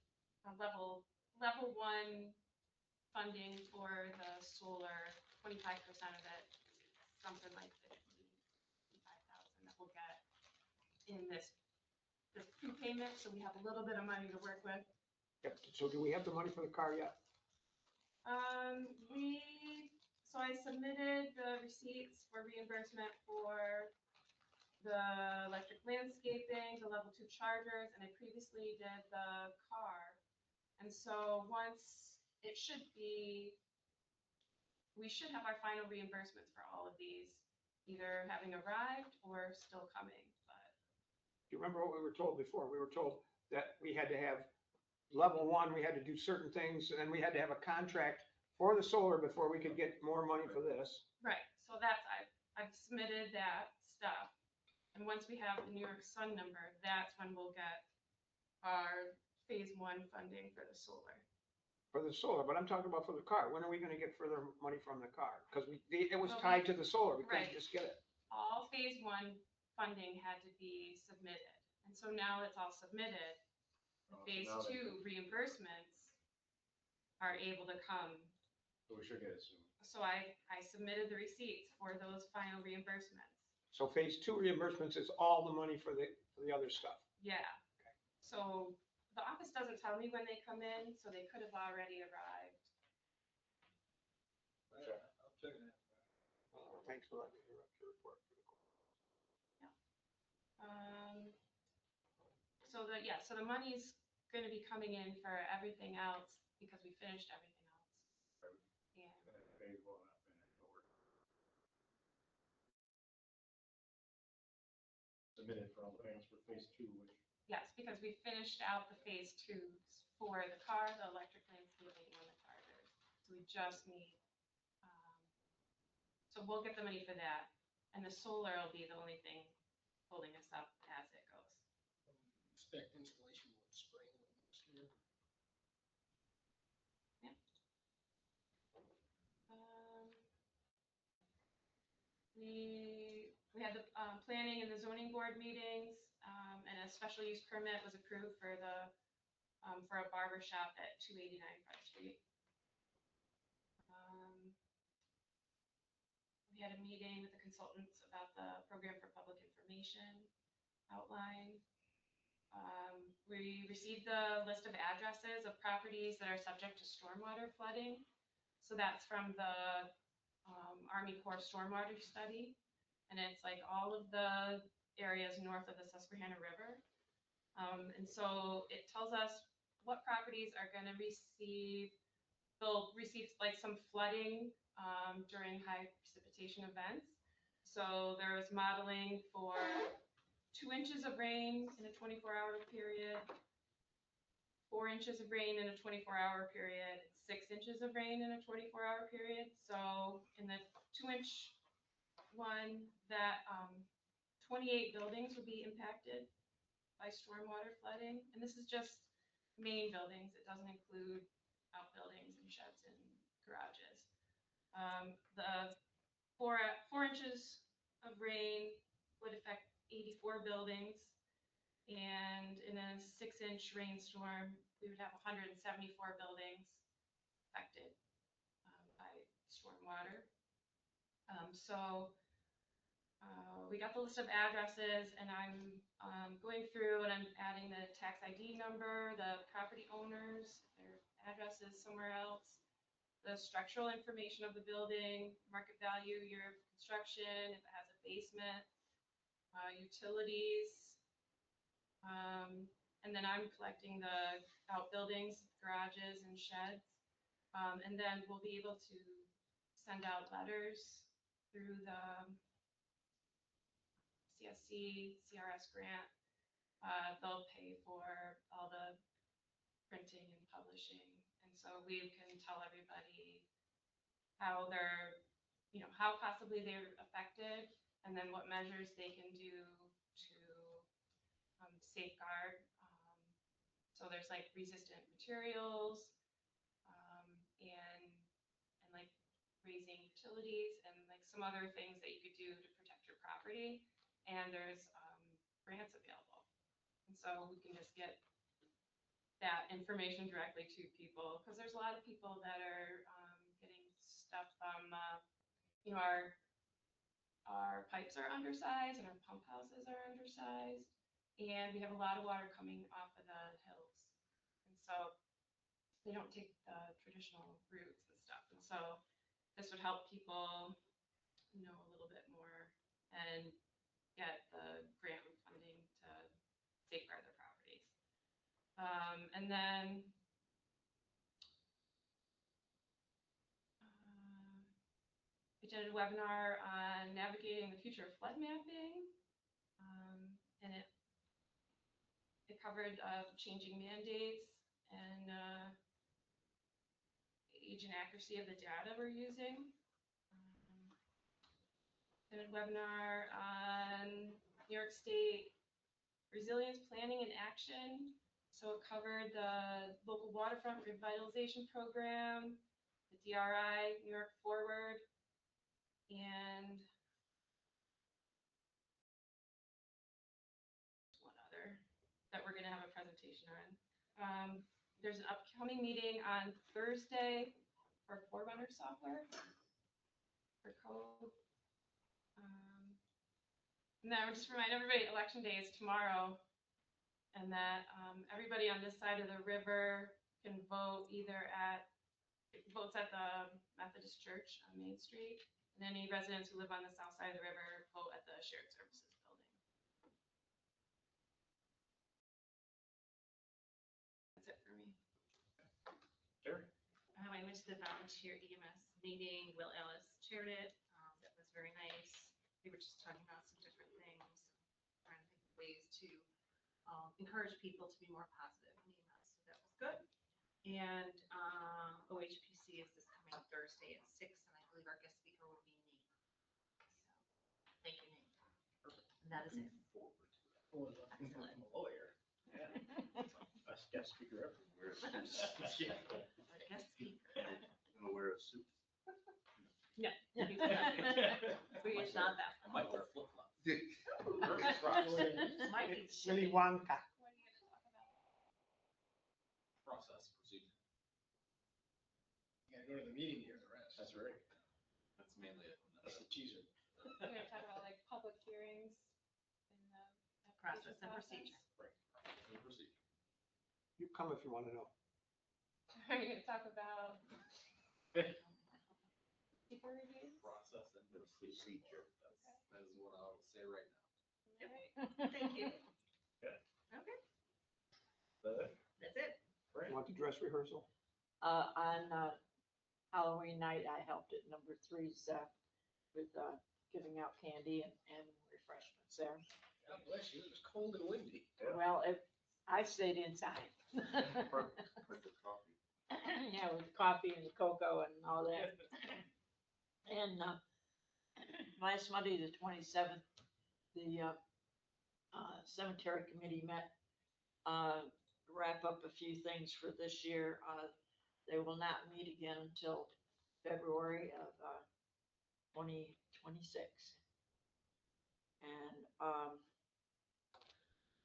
Speaker 5: Level one funding for the solar, 25% of it, something like 55,000 that we'll get in this prepayment, so we have a little bit of money to work with.
Speaker 10: Yep. So do we have the money for the car yet?
Speaker 5: So I submitted the receipts for reimbursement for the electric landscaping, the level 2 chargers, and I previously did the car. And so once, we should have our final reimbursements for all of these, either having arrived or still coming, but.
Speaker 10: Do you remember what we were told before? We were told that we had to have level 1, we had to do certain things, and then we had to have a contract for the solar before we could get more money for this.
Speaker 5: Right, so I've submitted that stuff. And once we have the New York Sun number, that's when we'll get our phase 1 funding for the solar.
Speaker 10: For the solar, but I'm talking about for the car. When are we gonna get further money from the car? Because it was
Speaker 5: So
Speaker 10: tied to the solar, we couldn't
Speaker 5: right.
Speaker 10: just get it.
Speaker 5: All phase 1 funding had to be submitted. And so now it's all submitted.
Speaker 7: So
Speaker 5: Phase
Speaker 7: now they-
Speaker 5: 2 reimbursements are able to come.
Speaker 7: So we should get it soon.
Speaker 5: So I submitted the receipts for those final reimbursements.
Speaker 10: So phase 2 reimbursements is all the money for the other stuff.
Speaker 5: Yeah. So the office doesn't tell me when they come in, so they could have already arrived.
Speaker 15: I'll check it out.
Speaker 10: Thanks for letting me interrupt your report.
Speaker 5: So the money's gonna be coming in for everything else because we finished everything else. Yeah.
Speaker 7: And then phase 1 up in October. Submitted for all the payments for phase 2, which
Speaker 5: Yes, because we finished out the phase 2s for the car, the electric landscaping, and the chargers. So we just need, so we'll get the money for that. And the solar will be the only thing holding us up as it goes.
Speaker 6: Expect installation with spring next year.
Speaker 5: We had the planning and the zoning board meetings, and a special use permit was approved for for a barber shop at 289 Park Street. We had a meeting with the consultants about the program for public information outline. We received the list of addresses of properties that are subject to stormwater flooding. So that's from the Army Corps stormwater study. And it's like all of the areas north of the Susquehanna River. And so it tells us what properties are going to they'll receive like some flooding during high precipitation events. So there's modeling for 2 inches of rain in a 24-hour period, 4 inches of rain in a 24-hour period, 6 inches of rain in a 24-hour period. So in the 2-inch one, that 28 buildings would be impacted by stormwater flooding. And this is just main buildings. It doesn't include outbuildings and sheds and garages. The 4 inches of rain would affect 84 buildings. And in a 6-inch rainstorm, we would have 174 buildings affected by stormwater. We got the list of addresses, and I'm going through and I'm adding the tax ID number, the property owners, their addresses somewhere else, the structural information of the building, market value, year of construction, if it has a basement, utilities. And then I'm collecting the outbuildings, garages, and sheds. And then we'll be able to send out letters through the CSC, CRS grant. They'll pay for all the printing and publishing. And so we can tell everybody how how possibly they're affected, and then what measures they can do to safeguard. So there's like resistant materials, and like raising utilities and like some other things that you could do to protect your property. And there's grants available. And so we can just get that information directly to people, because there's a lot of people that are getting stuff from, our pipes are undersized and our pump houses are undersized. And we have a lot of water coming off of the hills. And so they don't take the traditional routes and stuff. And so this would help people know a little bit more and get the grant funding to safeguard their properties. And then we did a webinar on navigating the future of flood mapping. And it covered changing mandates and age and accuracy of the data we're using. Did a webinar on New York State resilience planning and action. So it covered the local waterfront revitalization program, the DRI, New York Forward, and one other that we're going to have a presentation on. There's an upcoming meeting on Thursday for Forerunner software for code. And then I would just remind everybody, election day is tomorrow, and that everybody on this side of the river can vote either votes at the Methodist Church on Main Street, and any residents who live on the south side of the river vote at the Shared Services Building. That's it for me.
Speaker 7: Sure.
Speaker 13: I went to the volunteer EMS meeting. Will Ellis chaired it. That was very nice. We were just talking about some different things, trying to think of ways to encourage people to be more positive in EMS. So that was good. And OHPC is this coming Thursday at 6, and I believe our guest speaker will be Nate. So thank you, Nate. And that is it. Excellent.
Speaker 9: I'm a lawyer.
Speaker 7: Yeah. Best guest speaker ever.
Speaker 8: Wear a suit.
Speaker 13: Our guest speaker.
Speaker 8: I'm gonna wear a suit.
Speaker 13: No. It's not that.
Speaker 9: I might wear a flip flop.
Speaker 13: Might be
Speaker 10: Willy Wonka.
Speaker 5: What are you going to talk about?
Speaker 9: Process, procedure.
Speaker 6: You gotta go to the meeting to hear the rest.
Speaker 7: That's right.
Speaker 9: That's mainly it.
Speaker 6: That's the teaser.
Speaker 5: We're going to talk about like public hearings and the
Speaker 13: Process
Speaker 5: application
Speaker 13: and procedure.
Speaker 9: Right. Process and procedure.
Speaker 10: You come if you want to know.
Speaker 5: Are you going to talk about speaker reviews?
Speaker 9: Process and procedure. That is what I'll say right now.
Speaker 5: All right.
Speaker 13: Thank you.
Speaker 7: Yeah.
Speaker 13: Okay,
Speaker 7: But,
Speaker 13: that's it.
Speaker 7: right.
Speaker 10: You want the dress rehearsal?
Speaker 4: On Halloween night, I helped at number 3's with giving out candy and refreshments there.
Speaker 6: God bless you, it was cold and windy.
Speaker 7: Yeah.
Speaker 4: Well, I stayed inside.
Speaker 8: Perfect coffee.
Speaker 4: Yeah, with coffee and cocoa and all that. And last Monday, the 27th, the cemetery committee met, wrap up a few things for this year. They will not meet again until February of 2026. And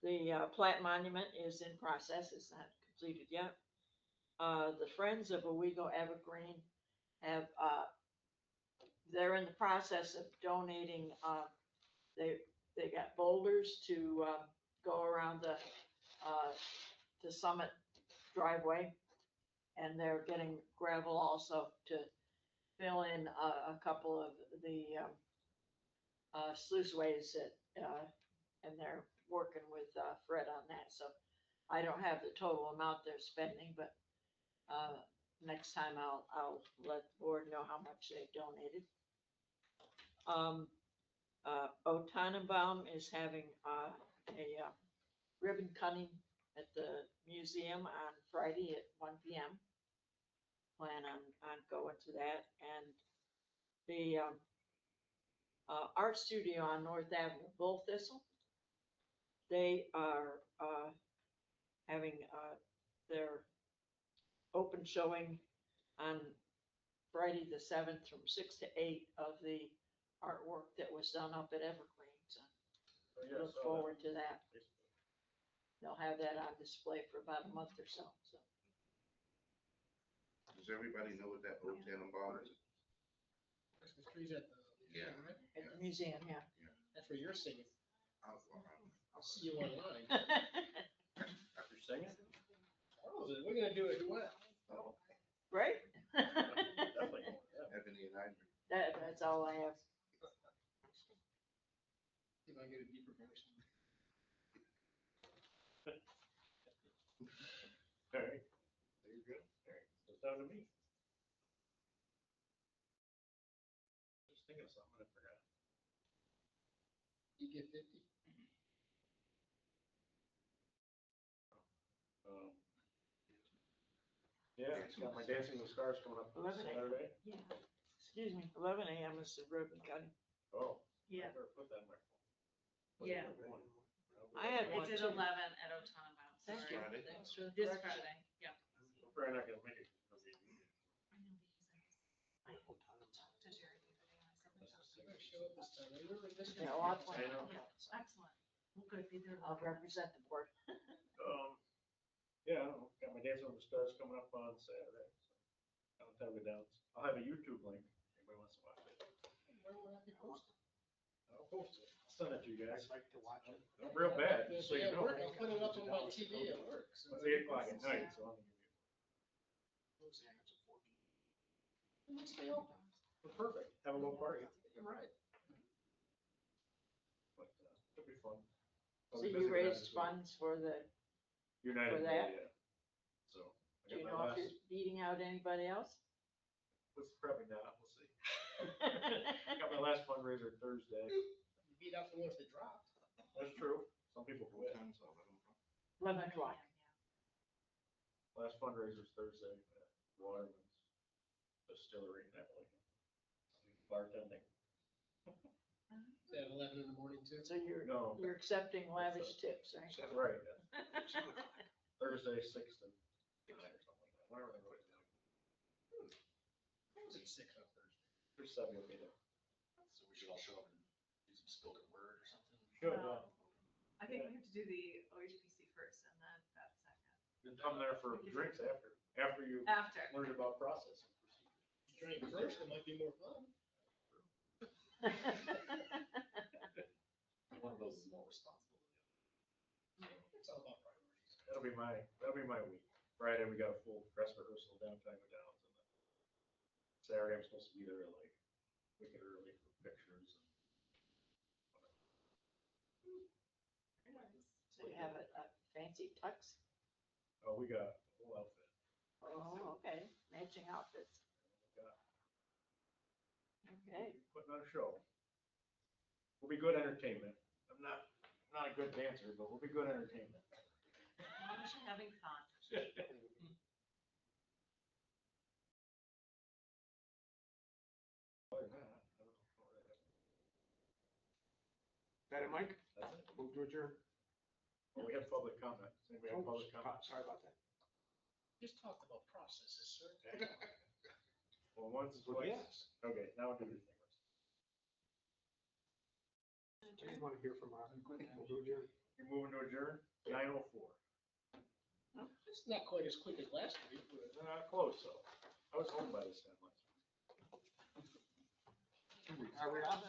Speaker 4: the plaque monument is in process. It's not completed yet. The Friends of Owego Evergreen have, they're in the process of donating, they got boulders to go around the Summit driveway. And they're getting gravel also to fill in a couple of the sluiceways and they're working with Fred on that. So I don't have the total amount they're spending, but next time I'll let the board know how much they've donated. O Tannenbaum is having a ribbon cutting at the museum on Friday at 1 p.m. Plan on going to that. And the art studio on North Avenue, Bull Thistle, they are having their open showing on Friday the 7th from 6 to 8 of the artwork that was done up at Evergreens.
Speaker 7: Oh,
Speaker 4: And
Speaker 7: yeah, I
Speaker 4: look
Speaker 7: saw that.
Speaker 4: forward to that. They'll have that on display for about a month or so.
Speaker 8: Does everybody know what that old Tannenbaum is?
Speaker 6: Christmas trees at the,
Speaker 8: Yeah.
Speaker 6: right?
Speaker 4: At the museum, yeah.
Speaker 6: That's where you're singing.
Speaker 8: I'll
Speaker 6: See you online.
Speaker 7: After singing?
Speaker 6: We're gonna do it, what?
Speaker 4: Right?
Speaker 7: Definitely. Yeah.
Speaker 8: Ebony and Ivory.
Speaker 4: That's all I have.
Speaker 6: See if I can get a deeper voice.
Speaker 7: All right. There you go. All right. So it's down to me. Just thinking of something, I forgot.
Speaker 6: You get 50?
Speaker 7: Um, Yeah, it's got my Dancing with the Stars coming up
Speaker 4: 11 a.m.
Speaker 7: Saturday.
Speaker 4: Yeah. Excuse me, 11 a.m. is the ribbon cutting.
Speaker 7: Oh.
Speaker 13: Yeah.
Speaker 7: I better put that in my phone. What's
Speaker 13: Yeah.
Speaker 7: my phone?
Speaker 4: I had one
Speaker 13: It's
Speaker 4: too.
Speaker 13: at 11 at Otama.
Speaker 4: Thank you.
Speaker 8: Friday.
Speaker 4: Thanks for the
Speaker 13: This
Speaker 4: correction.
Speaker 13: Friday, yeah.
Speaker 7: I'm probably not gonna make it. It'll be-
Speaker 13: I know because I talked to Jerry the other day and I said,
Speaker 7: Let's just see.
Speaker 6: I'm gonna show up this time. Remember this
Speaker 4: Yeah,
Speaker 6: year?
Speaker 4: lots of-
Speaker 7: I know.
Speaker 13: excellent. We'll go be there.
Speaker 4: I'll represent the board.
Speaker 7: Yeah, I don't know. Got my Dancing with the Stars coming up on Saturday. So I'll have it down. I'll have a YouTube link. If anybody wants to watch it.
Speaker 6: Where will that be posted?
Speaker 7: I'll post it. I'll send it to you guys.
Speaker 10: I'd like to watch it.
Speaker 7: I'm real bad, just so you
Speaker 6: Yeah,
Speaker 7: know.
Speaker 6: work, I'll put it up on my TV at work. so-
Speaker 7: It's 8 o'clock at night, so I'm gonna give you.
Speaker 6: Let's stay open.
Speaker 7: Well, perfect. Have a little party.
Speaker 6: You're right.
Speaker 7: But, it'll be fun. I'll
Speaker 4: So
Speaker 7: be
Speaker 4: you
Speaker 7: busy with that
Speaker 4: raised
Speaker 7: this week.
Speaker 4: funds for the,
Speaker 7: United
Speaker 4: for
Speaker 7: Way,
Speaker 4: that?
Speaker 7: yeah. So. I
Speaker 4: do you
Speaker 7: got
Speaker 4: know
Speaker 7: my
Speaker 4: if
Speaker 7: last,
Speaker 4: you're beating out anybody else?
Speaker 7: it's probably not, we'll see. Got my last fundraiser Thursday.
Speaker 6: You beat out the ones that dropped.
Speaker 7: That's true. Some people
Speaker 8: What
Speaker 7: quit.
Speaker 8: time is it? 11 o'clock?
Speaker 4: 11 o'clock.
Speaker 7: Last fundraiser's Thursday at Waterman's Distillery in Appalachian. Bartending.
Speaker 6: Is that 11 in the morning too?
Speaker 4: So you're,
Speaker 7: No.
Speaker 4: you're accepting lavish tips, right?
Speaker 7: Right. Thursday, 6 to 9 or something like that. Whatever they wrote it down.
Speaker 6: It was at 6 on Thursday.
Speaker 7: There's 7 will be there.
Speaker 9: So we should all show up and do some spoken word or something.
Speaker 7: Should,
Speaker 13: I think we have to do the OHPC first and then that second.
Speaker 7: you come there for drinks after you
Speaker 13: After.
Speaker 7: learn about process and procedure.
Speaker 6: Drink first, it might be more fun.
Speaker 9: One of those is more responsible than the other.
Speaker 6: It's all about priorities.
Speaker 7: That'll be my week. Friday, we got a full dress rehearsal downtown McDonald's, and then Saturday, I'm supposed to be there like wicked early for pictures and.
Speaker 4: So you have a fancy tux?
Speaker 7: Oh, we got a whole outfit.
Speaker 4: Oh, okay, matching outfits.
Speaker 7: We got-
Speaker 4: Okay.
Speaker 7: Putting on a show. We'll be good entertainment. I'm not a good dancer, but we'll be good entertainment.
Speaker 13: As long as you're having fun.
Speaker 7: Other than that, I don't know what I have.
Speaker 10: That it, Mike?
Speaker 7: That's it.
Speaker 10: Move to adjourn.
Speaker 7: Well, we have public comment. Does anybody have public comment?
Speaker 10: Sorry about that.
Speaker 6: Just talked about processes, sir.
Speaker 7: Well, once,
Speaker 10: Well,
Speaker 7: twice.
Speaker 10: yes.
Speaker 7: Okay, now do your thing.
Speaker 10: I just want to hear from our, move to adjourn.
Speaker 7: You're moving to adjourn? 9:04.
Speaker 6: It's not quite as quick as last week, but.
Speaker 7: Close, though. I was home by this time last week.
Speaker 10: Are we on?